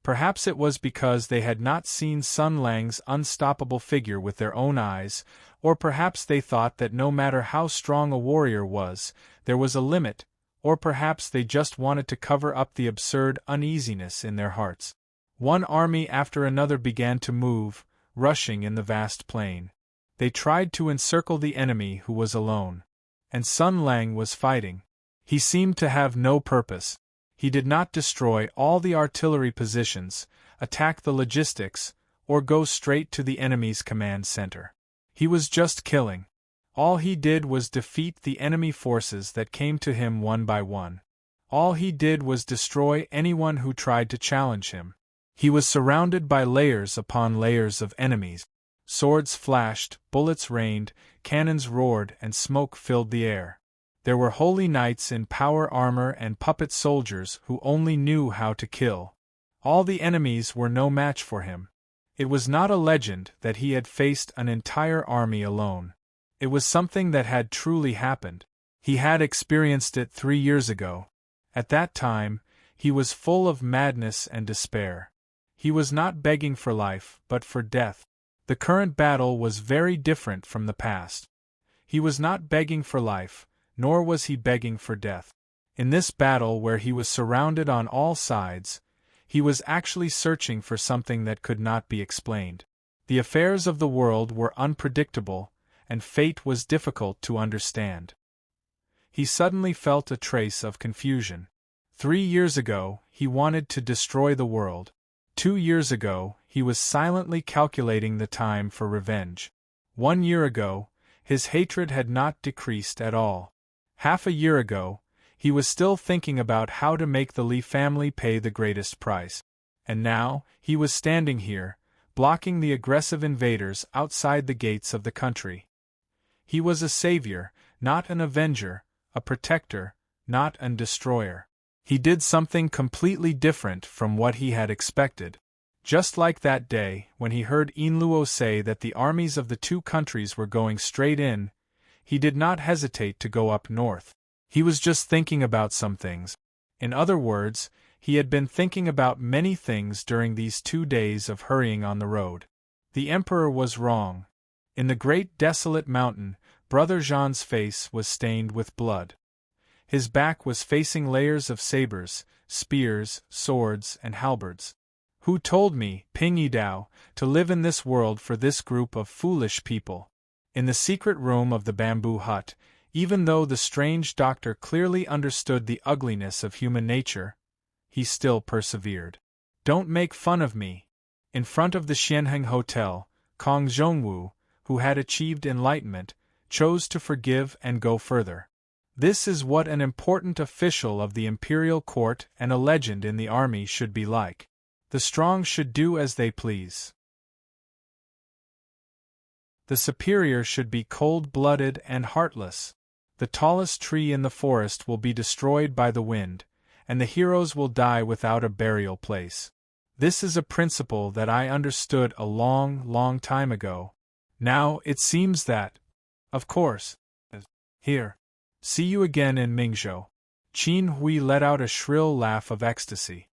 Perhaps it was because they had not seen Sun Lang's unstoppable figure with their own eyes, or perhaps they thought that no matter how strong a warrior was, there was a limit, or perhaps they just wanted to cover up the absurd uneasiness in their hearts. One army after another began to move, rushing in the vast plain. They tried to encircle the enemy who was alone. And Sun Lang was fighting. He seemed to have no purpose. He did not destroy all the artillery positions, attack the logistics, or go straight to the enemy's command center. He was just killing. All he did was defeat the enemy forces that came to him one by one. All he did was destroy anyone who tried to challenge him. He was surrounded by layers upon layers of enemies. Swords flashed, bullets rained, cannons roared, and smoke filled the air. There were holy knights in power armor and puppet soldiers who only knew how to kill. All the enemies were no match for him. It was not a legend that he had faced an entire army alone. It was something that had truly happened. He had experienced it 3 years ago. At that time, he was full of madness and despair. He was not begging for life, but for death. The current battle was very different from the past. He was not begging for life, nor was he begging for death. In this battle where he was surrounded on all sides, he was actually searching for something that could not be explained. The affairs of the world were unpredictable, and fate was difficult to understand. He suddenly felt a trace of confusion. 3 years ago, he wanted to destroy the world. 2 years ago, he was silently calculating the time for revenge. 1 year ago, his hatred had not decreased at all. Half a year ago, he was still thinking about how to make the Li family pay the greatest price. And now, he was standing here, blocking the aggressive invaders outside the gates of the country. He was a savior, not an avenger, a protector, not a destroyer. He did something completely different from what he had expected. Just like that day, when he heard Inluo say that the armies of the two countries were going straight in, he did not hesitate to go up north. He was just thinking about some things. In other words, he had been thinking about many things during these 2 days of hurrying on the road. The Emperor was wrong. In the great desolate mountain, Brother Jean's face was stained with blood. His back was facing layers of sabers, spears, swords, and halberds. Who told me, Ping Yidao, to live in this world for this group of foolish people? In the secret room of the bamboo hut, even though the strange doctor clearly understood the ugliness of human nature, he still persevered. Don't make fun of me. In front of the Xianheng Hotel, Kong Zhongwu, who had achieved enlightenment, chose to forgive and go further. This is what an important official of the imperial court and a legend in the army should be like. The strong should do as they please. The superior should be cold-blooded and heartless. The tallest tree in the forest will be destroyed by the wind, and the heroes will die without a burial place. This is a principle that I understood a long, long time ago. Now it seems that, of course, here. See you again in Mingzhou. Qin Hui let out a shrill laugh of ecstasy.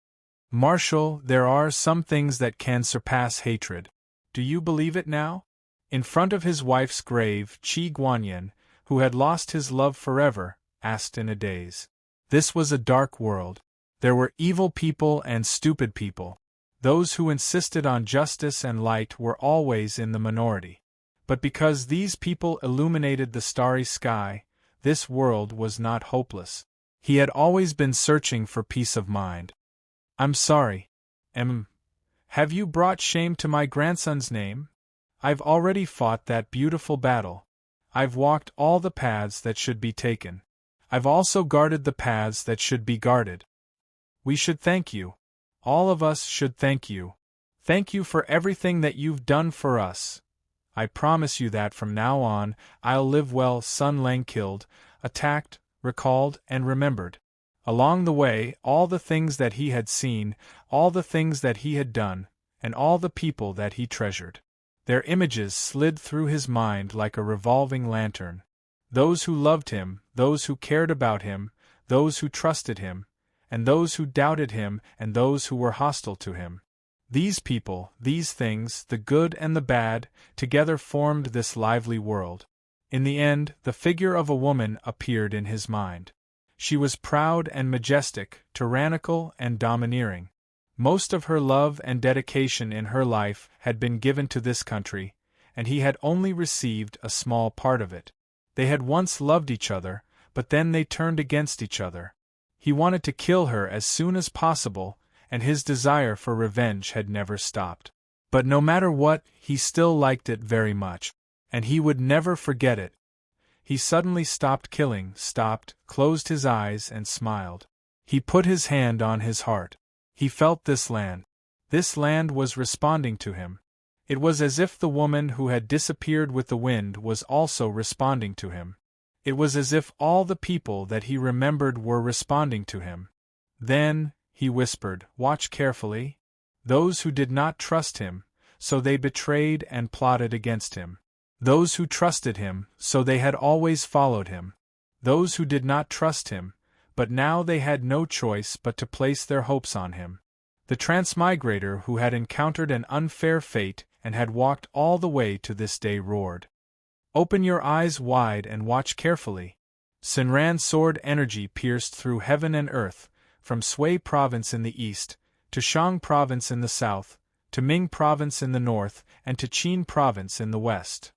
Marshal, there are some things that can surpass hatred. Do you believe it now? In front of his wife's grave, Qi Guanyin, who had lost his love forever, asked in a daze. This was a dark world. There were evil people and stupid people. Those who insisted on justice and light were always in the minority. But because these people illuminated the starry sky, this world was not hopeless. He had always been searching for peace of mind. I'm sorry. Have you brought shame to my grandson's name? I've already fought that beautiful battle. I've walked all the paths that should be taken. I've also guarded the paths that should be guarded. We should thank you. All of us should thank you. Thank you for everything that you've done for us. I promise you that from now on, I'll live well. Sun Lang killed, attacked, recalled, and remembered. Along the way, all the things that he had seen, all the things that he had done, and all the people that he treasured. Their images slid through his mind like a revolving lantern. Those who loved him, those who cared about him, those who trusted him, and those who doubted him, and those who were hostile to him. These people, these things, the good and the bad, together formed this lively world. In the end, the figure of a woman appeared in his mind. She was proud and majestic, tyrannical and domineering. Most of her love and dedication in her life had been given to this country, and he had only received a small part of it. They had once loved each other, but then they turned against each other. He wanted to kill her as soon as possible, and his desire for revenge had never stopped. But no matter what, he still liked it very much, and he would never forget it. He suddenly stopped killing, closed his eyes and smiled. He put his hand on his heart. He felt this land. This land was responding to him. It was as if the woman who had disappeared with the wind was also responding to him. It was as if all the people that he remembered were responding to him. Then, he whispered, "Watch carefully. Those who did not trust him, so they betrayed and plotted against him. Those who trusted him, so they had always followed him. Those who did not trust him, but now they had no choice but to place their hopes on him. The transmigrator who had encountered an unfair fate and had walked all the way to this day roared. Open your eyes wide and watch carefully. Sinran's sword energy pierced through heaven and earth, from Sui province in the east, to Shang province in the south, to Ming province in the north, and to Qin province in the west.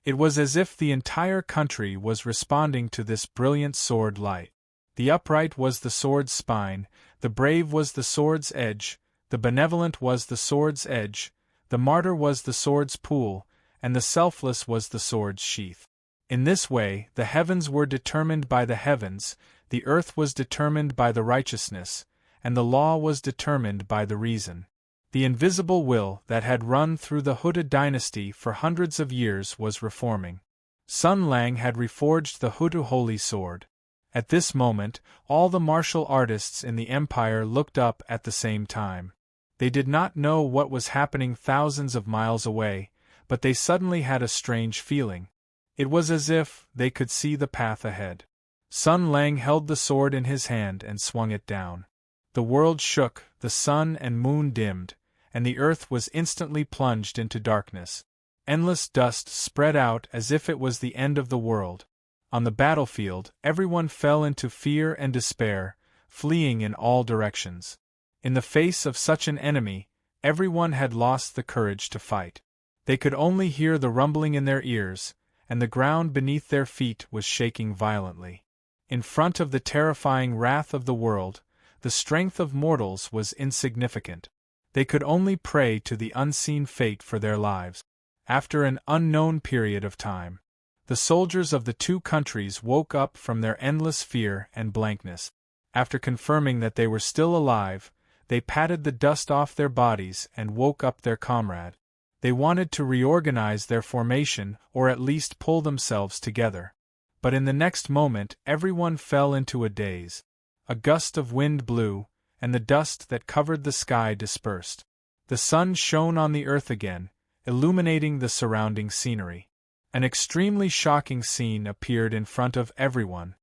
It was as if the entire country was responding to this brilliant sword light. The upright was the sword's spine, the brave was the sword's edge, the benevolent was the sword's edge, the martyr was the sword's pool, and the selfless was the sword's sheath. In this way, the heavens were determined by the heavens, the earth was determined by the righteousness, and the law was determined by the reason. The invisible will that had run through the Huda dynasty for hundreds of years was reforming. Sun Lang had reforged the Huda holy sword. At this moment, all the martial artists in the empire looked up at the same time. They did not know what was happening thousands of miles away, but they suddenly had a strange feeling. It was as if they could see the path ahead. Sun Lang held the sword in his hand and swung it down. The world shook, the sun and moon dimmed, and the earth was instantly plunged into darkness. Endless dust spread out as if it was the end of the world. On the battlefield, everyone fell into fear and despair, fleeing in all directions. In the face of such an enemy, everyone had lost the courage to fight. They could only hear the rumbling in their ears, and the ground beneath their feet was shaking violently. In front of the terrifying wrath of the world, the strength of mortals was insignificant. They could only pray to the unseen fate for their lives. After an unknown period of time, the soldiers of the two countries woke up from their endless fear and blankness. After confirming that they were still alive, they patted the dust off their bodies and woke up their comrade. They wanted to reorganize their formation or at least pull themselves together. But in the next moment everyone fell into a daze. A gust of wind blew, and the dust that covered the sky dispersed. The sun shone on the earth again, illuminating the surrounding scenery. An extremely shocking scene appeared in front of everyone.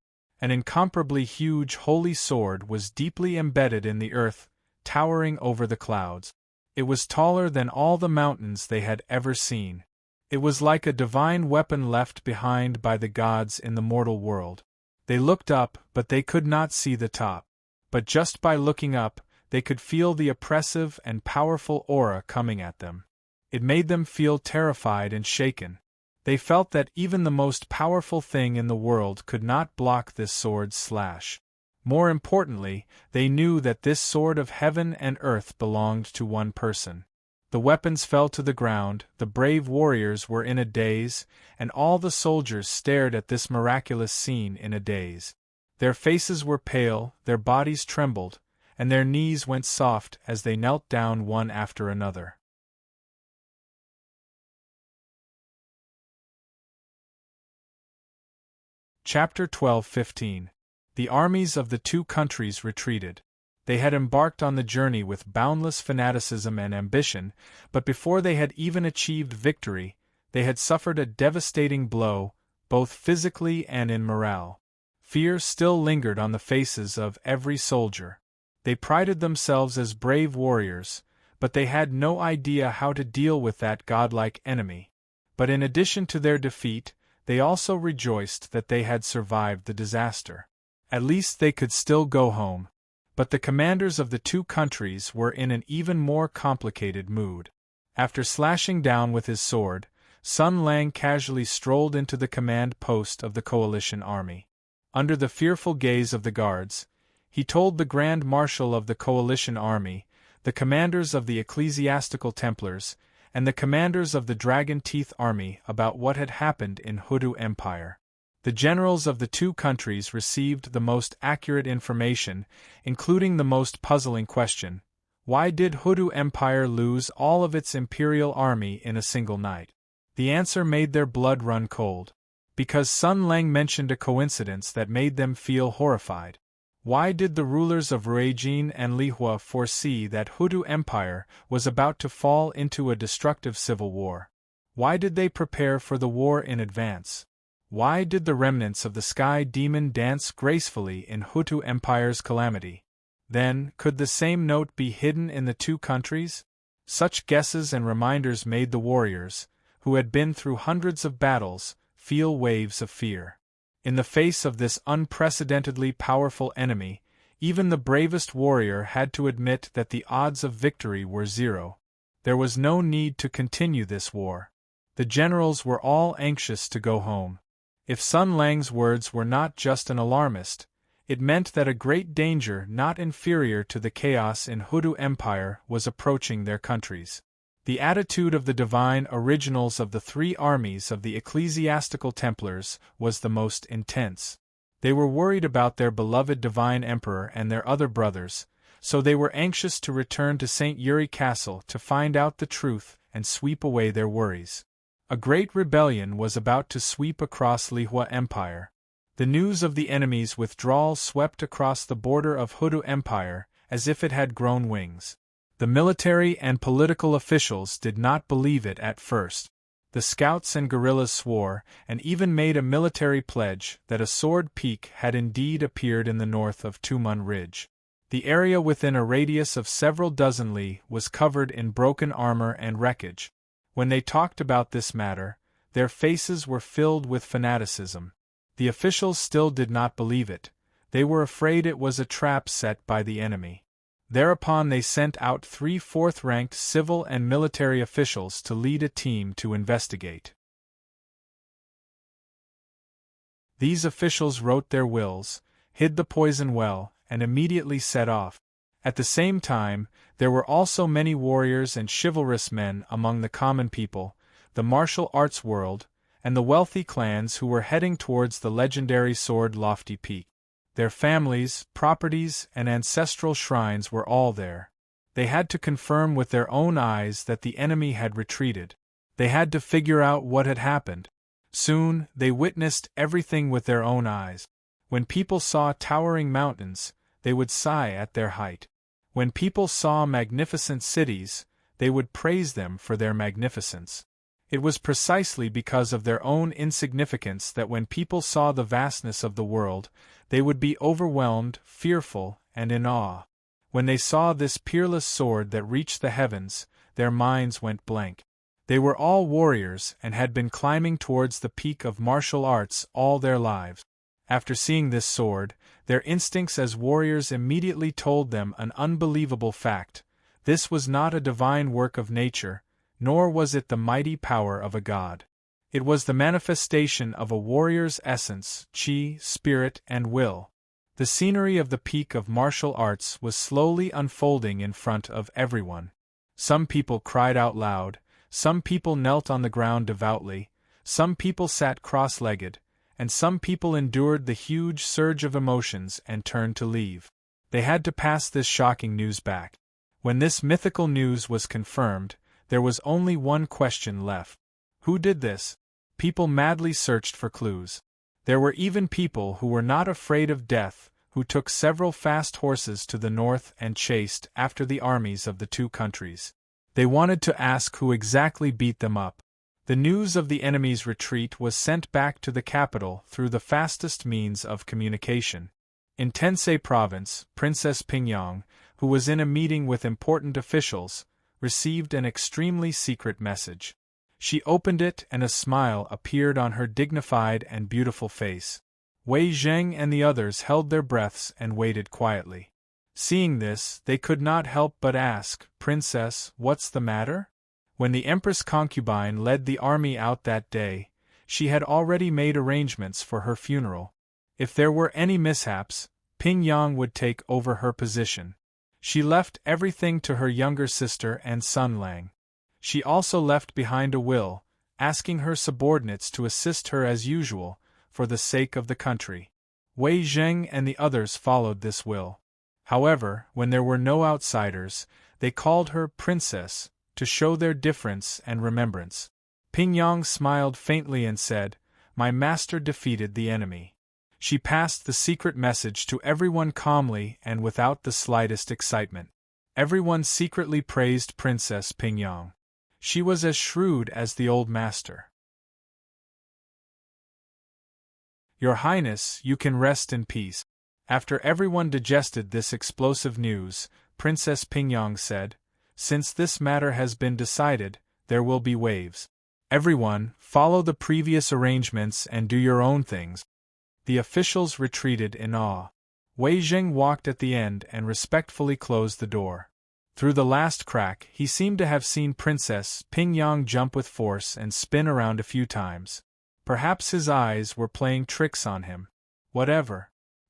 An incomparably huge holy sword was deeply embedded in the earth, towering over the clouds. It was taller than all the mountains they had ever seen. It was like a divine weapon left behind by the gods in the mortal world. They looked up, but they could not see the top. But just by looking up, they could feel the oppressive and powerful aura coming at them. It made them feel terrified and shaken. They felt that even the most powerful thing in the world could not block this sword's slash. More importantly, they knew that this sword of heaven and earth belonged to one person. The weapons fell to the ground, the brave warriors were in a daze, and all the soldiers stared at this miraculous scene in a daze. Their faces were pale, their bodies trembled, and their knees went soft as they knelt down one after another. Chapter 12-15. The armies of the two countries retreated. They had embarked on the journey with boundless fanaticism and ambition, but before they had even achieved victory, they had suffered a devastating blow, both physically and in morale. Fear still lingered on the faces of every soldier. They prided themselves as brave warriors, but they had no idea how to deal with that godlike enemy. But in addition to their defeat, they also rejoiced that they had survived the disaster. At least they could still go home. But the commanders of the two countries were in an even more complicated mood. After slashing down with his sword, Sun Lang casually strolled into the command post of the coalition army. Under the fearful gaze of the guards, he told the Grand Marshal of the coalition army, the commanders of the ecclesiastical Templars, and the commanders of the Dragon Teeth army about what had happened in Hudu Empire. The generals of the two countries received the most accurate information, including the most puzzling question: why did Hudu Empire lose all of its imperial army in a single night? The answer made their blood run cold. Because Sun Lang mentioned a coincidence that made them feel horrified. Why did the rulers of Ruijin and Lihua foresee that Hudu Empire was about to fall into a destructive civil war? Why did they prepare for the war in advance? Why did the remnants of the Sky Demon dance gracefully in Hutu Empire's calamity? Then, could the same note be hidden in the two countries? Such guesses and reminders made the warriors, who had been through hundreds of battles, feel waves of fear. In the face of this unprecedentedly powerful enemy, even the bravest warrior had to admit that the odds of victory were zero. There was no need to continue this war. The generals were all anxious to go home. If Sun Lang's words were not just an alarmist, it meant that a great danger not inferior to the chaos in Hudu Empire was approaching their countries. The attitude of the divine originals of the three armies of the ecclesiastical Templars was the most intense. They were worried about their beloved divine emperor and their other brothers, so they were anxious to return to St. Yuri Castle to find out the truth and sweep away their worries. A great rebellion was about to sweep across Lihua Empire. The news of the enemy's withdrawal swept across the border of Hudu Empire as if it had grown wings. The military and political officials did not believe it at first. The scouts and guerrillas swore, and even made a military pledge, that a sword peak had indeed appeared in the north of Tumun Ridge. The area within a radius of several dozen li was covered in broken armor and wreckage. When they talked about this matter, their faces were filled with fanaticism. The officials still did not believe it. They were afraid it was a trap set by the enemy. Thereupon they sent out 3 fourth-ranked civil and military officials to lead a team to investigate. These officials wrote their wills, hid the poison well, and immediately set off. At the same time, there were also many warriors and chivalrous men among the common people, the martial arts world, and the wealthy clans who were heading towards the legendary Sword Lofty Peak. Their families, properties, and ancestral shrines were all there. They had to confirm with their own eyes that the enemy had retreated. They had to figure out what had happened. Soon, they witnessed everything with their own eyes. When people saw towering mountains, they would sigh at their height. When people saw magnificent cities, they would praise them for their magnificence. It was precisely because of their own insignificance that when people saw the vastness of the world, they would be overwhelmed, fearful, and in awe. When they saw this peerless sword that reached the heavens, their minds went blank. They were all warriors and had been climbing towards the peak of martial arts all their lives. After seeing this sword, their instincts as warriors immediately told them an unbelievable fact. This was not a divine work of nature, nor was it the mighty power of a god. It was the manifestation of a warrior's essence, chi, spirit, and will. The scenery of the peak of martial arts was slowly unfolding in front of everyone. Some people cried out loud, some people knelt on the ground devoutly, some people sat cross-legged, and some people endured the huge surge of emotions and turned to leave. They had to pass this shocking news back. When this mythical news was confirmed, there was only one question left. Who did this? People madly searched for clues. There were even people who were not afraid of death, who took several fast horses to the north and chased after the armies of the two countries. They wanted to ask who exactly beat them up. The news of the enemy's retreat was sent back to the capital through the fastest means of communication. In Tensei Province, Princess Pingyang, who was in a meeting with important officials, received an extremely secret message. She opened it and a smile appeared on her dignified and beautiful face. Wei Zheng and the others held their breaths and waited quietly. Seeing this, they could not help but ask, "Princess, what's the matter?" When the Empress concubine led the army out that day, she had already made arrangements for her funeral. If there were any mishaps, Pingyang would take over her position. She left everything to her younger sister and son Lang. She also left behind a will, asking her subordinates to assist her as usual, for the sake of the country. Wei Zheng and the others followed this will. However, when there were no outsiders, they called her Princess, to show their deference and remembrance. Pingyang smiled faintly and said, "My master defeated the enemy." She passed the secret message to everyone calmly and without the slightest excitement. Everyone secretly praised Princess Pingyang. She was as shrewd as the old master. "Your Highness, you can rest in peace." After everyone digested this explosive news, Princess Pingyang said, "Since this matter has been decided, there will be waves. Everyone, follow the previous arrangements and do your own things." The officials retreated in awe. Wei Zheng walked at the end and respectfully closed the door. Through the last crack, he seemed to have seen Princess Pingyang jump with force and spin around a few times. Perhaps his eyes were playing tricks on him. Whatever.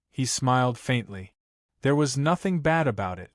He smiled faintly. There was nothing bad about it.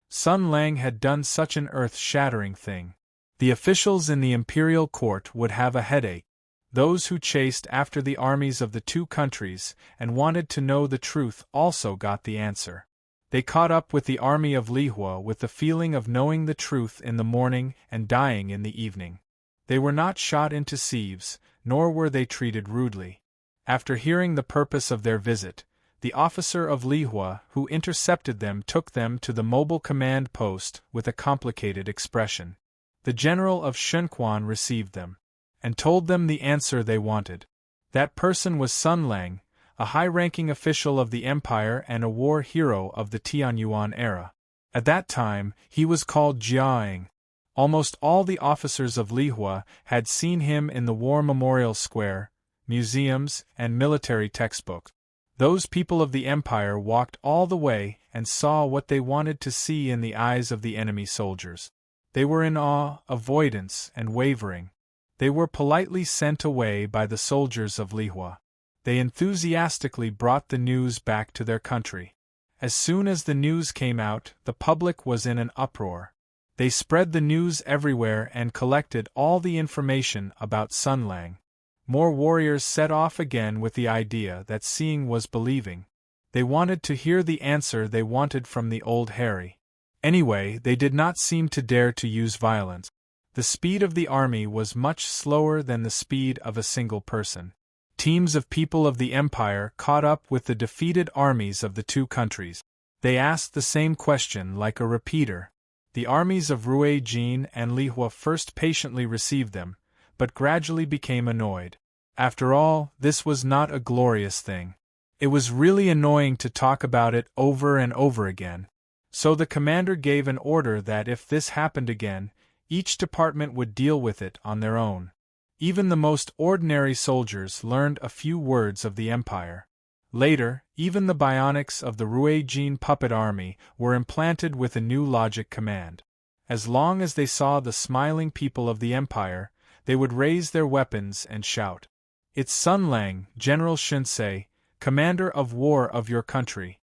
Sun Lang had done such an earth-shattering thing. The officials in the imperial court would have a headache. Those who chased after the armies of the two countries and wanted to know the truth also got the answer. They caught up with the army of Lihua with the feeling of knowing the truth in the morning and dying in the evening. They were not shot into sieves, nor were they treated rudely. After hearing the purpose of their visit, the officer of Lihua who intercepted them took them to the mobile command post with a complicated expression. The general of Shunquan received them and told them the answer they wanted. That person was Sun Lang, a high-ranking official of the empire and a war hero of the Tianyuan era. At that time, he was called Jiaing. Almost all the officers of Lihua had seen him in the War Memorial Square, museums, and military textbooks. Those people of the empire walked all the way and saw what they wanted to see in the eyes of the enemy soldiers. They were in awe, avoidance, and wavering. They were politely sent away by the soldiers of Lihua. They enthusiastically brought the news back to their country. As soon as the news came out, the public was in an uproar. They spread the news everywhere and collected all the information about Sun Lang. More warriors set off again with the idea that seeing was believing. They wanted to hear the answer they wanted from the old Harry. Anyway, they did not seem to dare to use violence. The speed of the army was much slower than the speed of a single person. Teams of people of the empire caught up with the defeated armies of the two countries. They asked the same question like a repeater. The armies of Rui Jin and Lihua first patiently received them, but gradually became annoyed. After all, this was not a glorious thing. It was really annoying to talk about it over and over again. So the commander gave an order that if this happened again, each department would deal with it on their own. Even the most ordinary soldiers learned a few words of the empire. Later, even the bionics of the Rui Jin puppet army were implanted with a new logic command. As long as they saw the smiling people of the empire, they would raise their weapons and shout, "It's Sun Lang, General Shinsei, commander of war of your country.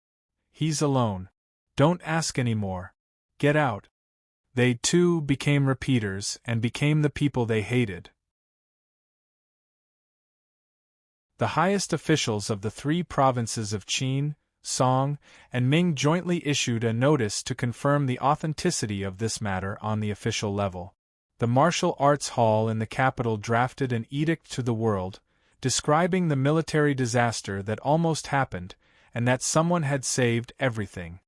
He's alone. Don't ask any more. Get out." They, too, became repeaters and became the people they hated. The highest officials of the three provinces of Qin, Song, and Ming jointly issued a notice to confirm the authenticity of this matter on the official level. The martial arts hall in the capital drafted an edict to the world, describing the military disaster that almost happened, and that someone had saved everything.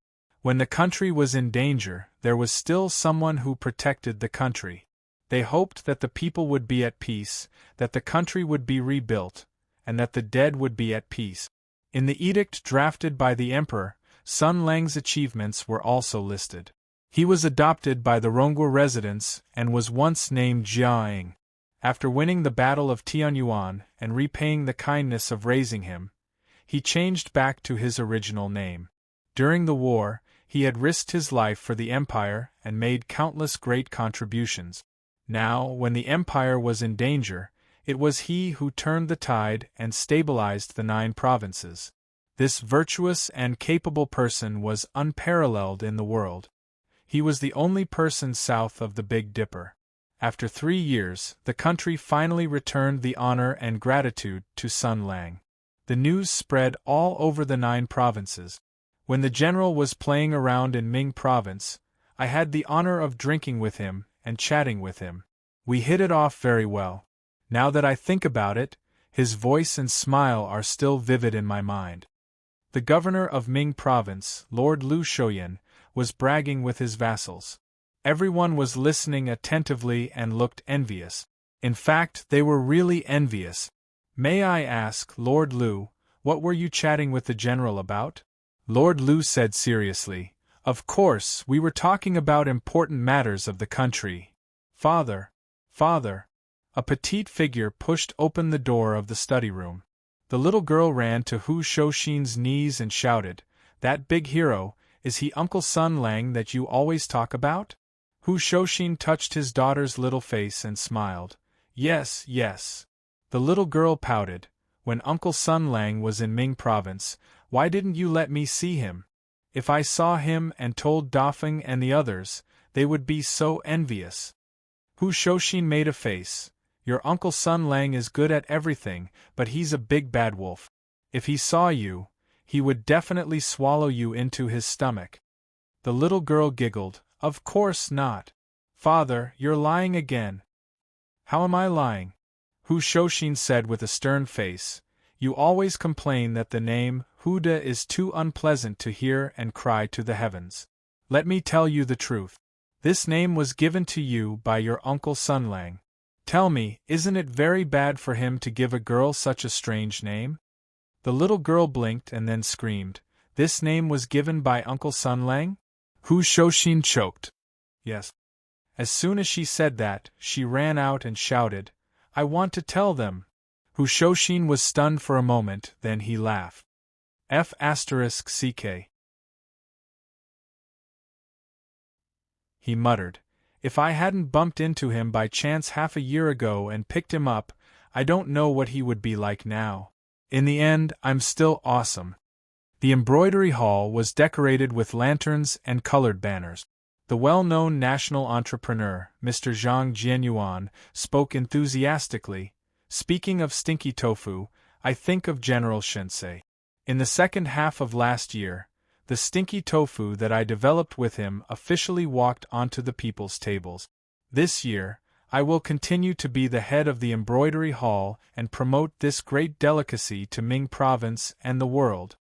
When the country was in danger, there was still someone who protected the country. They hoped that the people would be at peace, that the country would be rebuilt, and that the dead would be at peace. In the edict drafted by the emperor, Sun Lang's achievements were also listed. He was adopted by the Rongguo residents and was once named Jiaing. After winning the Battle of Tianyuan and repaying the kindness of raising him, he changed back to his original name. During the war, he had risked his life for the empire and made countless great contributions. Now, when the empire was in danger, it was he who turned the tide and stabilized the 9 provinces. This virtuous and capable person was unparalleled in the world. He was the only person south of the Big Dipper. After 3 years, the country finally returned the honor and gratitude to Sun Lang. The news spread all over the 9 provinces. When the general was playing around in Ming Province, I had the honor of drinking with him and chatting with him. We hit it off very well. Now that I think about it, his voice and smile are still vivid in my mind. The governor of Ming Province, Lord Lu Shoyan, was bragging with his vassals. Everyone was listening attentively and looked envious. In fact, they were really envious. May I ask, Lord Lu, what were you chatting with the general about? Lord Lu said seriously, "Of course, we were talking about important matters of the country." Father! A petite figure pushed open the door of the study room. The little girl ran to Hu Shouxin's knees and shouted, "That big hero, is he Uncle Sun Lang that you always talk about?" Hu Shouxin touched his daughter's little face and smiled. Yes. The little girl pouted. "When Uncle Sun Lang was in Ming Province, why didn't you let me see him? If I saw him and told Dafeng and the others, they would be so envious." Hu Shouxin made a face. "Your Uncle Sun Lang is good at everything, but he's a big bad wolf. If he saw you, he would definitely swallow you into his stomach." The little girl giggled. "Of course not. Father, you're lying again." "How am I lying?" Hu Shouxin said with a stern face. "You always complain that the name Huda is too unpleasant to hear and cry to the heavens. Let me tell you the truth. This name was given to you by your Uncle Sun Lang. Tell me, isn't it very bad for him to give a girl such a strange name?" The little girl blinked and then screamed. "This name was given by Uncle Sun Lang?" Hu Shouxin choked. "Yes." As soon as she said that, she ran out and shouted, "I want to tell them." Hu Shouxin was stunned for a moment, then he laughed. F***ck. He muttered, "If I hadn't bumped into him by chance half a year ago and picked him up, I don't know what he would be like now. In the end, I'm still awesome." The embroidery hall was decorated with lanterns and colored banners. The well-known national entrepreneur, Mr. Zhang Jianyuan, spoke enthusiastically. "Speaking of stinky tofu, I think of General Shinsei. In the second half of last year, the stinky tofu that I developed with him officially walked onto the people's tables. This year, I will continue to be the head of the embroidery hall and promote this great delicacy to Ming Province and the world."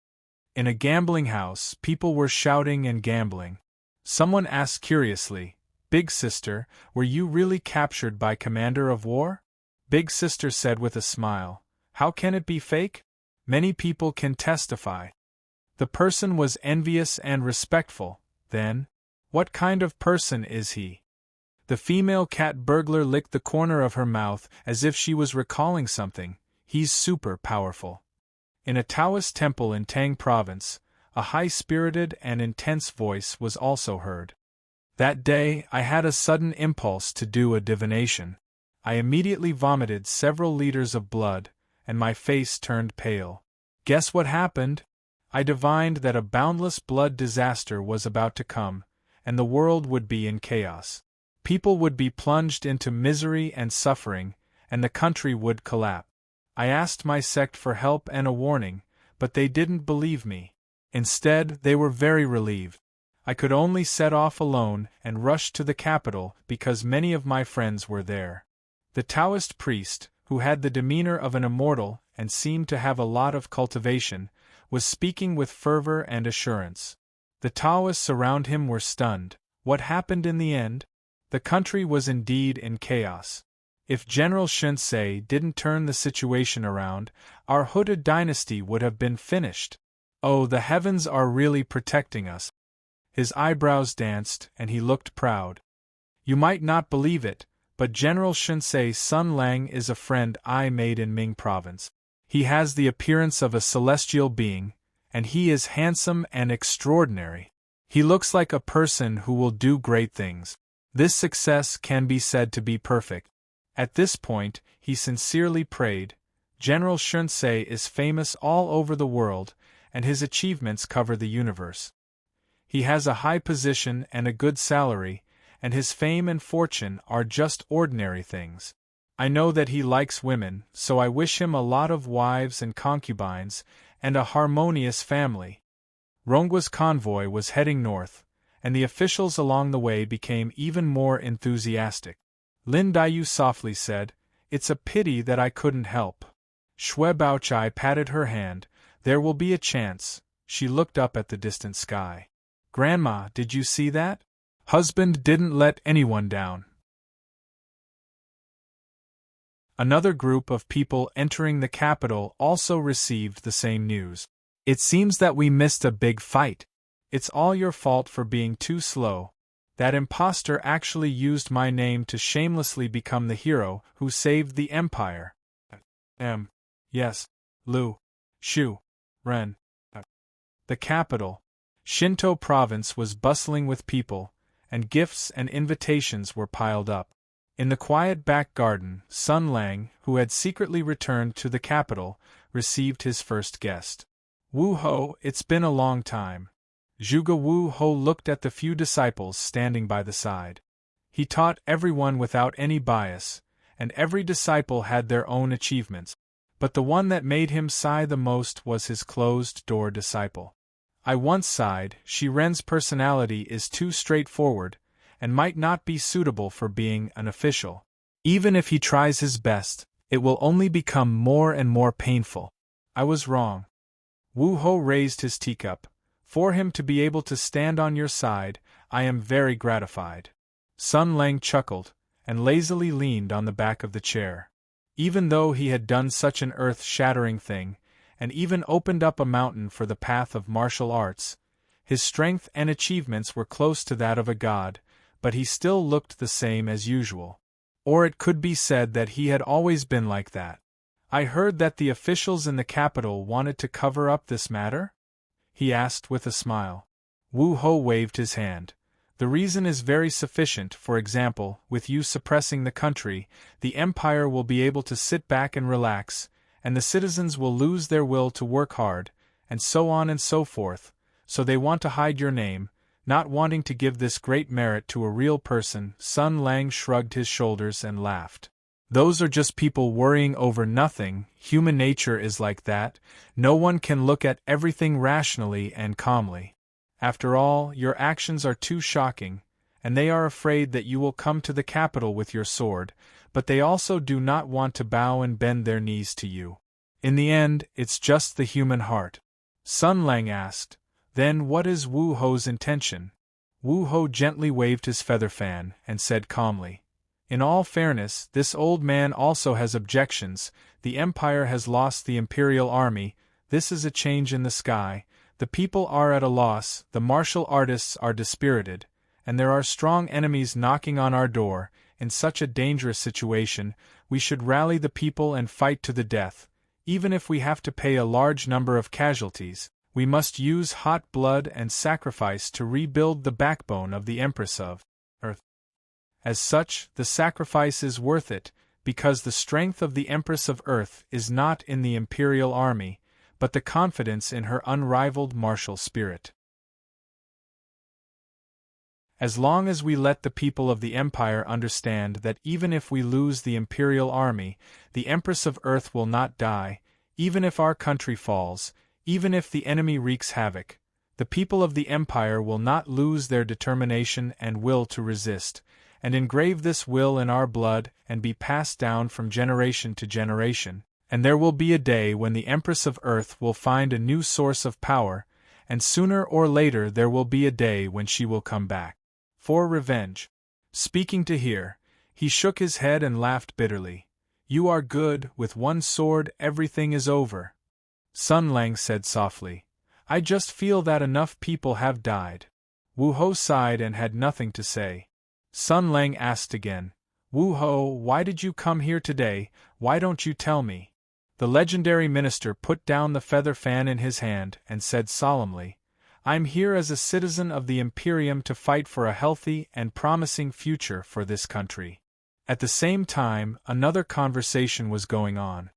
In a gambling house, people were shouting and gambling. Someone asked curiously, "Big Sister, were you really captured by Commander of War?" Big Sister said with a smile, "How can it be fake? Many people can testify." The person was envious and respectful. Then, what kind of person is he? The female cat burglar licked the corner of her mouth as if she was recalling something. He's super powerful. In a Taoist temple in Tang Province, a high-spirited and intense voice was also heard. That day, I had a sudden impulse to do a divination. I immediately vomited several liters of blood, and my face turned pale. Guess what happened? I divined that a boundless blood disaster was about to come, and the world would be in chaos. People would be plunged into misery and suffering, and the country would collapse. I asked my sect for help and a warning, but they didn't believe me. Instead, they were very relieved. I could only set off alone and rush to the capital because many of my friends were there. The Taoist priest, who had the demeanor of an immortal and seemed to have a lot of cultivation, was speaking with fervor and assurance. The Taoists around him were stunned. What happened in the end? The country was indeed in chaos. If General Shinsei didn't turn the situation around, our hooded dynasty would have been finished. Oh, the heavens are really protecting us. His eyebrows danced, and he looked proud. You might not believe it, but General Shinsei's son Lang is a friend I made in Ming Province. He has the appearance of a celestial being, and he is handsome and extraordinary. He looks like a person who will do great things. This success can be said to be perfect. At this point, he sincerely prayed. General Shinsei is famous all over the world, and his achievements cover the universe. He has a high position and a good salary, and his fame and fortune are just ordinary things. I know that he likes women, so I wish him a lot of wives and concubines, and a harmonious family. Rongwa's convoy was heading north, and the officials along the way became even more enthusiastic. Lin Daiyu softly said, "It's a pity that I couldn't help." Shui Baochai patted her hand. "There will be a chance." She looked up at the distant sky. "Grandma, did you see that? Husband didn't let anyone down." Another group of people entering the capital also received the same news. "It seems that we missed a big fight. It's all your fault for being too slow. That impostor actually used my name to shamelessly become the hero who saved the empire." Yes, Lu, Shu, Ren. The capital, Shinto province, was bustling with people, and gifts and invitations were piled up. In the quiet back garden, Sun Lang, who had secretly returned to the capital, received his first guest. "Wu Ho, it's been a long time." Zhuge Wu Ho looked at the few disciples standing by the side. He taught everyone without any bias, and every disciple had their own achievements, but the one that made him sigh the most was his closed-door disciple. "I once sighed, Shi Ren's personality is too straightforward, and might not be suitable for being an official. Even if he tries his best, it will only become more and more painful. I was wrong." Wu Ho raised his teacup. "For him to be able to stand on your side, I am very gratified." Sun Lang chuckled, and lazily leaned on the back of the chair. Even though he had done such an earth-shattering thing, and even opened up a mountain for the path of martial arts, his strength and achievements were close to that of a god, but he still looked the same as usual. Or it could be said that he had always been like that. "I heard that the officials in the capital wanted to cover up this matter?" he asked with a smile. Wu Ho waved his hand. "The reason is very sufficient. For example, with you suppressing the country, the empire will be able to sit back and relax, and the citizens will lose their will to work hard, and so on and so forth. So they want to hide your name, not wanting to give this great merit to a real person." Sun Lang shrugged his shoulders and laughed. "Those are just people worrying over nothing. Human nature is like that. No one can look at everything rationally and calmly. After all, your actions are too shocking, and they are afraid that you will come to the capital with your sword, but they also do not want to bow and bend their knees to you. In the end, it's just the human heart." Sun Lang asked, "Then what is Wu Ho's intention?" Wu Ho gently waved his feather fan, and said calmly, "In all fairness, this old man also has objections. The empire has lost the imperial army. This is a change in the sky. The people are at a loss, the martial artists are dispirited, and there are strong enemies knocking on our door. In such a dangerous situation, we should rally the people and fight to the death. Even if we have to pay a large number of casualties, we must use hot blood and sacrifice to rebuild the backbone of the Empress of Earth. As such, the sacrifice is worth it, because the strength of the Empress of Earth is not in the imperial army, but the confidence in her unrivaled martial spirit. As long as we let the people of the Empire understand that even if we lose the Imperial Army, the Empress of Earth will not die, even if our country falls, even if the enemy wreaks havoc, the people of the Empire will not lose their determination and will to resist, and engrave this will in our blood and be passed down from generation to generation, and there will be a day when the Empress of Earth will find a new source of power, and sooner or later there will be a day when she will come back. For revenge. Speaking to hear, he shook his head and laughed bitterly. You are good, with one sword everything is over. Sun Lang said softly. I just feel that enough people have died. Wu Ho sighed and had nothing to say. Sun Lang asked again, Wu Ho, why did you come here today? Why don't you tell me? The legendary minister put down the feather fan in his hand and said solemnly, I'm here as a citizen of the Imperium to fight for a healthy and promising future for this country. At the same time, another conversation was going on.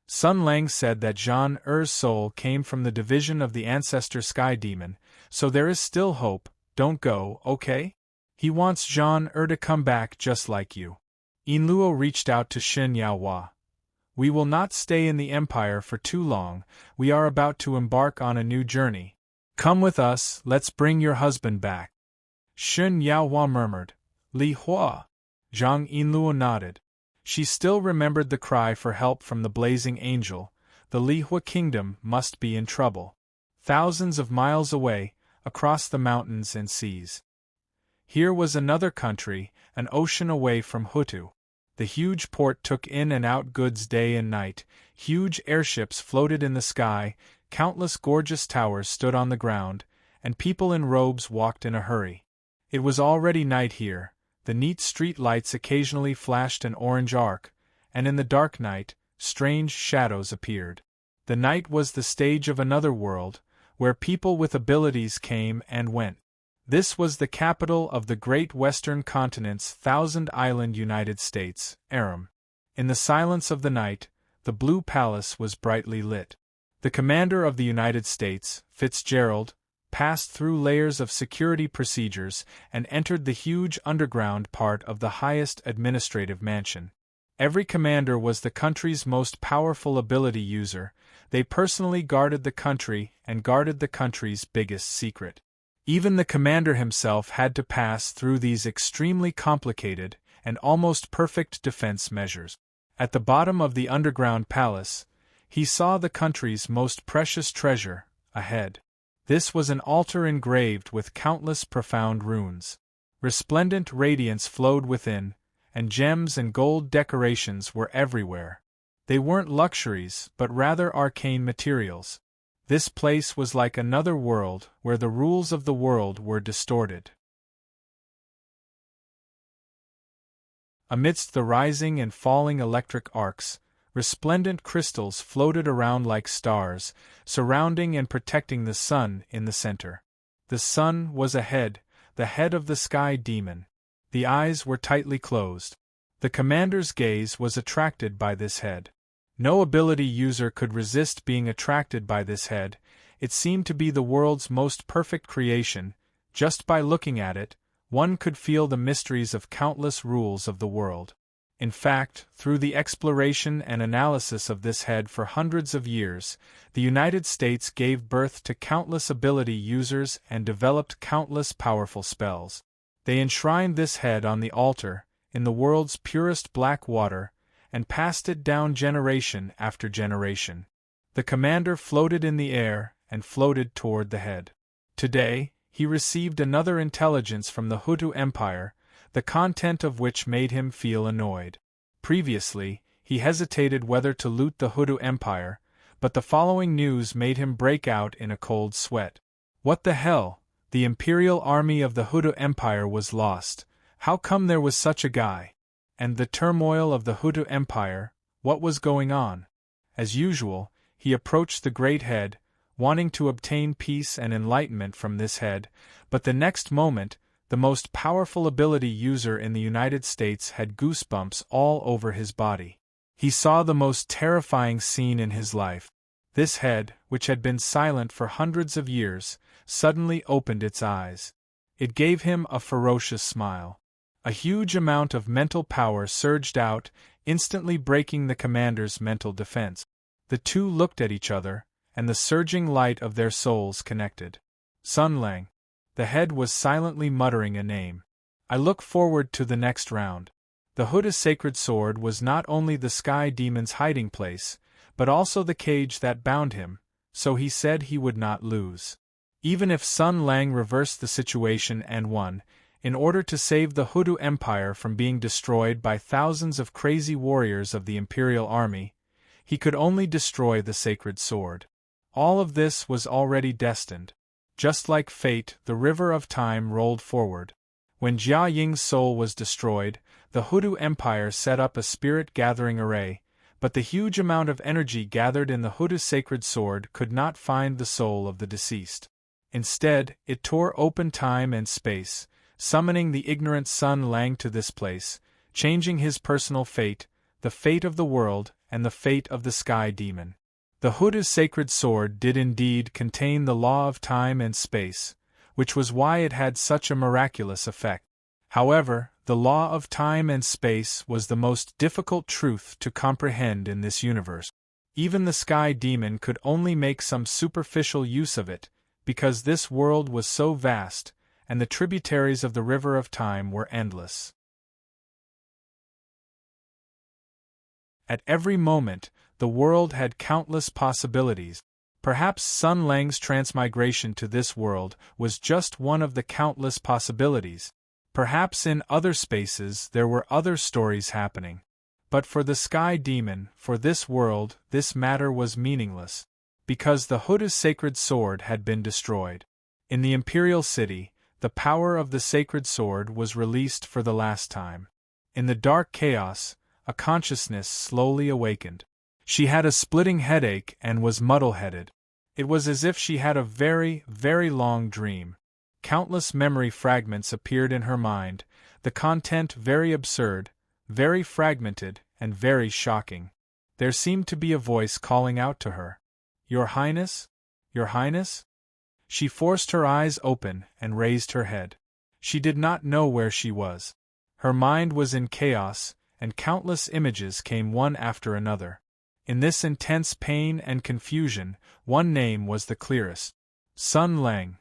Sun Lang said that Zhan Er's soul came from the division of the ancestor sky demon, so there is still hope. Don't go, okay? He wants Zhan Er to come back just like you. Yinluo reached out to Shen Yaohua. We will not stay in the Empire for too long, we are about to embark on a new journey. Come with us, let's bring your husband back. Shen Yaohua murmured, Li Hua. Zhang Yinluo nodded. She still remembered the cry for help from the blazing angel. The Li Hua kingdom must be in trouble. Thousands of miles away, across the mountains and seas. Here was another country, an ocean away from Hutu. The huge port took in and out goods day and night, huge airships floated in the sky, countless gorgeous towers stood on the ground, and people in robes walked in a hurry. It was already night here. The neat street lights occasionally flashed an orange arc, and in the dark night, strange shadows appeared. The night was the stage of another world, where people with abilities came and went. This was the capital of the great western continent's thousand-island United States, Aram. In the silence of the night, the Blue Palace was brightly lit. The commander of the United States, Fitzgerald, passed through layers of security procedures and entered the huge underground part of the highest administrative mansion. Every commander was the country's most powerful ability user. They personally guarded the country and guarded the country's biggest secret. Even the commander himself had to pass through these extremely complicated and almost perfect defense measures. At the bottom of the underground palace, he saw the country's most precious treasure, a head. This was an altar engraved with countless profound runes. Resplendent radiance flowed within, and gems and gold decorations were everywhere. They weren't luxuries, but rather arcane materials. This place was like another world where the rules of the world were distorted. Amidst the rising and falling electric arcs, resplendent crystals floated around like stars, surrounding and protecting the sun in the center. The sun was a head, the head of the sky demon. The eyes were tightly closed. The commander's gaze was attracted by this head. No ability user could resist being attracted by this head. It seemed to be the world's most perfect creation. Just by looking at it, one could feel the mysteries of countless rules of the world. In fact, through the exploration and analysis of this head for hundreds of years, the United States gave birth to countless ability users and developed countless powerful spells. They enshrined this head on the altar, in the world's purest black water, and passed it down generation after generation. The commander floated in the air and floated toward the head. Today, he received another intelligence from the Hutu Empire, the content of which made him feel annoyed. Previously, he hesitated whether to loot the Hutu Empire, but the following news made him break out in a cold sweat. What the hell? The Imperial army of the Hutu Empire was lost. How come there was such a guy? And the turmoil of the Hutu Empire, what was going on? As usual, he approached the great head, wanting to obtain peace and enlightenment from this head, but the next moment, the most powerful ability user in the United States had goosebumps all over his body. He saw the most terrifying scene in his life. This head, which had been silent for hundreds of years, suddenly opened its eyes. It gave him a ferocious smile. A huge amount of mental power surged out, instantly breaking the commander's mental defense. The two looked at each other, and the surging light of their souls connected. Sun Lang. The head was silently muttering a name. I look forward to the next round. The Huda sacred sword was not only the sky demon's hiding place, but also the cage that bound him, so he said he would not lose. Even if Sun Lang reversed the situation and won, in order to save the Hudu Empire from being destroyed by thousands of crazy warriors of the Imperial Army, he could only destroy the sacred sword. All of this was already destined. Just like fate, the river of time rolled forward. When Jia Ying's soul was destroyed, the Hudu Empire set up a spirit-gathering array, but the huge amount of energy gathered in the Hudu sacred sword could not find the soul of the deceased. Instead, it tore open time and space, summoning the ignorant Sun Lang to this place, changing his personal fate, the fate of the world, and the fate of the sky demon. The Hudu sacred sword did indeed contain the law of time and space, which was why it had such a miraculous effect. However, the law of time and space was the most difficult truth to comprehend in this universe. Even the sky demon could only make some superficial use of it, because this world was so vast, and the tributaries of the river of time were endless. At every moment, the world had countless possibilities. Perhaps Sun Lang's transmigration to this world was just one of the countless possibilities. Perhaps in other spaces there were other stories happening. But for the sky demon, for this world, this matter was meaningless, because the Huda's sacred sword had been destroyed. In the Imperial City, the power of the sacred sword was released for the last time. In the dark chaos, a consciousness slowly awakened. She had a splitting headache and was muddle-headed. It was as if she had a very, very long dream. Countless memory fragments appeared in her mind, the content very absurd, very fragmented, and very shocking. There seemed to be a voice calling out to her. "Your Highness? Your Highness?" She forced her eyes open and raised her head. She did not know where she was. Her mind was in chaos, and countless images came one after another. In this intense pain and confusion, one name was the clearest. Sun Lang.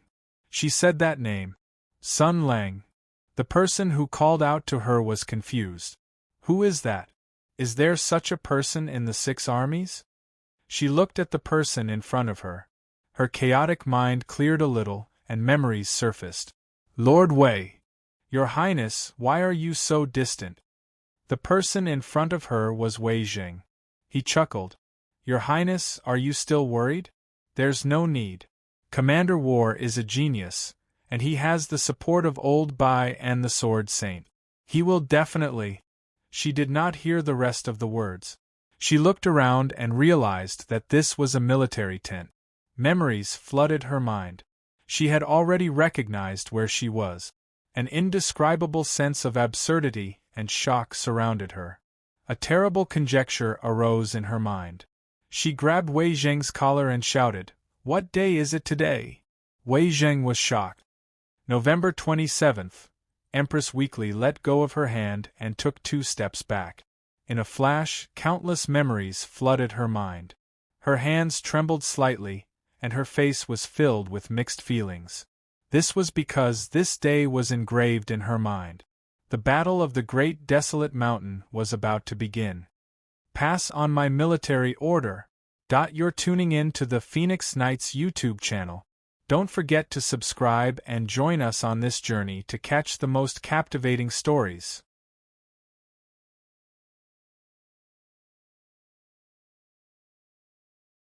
She said that name. Sun Lang. The person who called out to her was confused. Who is that? Is there such a person in the 6 armies? She looked at the person in front of her. Her chaotic mind cleared a little, and memories surfaced. Lord Wei. Your Highness, why are you so distant? The person in front of her was Wei Jing. He chuckled. Your Highness, are you still worried? There's no need. Commander War is a genius, and he has the support of Old Bai and the Sword Saint. He will definitely... She did not hear the rest of the words. She looked around and realized that this was a military tent. Memories flooded her mind. She had already recognized where she was. An indescribable sense of absurdity and shock surrounded her. A terrible conjecture arose in her mind. She grabbed Wei Zheng's collar and shouted, "What day is it today?" Wei Zheng was shocked. November 27th. Empress Weekly let go of her hand and took 2 steps back. In a flash, countless memories flooded her mind. Her hands trembled slightly, and her face was filled with mixed feelings. This was because this day was engraved in her mind. The battle of the Great Desolate Mountain was about to begin. Pass on my military order. You're tuning in to the Phoenix Knights YouTube channel. Don't forget to subscribe and join us on this journey to catch the most captivating stories.